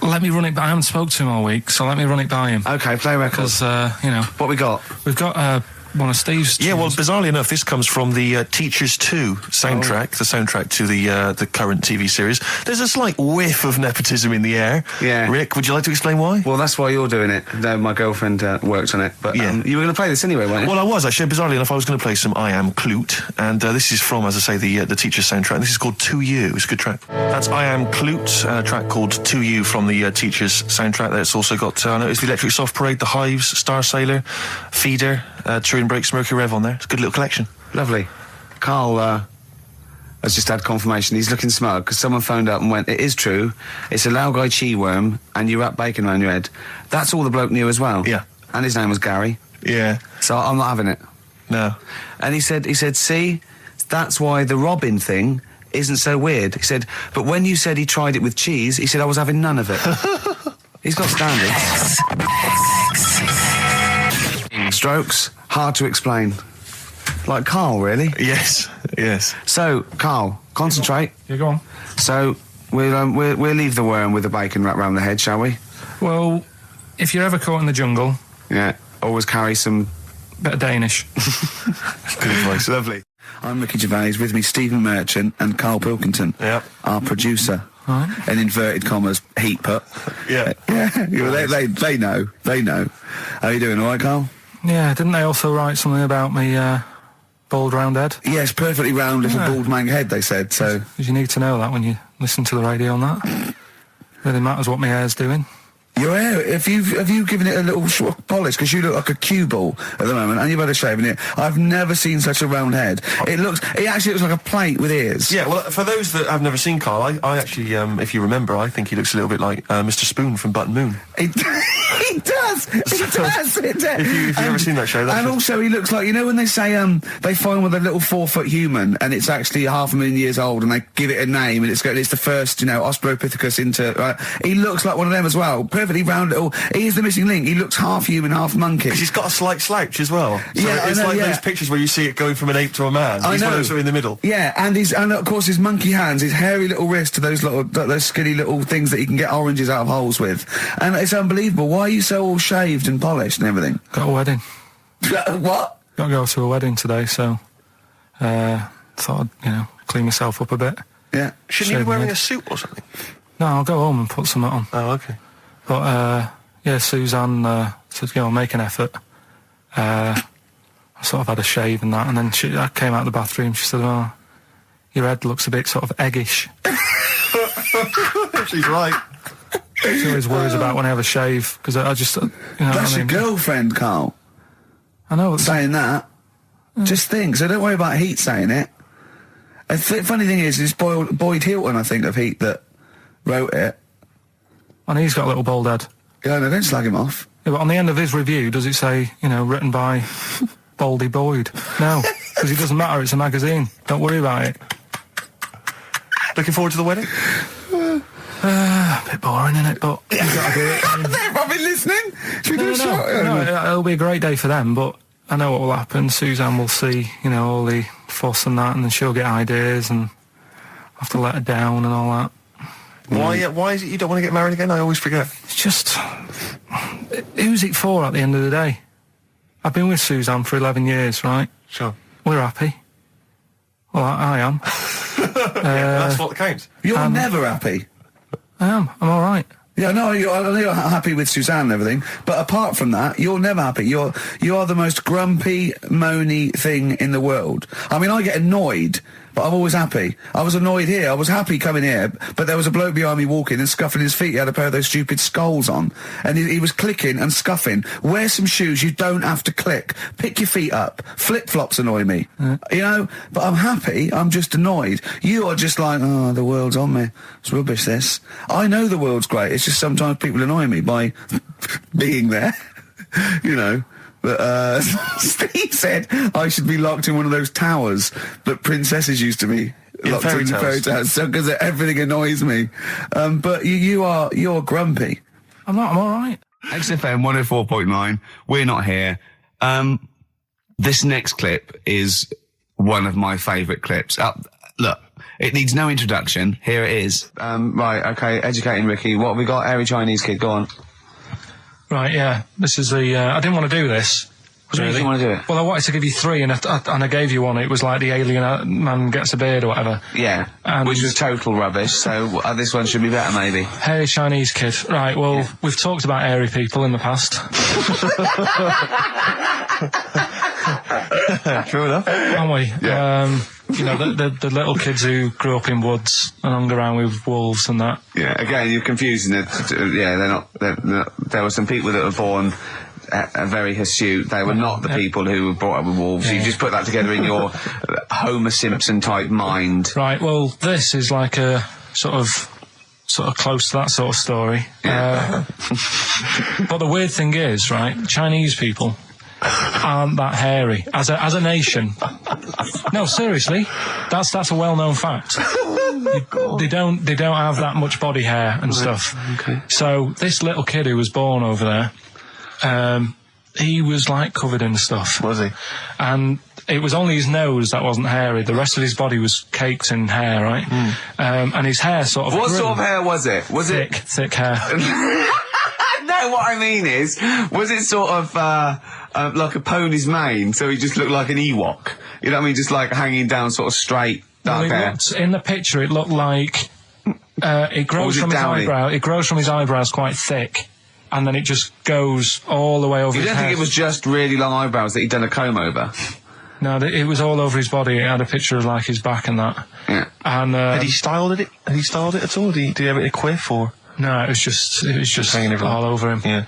Let me run it by. I haven't spoke to him all week, so let me run it by him. Okay, play records. Because What we got? we've got one of Steve's. Yeah, well, tunes. bizarrely enough, this comes from the Teachers 2 soundtrack, the soundtrack to the current TV series. There's a slight whiff of nepotism in the air. Yeah. Rick, would you like to explain why? Well, that's why you're doing it. No, my girlfriend worked on it. But Yeah. you were going to play this anyway, weren't you? Well, I was actually. Bizarrely enough, I was going to play some I Am Clute, and this is from, as I say, the Teachers soundtrack. This is called To You. It's a good track. That's I Am Clute, a track called To You from the Teachers soundtrack. That's also got, I noticed the Electric Soft Parade, The Hives, Star Sailor, Feeder, Turin Breaks, Mercury Rev on there. It's a good little collection. Lovely. Carl has just had confirmation. He's looking smug because someone phoned up and went, it is true. It's a Laogai chi worm and you wrap bacon around your head. That's all the bloke knew as well. Yeah. And his name was Gary. Yeah. So I'm not having it. No. And he said, see, that's why the Robin thing isn't so weird. He said, but when you said he tried it with cheese, he said I was having none of it. He's got standards. Strokes, hard to explain. Like Carl, really. Yes. Yes. So, Carl, concentrate. Yeah, go on. So, we'll leave the worm with the bacon wrapped round the head, shall we? Well, if you're ever caught in the jungle, Yeah. Always carry some... bit of Danish. Good advice. Lovely. I'm Ricky Gervais, with me Stephen Merchant and Karl Pilkington. Yep. Our producer. Right. An inverted commas heat put. Yeah. Yeah, they know. They know. How you doing, all right, Carl? Yeah, didn't they also write something about me bald round head? Yes, perfectly round little bald man head, they said, so... Because you need to know that when you listen to the radio and that. Really matters what my hair's doing. Your hair, have you given it a little polish? Because you look like a cue ball at the moment, and you've had a shave in it. I've never seen such a round head. It actually looks like a plate with ears. Yeah, well, for those that have never seen Carl, I actually, if you remember, I think he looks a little bit like Mr. Spoon from Button Moon. He does. If you've ever seen that show, that's and just- also he looks like, you know when they say they find with a little 4-foot human and it's actually 500,000 years old and they give it a name and it's the first Australopithecus into. He looks like one of them as well. Perfectly round little. He is the missing link. He looks half human, half monkey. Because he's got a slight slouch as well. So Yeah, I it's know, like yeah. those pictures where you see it going from an ape to a man. I He's one know. of those in the middle. Yeah, and of course his monkey hands, his hairy little wrist to those skinny little things that you can get oranges out of holes with, and it's unbelievable. Why are you so all shaved and polished and everything? Got a wedding. What? Got to go to a wedding today, so thought I'd, clean myself up a bit. Yeah. Shouldn't you be Shave wearing my a suit or something? No, I'll go home and put something on. Oh, okay. But, Suzanne said, make an effort. I sort of had a shave and that, and then I came out of the bathroom, she said, oh, your head looks a bit sort of eggish. She's right. She always worries about when I have a shave, because I just, That's your girlfriend, Carl. I know. Saying that. Just think. So don't worry about Heat saying it. Funny thing is, it's Boyd Hilton, I think, of Heat that wrote it. And he's got a little bald head. Yeah, no, don't slag him off. Yeah, but on the end of his review, does it say, written by Baldy Boyd? No, because it doesn't matter, it's a magazine. Don't worry about it. Looking forward to the wedding? A bit boring, isn't it? But you've got to do it. They're probably listening. Should we do a shot? No, it'll be a great day for them, but I know what will happen. Suzanne will see, you know, all the fuss and that, and then she'll get ideas and have to let her down and all that. Why is it you don't want to get married again? I always forget. It's just... Who's it for at the end of the day? I've been with Suzanne for 11 years, right? Sure. We're happy. Well, I am. That's what counts. You're never happy. I am. I'm all right. Yeah, no, I know you're happy with Suzanne and everything, but apart from that, you're never happy. You are the most grumpy, moany thing in the world. I mean, I get annoyed, but I'm always happy. I was annoyed here. I was happy coming here, but there was a bloke behind me walking and scuffing his feet. He had a pair of those stupid skulls on, and he was clicking and scuffing. Wear some shoes. You don't have to click. Pick your feet up. Flip-flops annoy me. You know? But I'm happy. I'm just annoyed. You are just like, oh, the world's on me. It's rubbish, this. I know the world's great. It's just sometimes people annoy me by being there. You know? But, Steve said I should be locked in one of those towers that princesses used to be locked in fairy tales, so because everything annoys me. But you're grumpy. I'm not, I'm alright. XFM 104.9, we're not here. This next clip is one of my favourite clips. Look, it needs no introduction. Here it is. Right, okay, educating Ricky. What have we got? Airy Chinese kid, go on. Right, yeah. This is the... I didn't want to do this. Really? You didn't want to do it? Well, I wanted to give you three, and I gave you one. It was like the alien man gets a beard or whatever. Yeah, which was total rubbish, so this one should be better, maybe. Hairy Chinese kid. Right, well, we've talked about hairy people in the past. True enough. Aren't we? Yeah. You know, the little kids who grew up in woods and hung around with wolves and that. Yeah, again, you're confusing it. Yeah, they're not... There were some people that were born... very hirsute. They were not the people who were brought up with wolves. Yeah. You just put that together in your Homer Simpson type mind. Right, well, this is like a sort of close to that sort of story. Yeah. But the weird thing is, right, Chinese people aren't that hairy as a nation. No, seriously, that's a well-known fact. They don't have that much body hair and stuff. Okay. So this little kid who was born over there, he was like covered in stuff. Was he? And it was only his nose that wasn't hairy. The rest of his body was caked in hair, right? And his hair sort of... What sort of hair was it? Was thick, it... thick hair. No, what I mean is, was it sort of, like a pony's mane, so he just looked like an Ewok? You know what I mean? Just like hanging down sort of straight, dark hair. In the picture, it looked like... it grows from his eyebrow. It grows from his eyebrows quite thick. And then it just goes all the way over his head. You don't think it was just really long eyebrows that he'd done a comb over? No, it was all over his body. It had a picture of, like, his back and that. Yeah. And, Had he styled it? Had he styled it at all? Did he have it a quiff or...? No, it was just all over him. Yeah.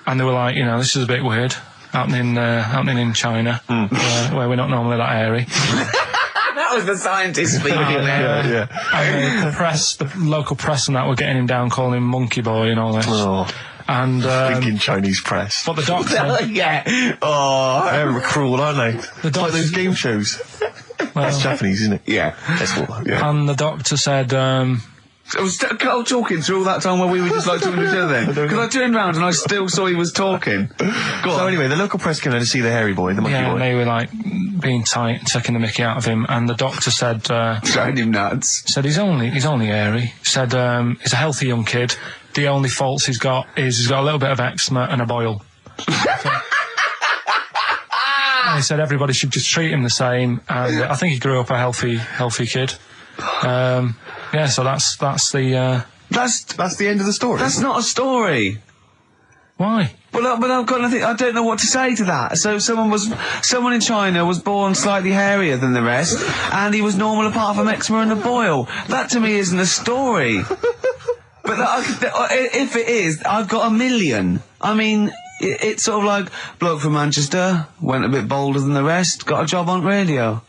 And they were like, you know, this is a bit weird, happening in China, where we're not normally that hairy. That was the scientist speaking there. Yeah. And the local press and that were getting him down, calling him Monkey Boy and all this. Oh. And thinking Chinese press. But the doctor... Yeah. Oh, they're cruel, aren't they? The doctor, like those game shows. That's Japanese, isn't it? Yeah. That's what. Yeah. And the doctor said... I was talking through all that time while we were just like talking to each other then. Because I turned round and I still saw he was talking. So anyway, the local press came in to see the hairy boy, the monkey boy. And they were like being tight, taking the mickey out of him, and the doctor said... Throwing him nuts. Said he's only hairy. Said he's a healthy young kid. The only faults he's got is he's got a little bit of eczema and a boil. And he said everybody should just treat him the same, and I think he grew up a healthy kid. Yeah, so that's the end of the story. That's not a story. Why? But I've got nothing. I don't know what to say to that. So someone in China was born slightly hairier than the rest, and he was normal apart from eczema and a boil. That to me isn't a story. But if it is, I've got a million. I mean, it's sort of like bloke from Manchester went a bit bolder than the rest, got a job on radio.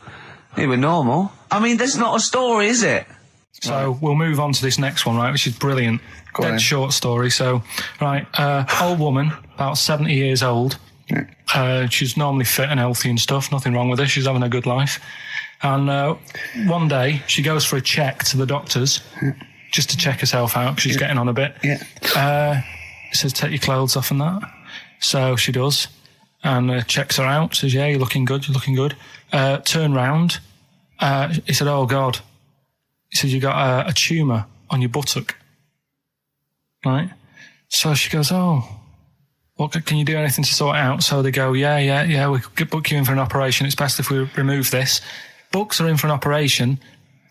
He was normal. I mean, that's not a story, is it? So we'll move on to this next one, right, which is brilliant. Dead short story. So, right, old woman, about 70 years old. She's normally fit and healthy and stuff. Nothing wrong with her. She's having a good life. And one day, she goes for a check to the doctors. just to check herself out because she's getting on a bit. Yeah. He says, take your clothes off and that. So she does, and checks her out, says, yeah, you're looking good. Turn round. He said, oh, God. He said, you got a tumour on your buttock. Right? So she goes, oh, can you do anything to sort it out? So they go, yeah, we could book you in for an operation. It's best if we remove this. Books are in for an operation.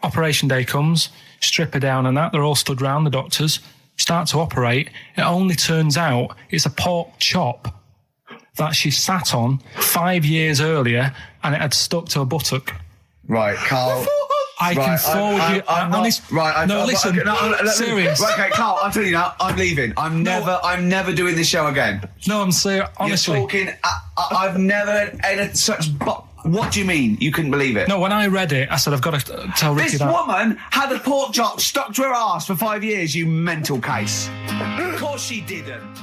Operation day comes, strip her down and that. They're all stood round, the doctors. Start to operate. It only turns out it's a pork chop that she sat on 5 years earlier, and it had stuck to her buttock. Right, Karl. I can forward you. Serious. Right, okay, Karl, I'm telling you now, I'm leaving. I'm never doing this show again. No, I'm serious. Honestly. You're talking, I've never had such... What do you mean? You couldn't believe it? No, when I read it, I said, I've got to tell Ricky that. This woman had a pork chop stuck to her arse for 5 years, you mental case. Of course she didn't.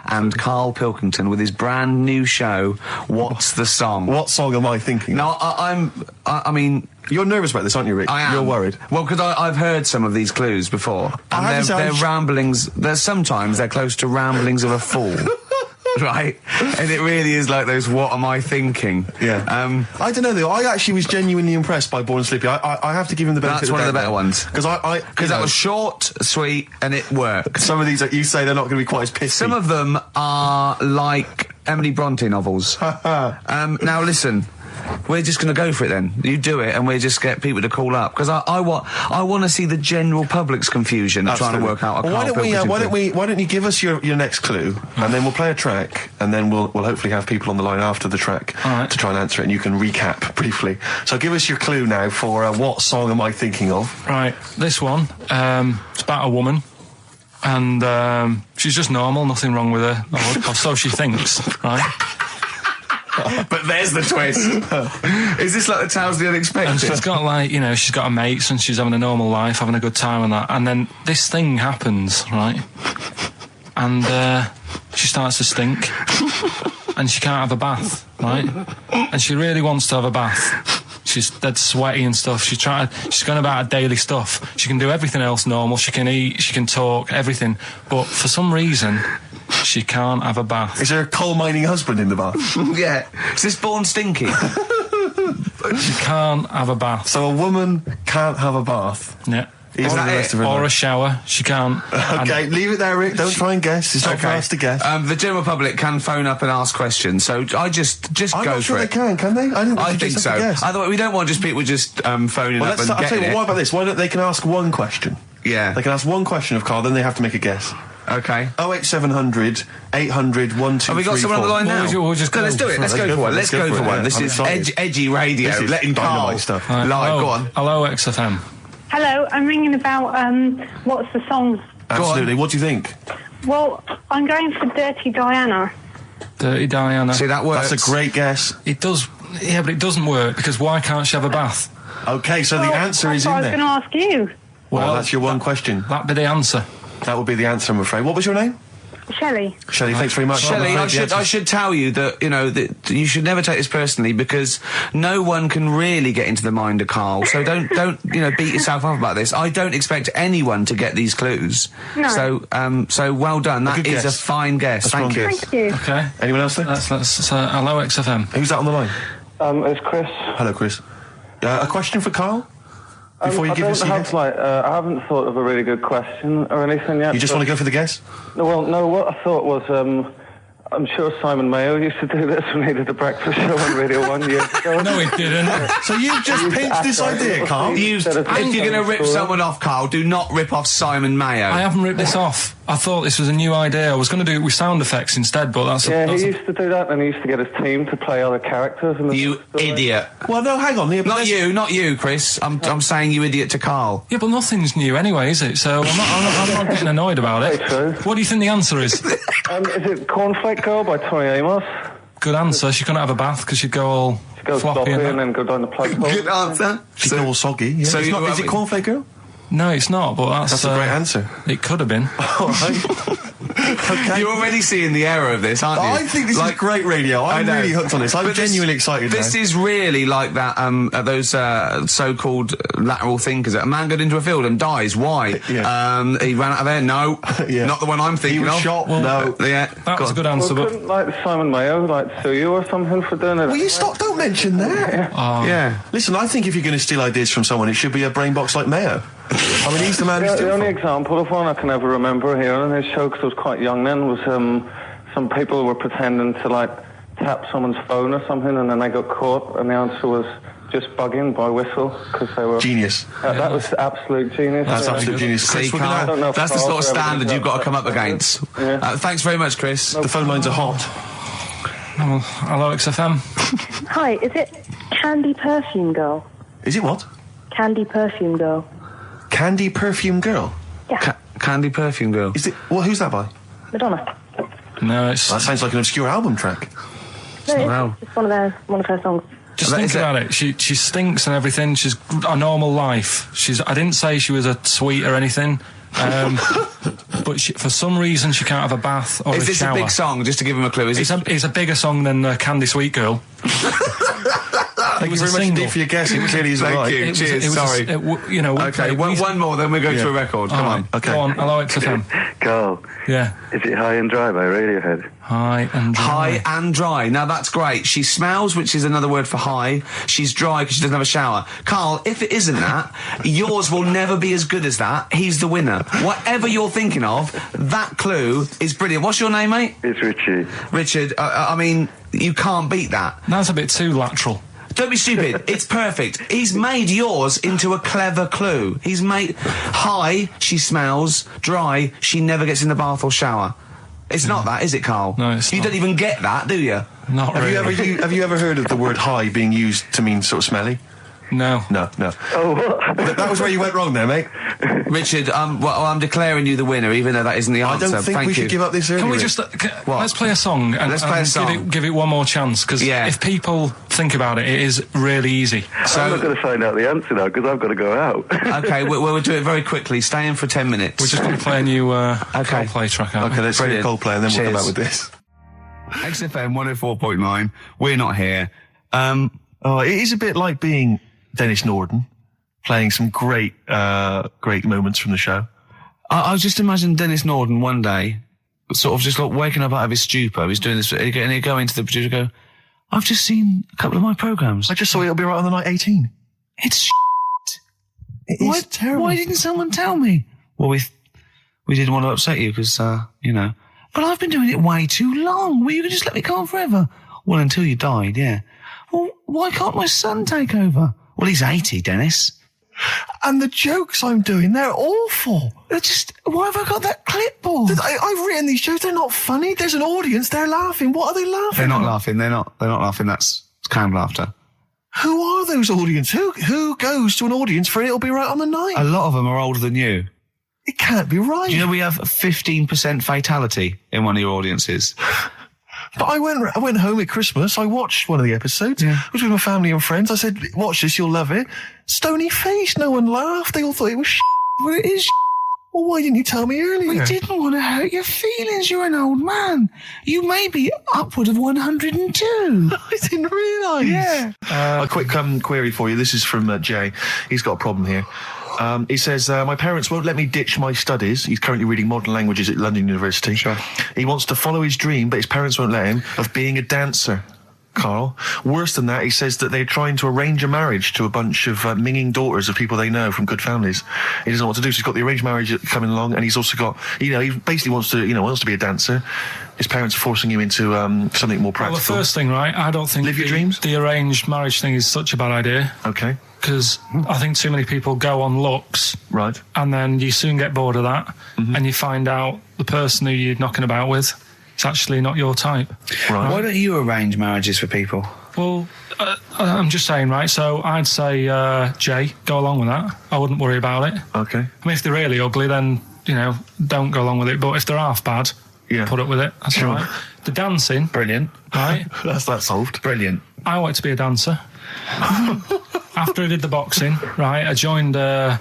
And Karl Pilkington with his brand new show, What's the Song? What song am I thinking? No, I mean... You're nervous about this, aren't you, Rick? I am. You're worried. Well, because I've heard some of these clues before. And they're ramblings... Sometimes they're close to ramblings of a fool. Right? And it really is like those, what am I thinking? Yeah. I don't know, though. I actually was genuinely impressed by Born Sleepy. I have to give him the benefit of the doubt. That's one of the better ones. Because that was short, sweet, and it worked. Some of these, you say, they're not going to be quite as pissy. Some of them are like Emily Bronte novels. Now, listen. We're just going to go for it then. You do it, and we just get people to call up because I want to see the general public's confusion of trying to work out. Why don't you give us your next clue, and then we'll play a track, and then we'll hopefully have people on the line after the track to try and answer it, and you can recap briefly. So give us your clue now for what song am I thinking of? Right, this one. It's about a woman. And she's just normal, nothing wrong with her, or so she thinks, right? But there's the twist. Is this like the Tales of the Unexpected? And she's got she's got her mates and she's having a normal life, having a good time and that. And then this thing happens, right? And she starts to stink. And she can't have a bath, right? And she really wants to have a bath. She's dead sweaty and stuff. She's going about her daily stuff. She can do everything else normal. She can eat, she can talk, everything. But for some reason... she can't have a bath. Is there a coal mining husband in the bath? Yeah. Is this Born Stinky? She can't have a bath. So a woman can't have a bath? Yeah. Or a shower. She can't. Okay, leave it there, Rick. Don't try and guess. It's not for us to guess. The general public can phone up and ask questions, so I just I'm go not for sure it. They can they? I think so. Otherwise, we don't want just people just phoning up and I'll tell you what, why about this? Why don't they can ask one question? Yeah. They can ask one question of Karl, then they have to make a guess. Okay. 08700 800 1234. Have we got someone on the line now? We'll just go. Let's do it. Let's go for one. Let's go for one. This is edgy radio. This is letting Karl stuff. live. Go on. Hello, XFM. Hello, I'm ringing about what's the song? Absolutely. What do you think? Well, I'm going for Dirty Diana. Dirty Diana. See, that works. That's a great guess. It does. Yeah, but it doesn't work because why can't she have a bath? Okay, so the answer is in there. I was going to ask you. Well, that's your one question. That'd be the answer. That would be the answer, I'm afraid. What was your name? Shelley. Shelley, thanks very much. Shelley, I should tell you that, that you should never take this personally because no one can really get into the mind of Karl. So don't beat yourself up about this. I don't expect anyone to get these clues. No. So well done. That is a fine guess. Thank you. Thank you. Okay. Anyone else there? Let's hello, XFM. Who's that on the line? It's Chris. Hello, Chris. A question for Karl? Before you give us your guess? I haven't thought of a really good question or anything yet. You just want to go for the guess? No, what I thought was, I'm sure Simon Mayo used to do this when he did the breakfast show on Radio 1 years ago. No, he didn't. So you've just pinched this idea, Karl? If you're going to rip someone off, Karl, do not rip off Simon Mayo. I haven't ripped this off. I thought this was a new idea. I was going to do it with sound effects instead, but that's... he used to do that, and he used to get his team to play other characters. You idiot. Well, no, hang on. Not you, Chris. I'm saying you idiot to Karl. Yeah, but nothing's new anyway, is it? So I'm not getting annoyed about it. True. What do you think the answer is? Is it Cornflake Girl by Tony Amos? Good answer. She couldn't have a bath because she'd go all floppy and then go down the plug hole. Good answer. She'd go all soggy. Yeah. So is it Cornflake Girl? No, it's not, but that's a great answer. It could have been. All right. Okay. You're already seeing the error of this, aren't you? I think this is great radio. I'm know. really hooked on this. I'm But genuinely excited This now. is really like that, those so-called lateral thinkers. A man got into a field and dies. Why? Yeah. He ran out of air. No, Yeah. not the one I'm thinking He was of. shot. No. Yeah, That was a good answer, Well, but couldn't, like, Simon Mayo, like, sue you or something for doing it? Will you stop? Don't mention that. yeah. Listen, I think if you're going to steal ideas from someone, it should be a brain box like Mayo. I mean, he's the man who's The only from. example of one I can ever remember hearing in his show, because I was quite young then, was some people were pretending to, like, tap someone's phone or something, and then they got caught, and the answer was just bugging by whistle, because they were... Genius. That was absolute genius. That's Yeah. absolute genius. See, Chris, we're I don't Carl, know if that's the Carl's sort of ever standard done you've got to that. come up against. Yeah. Thanks very much, Chris. the phone lines are hot. hello, XFM. Hi, is it Candy Perfume Girl? Is it what? Candy Perfume Girl. Candy Perfume Girl? Yeah, Candy Perfume Girl. Is it? Well, who's that by? Madonna. No, it's That sounds like an obscure album track. No, Wow. it's one of her songs. just That think is it. about it. She stinks and everything. She's a normal life. I didn't say she was a sweet or anything. But for some reason she can't have a bath or Is a this shower. a big song? Just to give him a clue. It's a bigger song than Candy Sweet Girl. Thank you very much indeed for your guess. It clearly is Thank right. you. Cheers, sorry. We Okay, played one more, then we go to a record. Come on. Okay. Go on, hello XFM. Carl, Yeah. is it High and Dry by Radiohead? High and dry. High and dry. Now that's great. She smells, which is another word for high. She's dry because she doesn't have a shower. Carl, if it isn't that, yours will never be as good as that. He's the winner. Whatever you're thinking of, that clue is brilliant. What's your name, mate? It's Richie. Richard, I mean, you can't beat that. That's a bit too lateral. Don't be stupid. It's perfect. He's made yours into a clever clue. He's made high, she smells, dry, she never gets in the bath or shower. It's not that, is it, Carl? No, it's You not. don't even get that, do you? Not Have really. you ever heard of the word high being used to mean sort of smelly? No. No. Oh, what? That was where you went wrong there, mate. Richard, I'm declaring you the winner, even though that isn't the I answer. don't think Thank we you. should give up this early. Can we Rick. just What? let's play a song and, Let's play a and song. give it one more chance because Yeah. if people think about it, it is really easy. I'm not going to find out the answer now because I've got to go out. Okay, we'll do it very quickly. Stay in for 10 minutes. We're just going to play a new Coldplay track out. Okay, let's hear Brilliant. Coldplay and then we'll come Cheers. back with this. XFM 104.9. We're not here. Oh, it is a bit like being Dennis Norden, playing some great moments from the show. I just imagine Dennis Norden one day, sort of just like waking up out of his stupor. He's doing this, and he'd go into the producer and go, I've just seen a couple of my programmes. I just saw It'll Be Right on the Night 18. It's It is terrible. Why didn't someone tell me? Well, we didn't want to upset you because, but I've been doing it way too long. Well, you could just let me go on forever. Well, until you died, yeah. Well, why can't my son take over? Well, he's 80, Dennis. And the jokes I'm doing, they're awful. Why have I got that clipboard? I've written these jokes, they're not funny. There's an audience, they're laughing. What are they laughing They're not at? laughing. They're not laughing. That's canned laughter. Who are those audience? Who goes to an audience for It'll Be Right on the Night? A lot of them are older than you. It can't be right. Do you know we have 15% fatality in one of your audiences? But I went home at Christmas, I watched one of the episodes. Yeah. I was with my family and friends. I said, watch this, you'll love it. Stony face, no one laughed. They all thought it was Well, it is. Well, why didn't you tell me earlier? We didn't want to hurt your feelings. You're an old man. You may be upward of 102. I didn't realise. Yeah. A quick query for you. This is from Jay. He's got a problem here. He says, my parents won't let me ditch my studies. He's currently reading modern languages at London University. Sure. He wants to follow his dream, but his parents won't let him, of being a dancer. Carl. Worse than that, he says that they're trying to arrange a marriage to a bunch of minging daughters of people they know from good families. He doesn't know what to do, so he's got the arranged marriage coming along, and he's also got, he basically wants to be a dancer. His parents are forcing him into something more practical. Well, the first thing, right, I don't think Live your dreams? the arranged marriage thing is such a bad idea. Okay. Because I think too many people go on looks. Right. And then you soon get bored of that. Mm-hmm. And you find out the person who you're knocking about with is actually not your type. Right. Why don't you arrange marriages for people? Well, I'm just saying, right, so I'd say, Jay, go along with that. I wouldn't worry about it. Okay. I mean, if they're really ugly, then, don't go along with it. But if they're half bad, Yeah. put up with it. That's Sure. all right. The dancing, Brilliant. right? That's that solved. Brilliant. I wanted to be a dancer. After I did the boxing, right, I joined a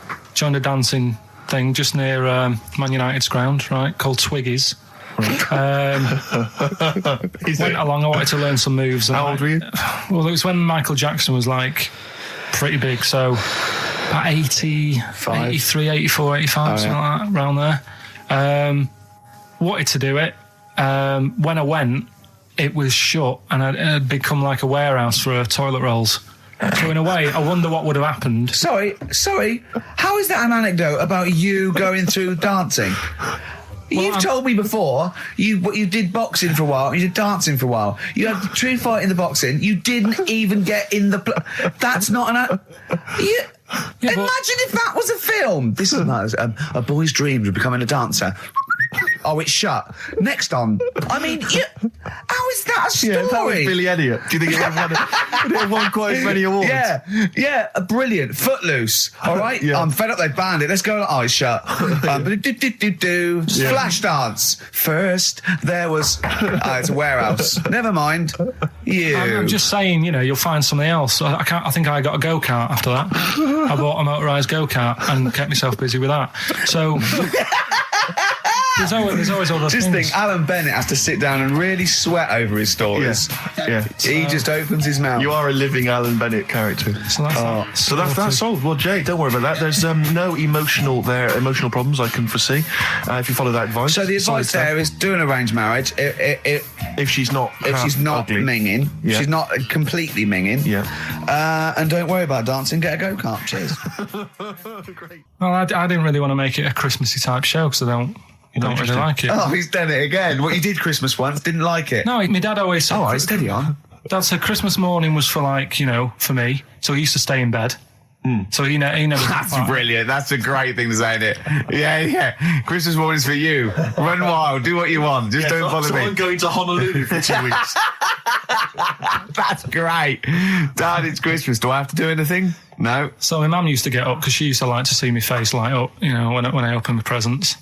dancing thing just near Man United's ground, right, called Twiggy's. Went along, I wanted to learn some moves. How old were you? Well, it was when Michael Jackson was like pretty big, so about 83, 84, 85, something like that, around there. Wanted to do it. When I went, it was shut and it had become like a warehouse for toilet rolls. So in a way, I wonder what would have happened. Sorry. How is that an anecdote about you going through dancing? You've told me before you did boxing for a while, you did dancing for a while. You had a true fight in the boxing. You didn't even get in the. That's not an. Imagine if that was a film. This is a boy's dreams of becoming a dancer. Oh, it's shut. Next on. I mean, how is that a story? Yeah, that was Billy Elliot. Do you think it would have won quite as many awards? Yeah, brilliant. Footloose. All right, I'm fed up. They banned it. Let's go. Oh, it's shut. Flash dance. First, there was. It's a warehouse. Never mind. I'm just saying, you'll find something else. I think I got a go-kart after that. I bought a motorised go-kart and kept myself busy with that. So. There's always other things. Just think, Alan Bennett has to sit down and really sweat over his stories. Yeah. He just opens his mouth. You are a living Alan Bennett character. So that's solved. Well, Jay, don't worry about that. There's no emotional problems I can foresee if you follow that advice. So the advice there is do an arranged marriage. If she's not ugly. minging, she's not completely minging. Yeah. And don't worry about dancing. Get a go-kart. Cheers. Great. Well, I didn't really want to make it a Christmassy type show because I don't really like it. Oh, he's done it again. Well, he did Christmas once, didn't like it. No, my dad always said... Oh, right, steady on. Dad said Christmas morning was for for me. So he used to stay in bed. So he never... That's brilliant. That's a great thing to say, isn't it? Yeah. Christmas morning's for you. Run wild. Do what you want. Just don't bother me. I'm going to Honolulu for 2 weeks. That's great. Dad, it's Christmas. Do I have to do anything? No. So my mum used to get up because she used to like to see my face light up, when I opened my presents.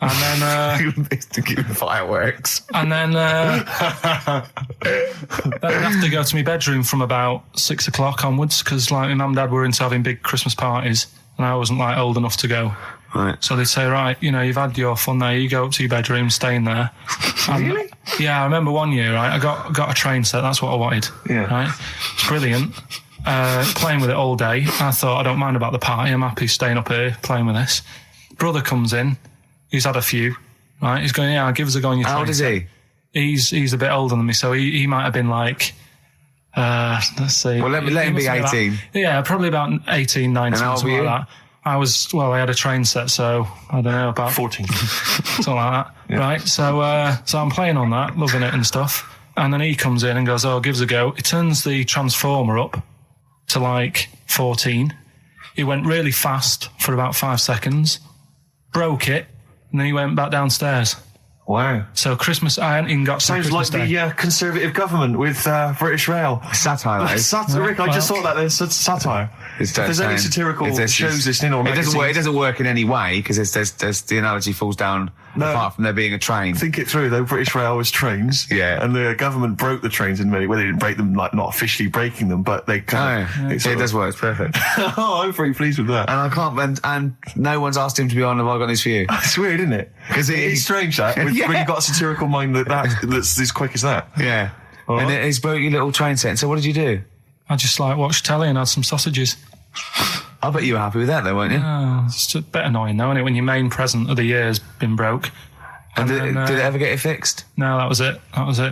And then to give fireworks. And then I'd have to go to my bedroom from about 6 o'clock onwards because my mum and dad were into having big Christmas parties and I wasn't old enough to go. Right. So they'd say, right, you've had your fun there, you go up to your bedroom, stay in there. Really? Yeah, I remember one year, right, I got a train set, that's what I wanted. Yeah. Right? It's brilliant. Playing with it all day. I thought, I don't mind about the party, I'm happy staying up here playing with this. Brother comes in. He's had a few, right? He's going, give us a go on your train. How old is he? He's a bit older than me, so he might have been let's see. Well, let him be 18. Probably about 18, 19, how old something were like you? that. I had a train set, so I don't know, about 14. something like that, right? So I'm playing on that, loving it and stuff. And then he comes in and goes, give us a go. He turns the transformer up to 14. He went really fast for about 5 seconds, broke it, and then he went back downstairs. Wow. So Christmas, I hadn't even got to Sounds Christmas like Day. the Conservative government with British Rail. Satire, that is. Satire, Rick, I just thought that there's satire. If there's any satirical shows listening or magazines... It doesn't work in any way, because there's the analogy falls down apart from there being a train. Think it through, though. British Rail was trains. Yeah. And the government broke the trains in many... Well, they didn't break them, not officially breaking them, but they kind of... It does work. It's perfect. Oh, I'm very pleased with that. And I can't... And no one's asked him to be on Have I Got News For You? It's weird, isn't it? Because it's strange, that, when you've got a satirical mind that's as quick as that. Yeah. And he's broke your little train set. So what did you do? I just watched telly and had some sausages. I bet you were happy with that, though, weren't you? Oh, it's a bit annoying, though, isn't it, when your main present of the year has been broke. And did it ever get it fixed? No, that was it.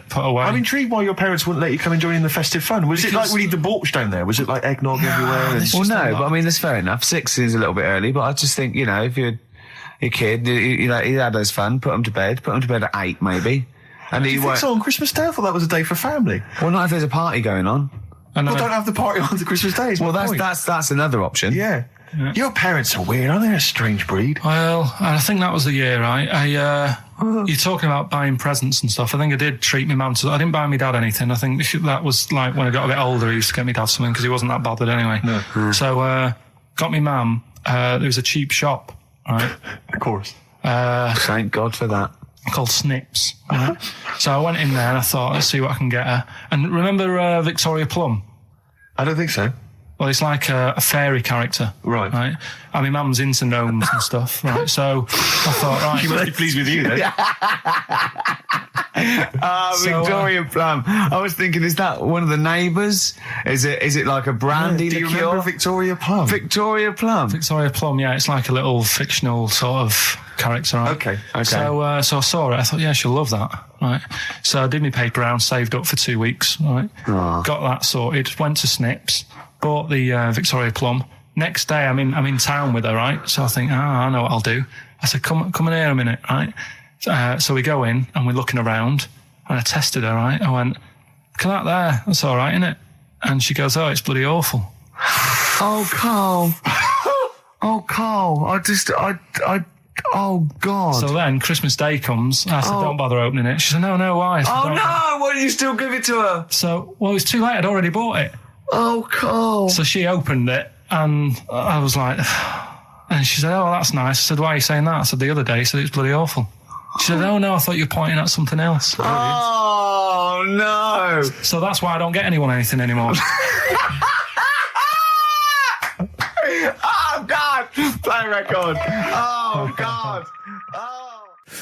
Put away. I'm intrigued why your parents wouldn't let you come and join in the festive fun. Was it like really debauched down there? Was it like eggnog everywhere? Well, no, but I mean, that's fair enough. 6 is a little bit early, but I just think, if you're a kid, he had his fun, put him to bed at 8, maybe. And Do you think so on Christmas Day? I thought that was a day for family. Well, not if there's a party going on. Well, don't have the party on the Christmas Day. Well, that's another option. Yeah. Your parents are weird, aren't they? A strange breed. Well, I think that was the year, right? You're talking about buying presents and stuff. I think I did treat my mum to... I didn't buy my dad anything. I think that was when I got a bit older, he used to get me dad something because he wasn't that bothered anyway. No. So, got me mum. There was a cheap shop, right? Of course. Thank God for that. Called Snips. Right? So I went in there and I thought, let's see what I can get her. And remember Victoria Plum? I don't think so. Well, it's like a fairy character. Right. Right? I mean, Mum's into gnomes and stuff, right? So I thought, right. You were really pleased with you, then. Victoria Plum. I was thinking, is that one of the neighbours? Is it like a brandy Do you liqueur? remember Victoria Plum? Victoria Plum. Victoria Plum, yeah, it's like a little fictional sort of character, right? Okay. So I saw it, I thought, yeah, she'll love that, right? So I did my paper round, saved up for 2 weeks, right? Oh. Got that sorted, went to Snips, bought the Victoria Plum. Next day, I'm in town with her, right? So I think, I know what I'll do. I said, come in here a minute, right? So we go in and we're looking around, and I tested her, right? I went, look at that there, that's all right, innit? And she goes, oh, it's bloody awful. Oh, Carl. Oh, Carl. Oh, God. So then Christmas Day comes, and I said, don't bother opening it. She said, no, why? I said, Oh, "Don't." no! Why didn't you still give it to her? So, well, it was too late, I'd already bought it. Oh, Carl. So she opened it, and I was like, and she said, oh, that's nice. I said, why are you saying that? I said, the other day, you said it's bloody awful. She said, oh, no, I thought you were pointing at something else. Oh, no. So that's why I don't get anyone anything anymore. Oh, God. Play record. Oh, God. Oh.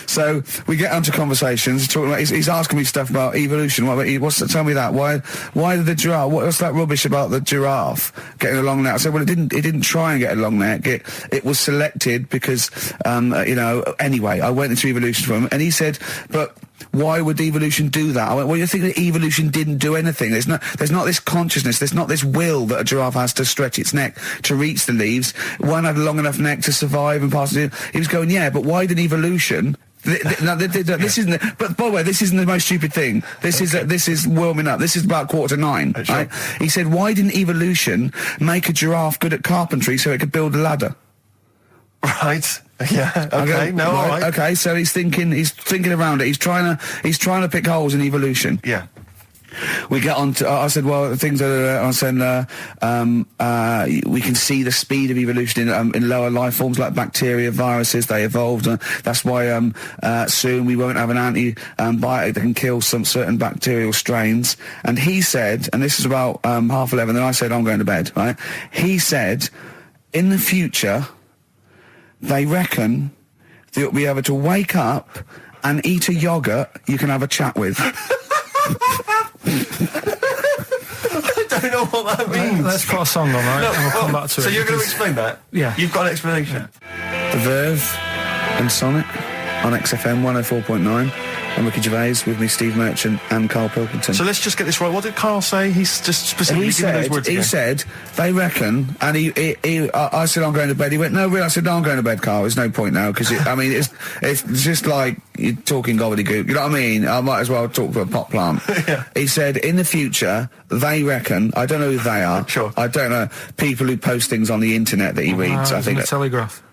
So we get onto conversations. Talking about, he's asking me stuff about evolution. Tell me that. Why did the giraffe? What's that rubbish about the giraffe getting a long neck? I said, well, it didn't try and get a long neck. It was selected because, Anyway, I went into evolution for him, and he said, but why would evolution do that? I went, well, you think that evolution didn't do anything? There's not this consciousness, there's not this will that a giraffe has to stretch its neck to reach the leaves. One had a long enough neck to survive and pass it. He was going, yeah, but why did evolution? This isn't. But by the way, this isn't the most stupid thing. This is warming up. This is about 8:45. Sure. Right? He said, why didn't evolution make a giraffe good at carpentry so it could build a ladder? Right. Yeah. Okay. No. All right. Okay. So he's thinking around it. He's trying to pick holes in evolution. Yeah. We get on to, I said, well, things are, I said, we can see the speed of evolution in lower life forms like bacteria, viruses, they evolved. That's why, soon we won't have an antibiotic that can kill some certain bacterial strains. And he said, and this is about, 11:30, then I said, I'm going to bed, right? He said, in the future, they reckon that you'll be able to wake up and eat a yogurt you can have a chat with. I don't know what that means. Let's put a song on, right? No, and we'll come back to it. So you're going to explain that? Yeah. You've got an explanation? The Verve and Sonic on XFM 104.9. I'm Ricky Gervais, with me Steve Merchant and Karl Pilkington. So let's just get this right. What did Karl say? He's just specifically giving those words again. He said, they reckon, and I said, I'm going to bed. He went, no, really? I said, no, I'm going to bed, Karl. There's no point now, because, it's just like you're talking gobbledygook. You know what I mean? I might as well talk to a pot plant. Yeah. He said, in the future, they reckon, I don't know who they are. Sure. I don't know, people who post things on the internet that he reads. I think the Telegraph.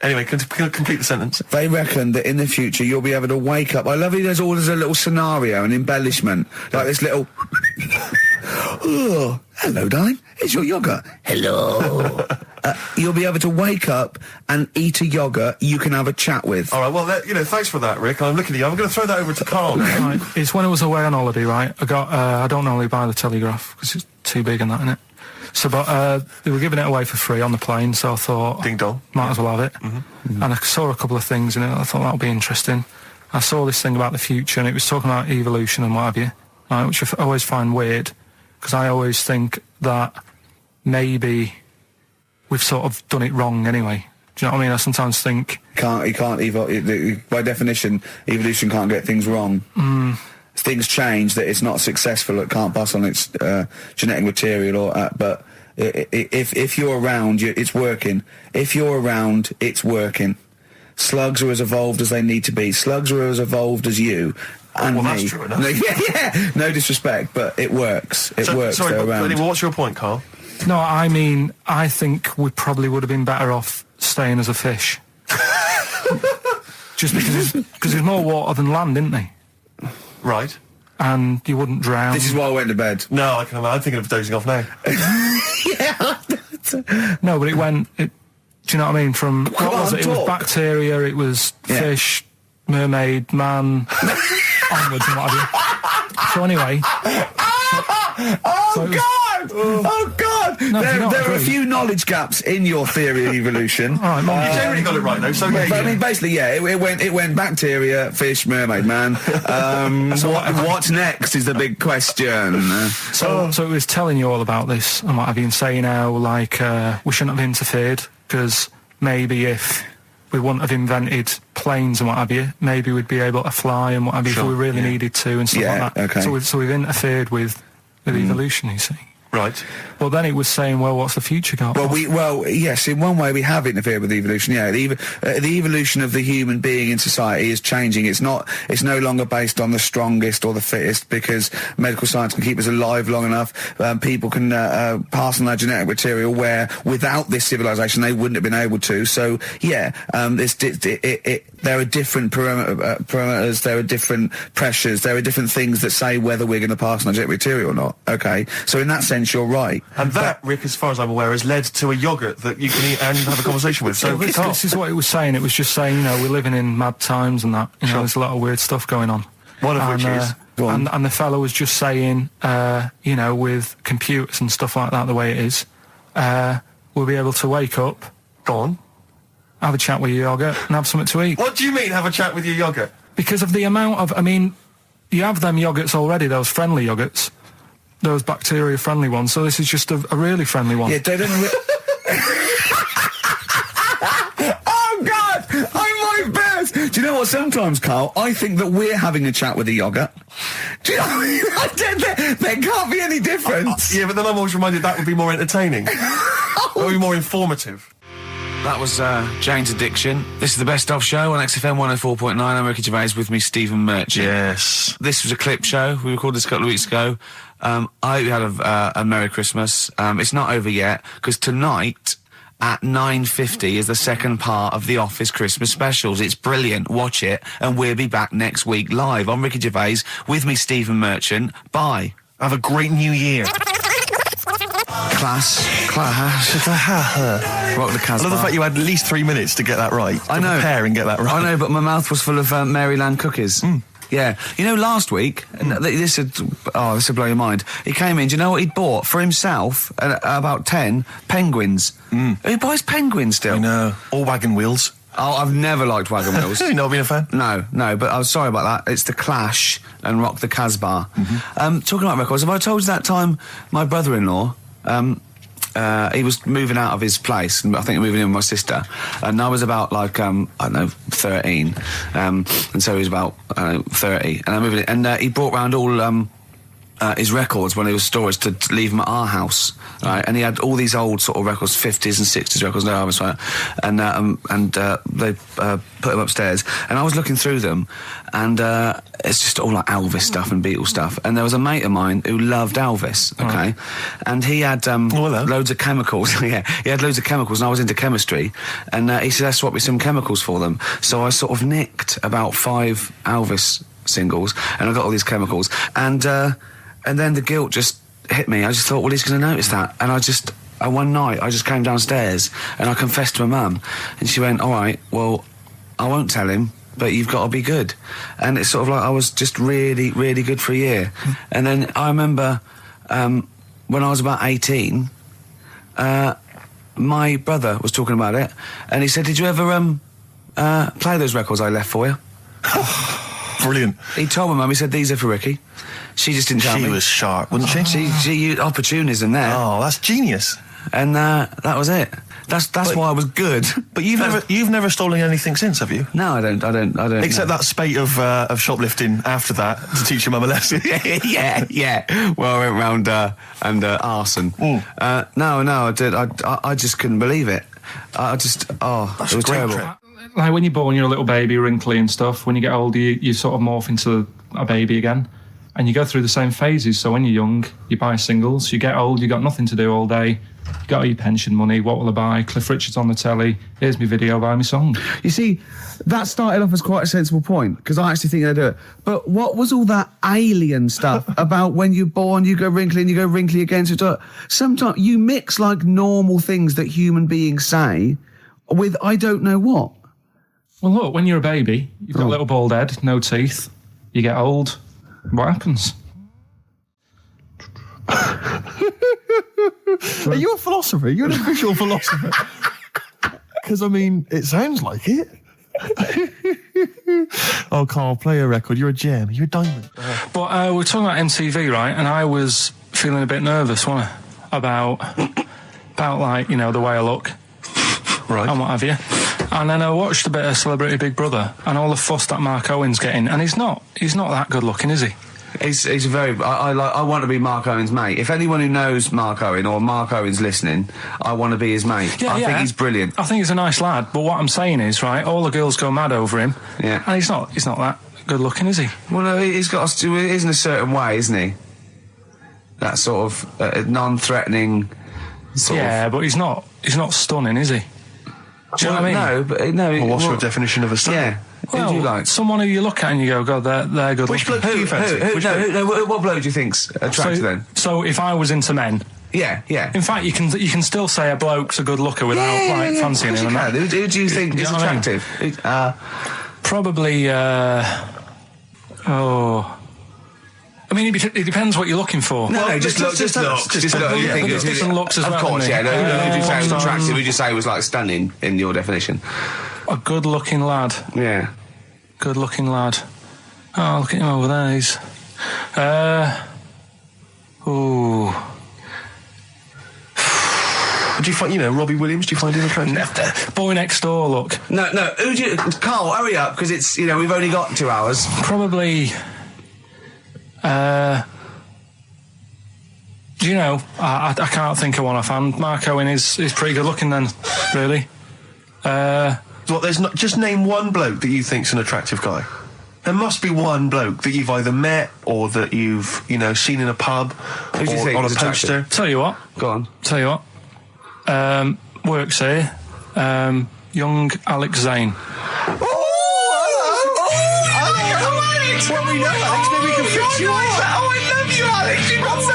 Anyway, complete the sentence. They reckon that in the future you'll be able to wake up. I love it. There's a little scenario, an embellishment, like this little. Oh, hello, darling. Here's your yogurt. Hello. You'll be able to wake up and eat a yogurt you can have a chat with. All right. Well, thanks for that, Rick. I'm looking at you. I'm going to throw that over to Karl now. Right. It's when I was away on holiday, right? I got. I don't normally buy the Telegraph because it's too big and that, innit? So, but they were giving it away for free on the plane, so I thought, ding dong, might as well have it. Mm-hmm. And I saw a couple of things in it. I thought that would be interesting. I saw this thing about the future, and it was talking about evolution and what have you, right, which I always find weird, because I always think that maybe we've sort of done it wrong anyway. Do you know what I mean? I sometimes think you can't evolve. By definition, evolution can't get things wrong. Things change, that it's not successful, it can't pass on its genetic material, but if you're around, it's working. If you're around, it's working. Slugs are as evolved as they need to be. Slugs are as evolved as you and me. That's true enough. Yeah. No disrespect, but it works. It works. Sorry, they're but around. anyway, what's your point, Karl? No, I mean, I think we probably would have been better off staying as a fish. Just because there's more water than land, isn't there? Right. And you wouldn't drown. This is why I went to bed. No, I'm thinking of dozing off now. Yeah. No, but do you know what I mean? From, what was it? It was bacteria, it was fish, mermaid, man, onwards and what have you. So anyway. Oh, God! God! No, there are a agree. few knowledge gaps in your theory of evolution. All right, Mum, you generally got it right though. So But I mean, basically, yeah, it went bacteria, fish, mermaid, man. What's next is the big question. So it was telling you all about this and what have you, and saying how, like, we shouldn't have interfered, because maybe if we wouldn't have invented planes and what have you, maybe we'd be able to fly and what have you if we really needed to and stuff like that. Okay. So we've interfered with evolution, you see. right. Well, then it was saying, well, what's the future got? Well, yes, in one way we have interfered with evolution. Yeah, the evolution of the human being in society is changing. It's no longer based on the strongest or the fittest, because medical science can keep us alive long enough. People can pass on their genetic material where without this civilization they wouldn't have been able to. So yeah, there are different parameters, there are different pressures, there are different things that say whether we're going to pass on our genetic material or not. Okay, so in that sense you're right. And that, Rick, as far as I'm aware, has led to a yogurt that you can eat and have a conversation with. So this is what it was saying. It was just saying, you know, we're living in mad times and that. You know, there's a lot of weird stuff going on. One of which is... And the fellow was just saying, you know, with computers and stuff like that, the way it is, we'll be able to wake up, Go on. have a chat with your yogurt and have something to eat. What do you mean, have a chat with your yogurt? Because of the amount of, I mean, you have them yogurts already, those friendly yogurts, those bacteria-friendly ones, so this is just a really friendly one. Yeah, they don't... Oh, God! I'm my best! Do you know what, sometimes, Carl, I think that we're having a chat with a yogurt. Do you know what I mean? There can't be any difference. Yeah, but then I'm always reminded that would be more entertaining. That would be more informative. That was Jane's Addiction. This is the Best Of Show on XFM 104.9. I'm Ricky Gervais, with me, Stephen Merchant. Yes. This was a clip show. We recorded this a couple of weeks ago. I hope you had a Merry Christmas. It's not over yet, because tonight at 9:50 is the second part of The Office Christmas specials. It's brilliant. Watch it, and we'll be back next week live. I'm Ricky Gervais, with me, Stephen Merchant. Bye. Have a great new year. Class. Rock the Casbah. I love the fact you had at least 3 minutes to get that right. I know. Prepare and get that right. I know, but my mouth was full of Maryland cookies. Yeah. You know, last week, this would blow your mind. He came in, do you know what he'd bought? For himself, about 10 penguins. Who buys penguins still? I know. Or wagon wheels. Oh, I've never liked wagon wheels. Have you not been a fan? No, but I was sorry about that. It's The Clash and Rock the Casbah. Talking about records, have I told you that time my brother-in-law, he was moving out of his place, and I think moving in with my sister, and I was about, like, I don't know, 13, and so he was about, 30, and I moved in, and he brought round all his records when he was storage to leave them at our house, right? And he had all these old sort of records, 50s and 60s records, no harvest, right? And they put them upstairs, and I was looking through them, and it's just all like Elvis stuff and Beatles stuff. And there was a mate of mine who loved Elvis, okay? And he had loads of chemicals. Yeah, he had loads of chemicals, and I was into chemistry, and he said, "Let's swap me some chemicals for them." So I sort of nicked about 5 Elvis singles, and I got all these chemicals, and then the guilt just hit me. I just thought, well, he's going to notice that. And one night, I just came downstairs and I confessed to my mum. And she went, all right, well, I won't tell him, but you've got to be good. And it's sort of like I was just really, really good for a year. And then I remember when I was about 18, my brother was talking about it. And he said, did you ever play those records I left for you? Brilliant. He told my mum, he said, these are for Ricky. She just didn't tell me. She was sharp, wasn't she? She used opportunism there. Oh, that's genius. And that was it. That's why I was good. But you've never stolen anything since, have you? No, I don't. Except that spate of shoplifting after that to teach your mum a lesson. yeah. Well, I went round and arson. No, I did. I just couldn't believe it. It was terrible. Like when you're born, you're a little baby, wrinkly and stuff. When you get older, you sort of morph into a baby again. And you go through the same phases. So when you're young, you buy singles. You get old, you got nothing to do all day. You got all your pension money. What will I buy? Cliff Richard's on the telly. Here's my video, buy me song. You see, that started off as quite a sensible point, because I actually think they do it. But what was all that alien stuff about when you're born, you go wrinkly and you go wrinkly again? Sometimes you mix like normal things that human beings say with I don't know what. Well, look, when you're a baby, you've got a little bald head, no teeth. You get old. What happens? Are you a philosopher? Are you an official philosopher? Because, I mean, it sounds like it. Oh, Carl, play a record. You're a gem. You're a diamond. But we're talking about MTV, right? And I was feeling a bit nervous, wasn't I? About like, you know, the way I look. Right. And what have you. And then I watched a bit of Celebrity Big Brother and all the fuss that Mark Owen's getting. And he's not that good looking, is he? He's a very. I want to be Mark Owen's mate. If anyone who knows Mark Owen or Mark Owen's listening, I want to be his mate. I think he's brilliant. I think he's a nice lad. But what I'm saying is, right, all the girls go mad over him. Yeah. And he's not that good looking, is he? Well, no, he's got to. He is in a certain way, isn't he? That sort of non-threatening. Yeah, but he's not stunning, is he? Do you know what I mean? No, but no. Well, what's your definition of a stunning? Yeah. Well, who do you like? Someone who you look at and you go, God, they're good. Which bloke do you fancy? What bloke do you think's attractive then? So if I was into men, yeah. In fact, you can still say a bloke's a good looker without fancying him. Who do you think is attractive? Probably. I mean, it depends what you're looking for. No, just look. Just look. You think it's different looks as well. Of course, yeah. Who did you say was attractive? Who did you say was like stunning in your definition? A good-looking lad. Yeah. Good-looking lad. Oh, look at him over there. He's. Do you find, Robbie Williams? Do you find him attractive? Boy Next Door. Look. No. Who do you? Carl, hurry up, because it's we've only got 2 hours. Probably. Do you know? I can't think of one offhand. Mark Owen is pretty good looking then, really. Well, there's not. Just name one bloke that you think's an attractive guy. There must be one bloke that you've either met or that you've seen in a pub Who do you or think on a is poster. attractive? Tell you what. Go on. Tell you what. Works here. Young Alex Zane. Alex! Well, we know Alex, maybe we can fix you up. Oh, I love you, Alex! You've got so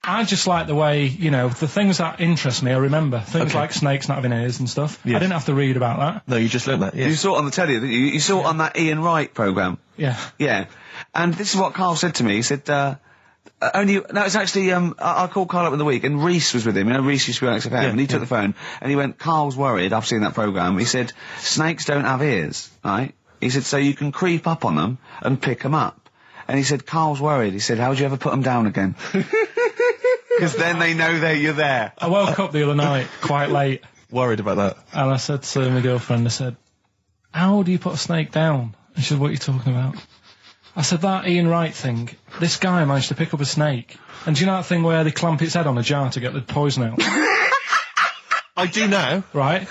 I just like the way, the things that interest me, I remember. Things like snakes not having ears and stuff. Yes. I didn't have to read about that. No, you just learned that, yeah. You saw it on the telly, didn't you? You saw it on that Ian Wright programme. Yeah. Yeah. And this is what Carl said to me. He said, it's actually, I called Carl up in the week, and Reese was with him. Reese used to be on XFM, and he took the phone, and he went, Carl's worried, I've seen that programme. He said, snakes don't have ears, right? He said, so you can creep up on them and pick them up. And he said, Carl's worried. He said, how would you ever put them down again? Because then they know you're there. I woke up the other night, quite late. Worried about that. And I said to my girlfriend, I said, how do you put a snake down? And she said, what are you talking about? I said, that Ian Wright thing, this guy managed to pick up a snake. And do you know that thing where they clamp its head on a jar to get the poison out? I do now. Right?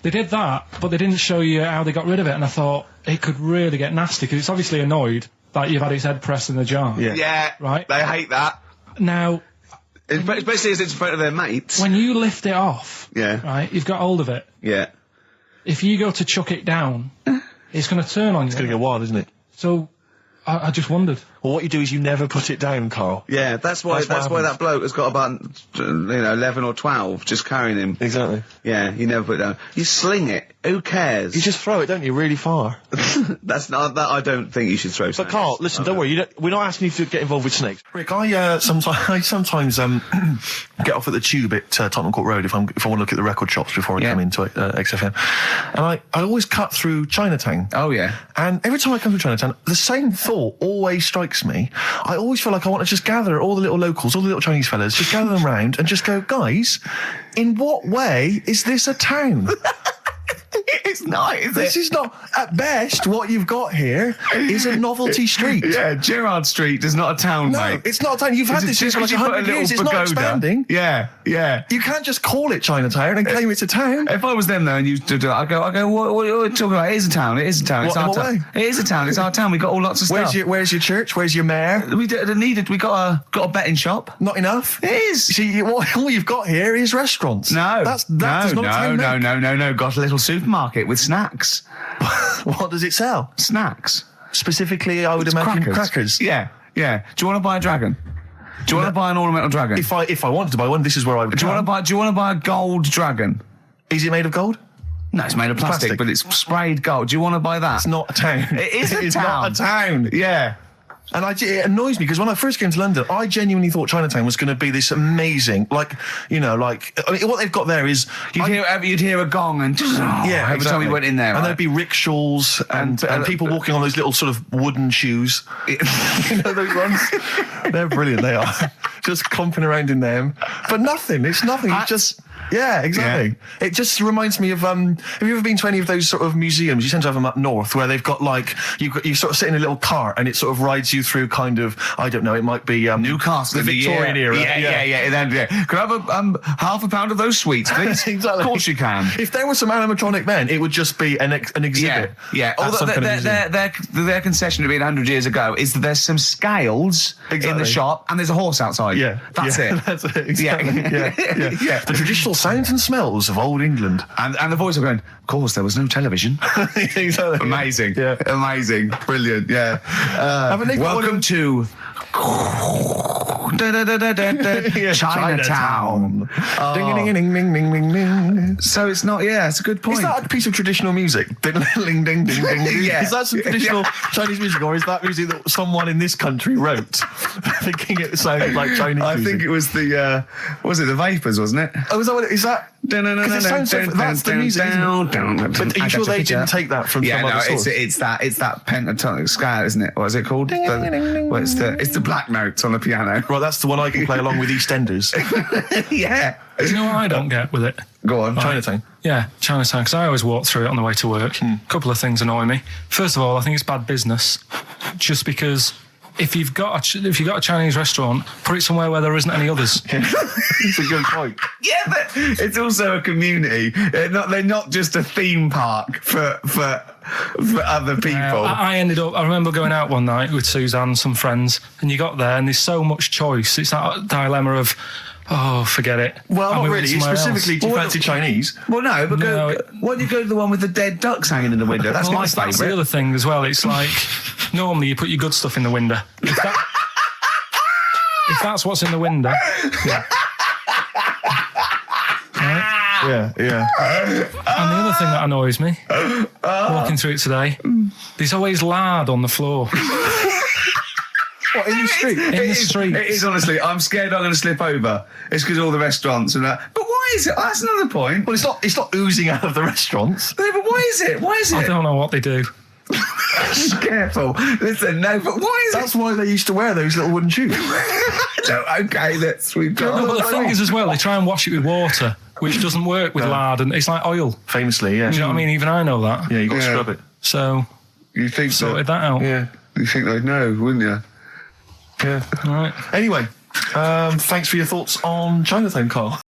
They did that, but they didn't show you how they got rid of it. And I thought, it could really get nasty, because it's obviously annoyed that you've had its head pressed in the jar. Yeah. Right? They hate that. Now... Especially as it's in front of their mates. When you lift it off, yeah, right, you've got hold of it. Yeah. If you go to chuck it down, it's going to turn on you. It's going to go wild, isn't it? So, I just wondered. Well, what you do is you never put it down, Carl. Yeah, that's why that bloke has got about 11 or 12 just carrying him. Exactly. Yeah, you never put it down. You sling it. Who cares? You just throw it, don't you, really far? That's not that. I don't think you should throw. But Carl, listen, don't worry. We're not asking you to get involved with snakes. Rick, I sometimes get off at the tube at Tottenham Court Road if I want to look at the record shops before I come into XFM, and I always cut through Chinatown. Oh yeah. And every time I come through Chinatown, the same thought always strikes me. I always feel like I want to just gather all the little locals, all the little Chinese fellas, just gather them round and just go, guys, in what way is this a town? It's not, is it? This is not, at best, what you've got here is a novelty street. Yeah, Gerrard Street is not a town, no, mate. It's not a town. You've had this for like 100 years. It's not expanding. Yeah, yeah. You can't just call it Chinatown and claim it's a town. If I was them, though, and you stood there, I go, what are you talking about? It is a town. It is a town. It's our town. It is a town. It's our town. We got all lots of stuff. Where's your church? Where's your mayor? We got a betting shop. Not enough. It is. See, all you've got here is restaurants. No, No. Got a little supermarket with snacks. What does it sell? Snacks. Specifically, I would imagine crackers. Yeah, yeah. Do you want to buy a dragon? Do you want to buy an ornamental dragon? If I wanted to buy one, this is where I would. Do you want to buy a gold dragon? Is it made of gold? No, it's made of plastic, but it's sprayed gold. Do you want to buy that? It's not a town. It is a town. It's not a town. Yeah. And it annoys me because when I first came to London, I genuinely thought Chinatown was going to be this amazing, what they've got there is You'd hear a gong and every time we went in there, and there'd be rickshaws and people walking on those little sort of wooden shoes. You know those ones? They're brilliant. They are just comping around in them, but nothing. It's nothing. It's just. Yeah, exactly. Yeah. It just reminds me of, have you ever been to any of those sort of museums? You tend to have them up north where they've got you sort of sit in a little cart and it sort of rides you through kind of, I don't know, it might be, Newcastle, the Victorian era. Yeah. Can I have half a pound of those sweets, please? Exactly. Of course you can. If there was some animatronic then, it would just be an exhibit. Yeah. Although their concession to being 100 years ago is that there's some scales in the shop and there's a horse outside. Yeah. That's it. That's it, exactly. Yeah. The traditional sounds and smells of old England. And the voice of going, of course, there was no television. Exactly. Amazing. Yeah. Amazing. Brilliant. Yeah. Welcome to Chinatown. So it's not, it's a good point. Is that a piece of traditional music? Ding, ding, ding, ding, ding. Is that some traditional Chinese music, or is that music that someone in this country wrote, thinking it sounded like Chinese music? I think it was the Vapors, wasn't it? Oh, is that what it is? That? Because it sounds so, that's the music, isn't it? But are you sure they didn't take that from some other source? It's that pentatonic scale, isn't it? What is it called? It's the black notes on the piano. Right, that's the one I can play along with EastEnders. Yeah. Do you know what I don't get with it? Go on. Chinatown. Yeah, Chinatown, because I always walk through it on the way to work. A couple of things annoy me. First of all, I think it's bad business, just because if you've got a Chinese restaurant, put it somewhere where there isn't any others. It's a good point. Yeah, but it's also a community. They're not just a theme park for other people. I remember going out one night with Suzanne and some friends, and you got there and there's so much choice. It's that dilemma of, forget it. Well, not really. Specifically, do you fancy Chinese? Well, no, but why don't you go to the one with the dead ducks hanging in the window? That's my favourite. That's the other thing as well. It's like, normally you put your good stuff in the window. If that's what's in the window. Yeah. Right? Yeah. And the other thing that annoys me, walking through it today, there's always lard on the floor. What, in the street? In the street. It is, honestly. I'm scared I'm going to slip over. It's because all the restaurants and that. But why is it? That's another point. Well, it's not oozing out of the restaurants. No, but why is it? I don't know what they do. Careful. Listen, no, but why is That's why they used to wear those little wooden shoes. We've got... No, but the thing is as well, they try and wash it with water, which doesn't work with lard, and it's like oil. Famously, yeah. Do you know what I mean? Even I know that. Yeah, you got to scrub it. So, you think sorted that out. Yeah. You think they'd know, wouldn't you? Yeah. All right. Anyway, thanks for your thoughts on Chinatown, Carl.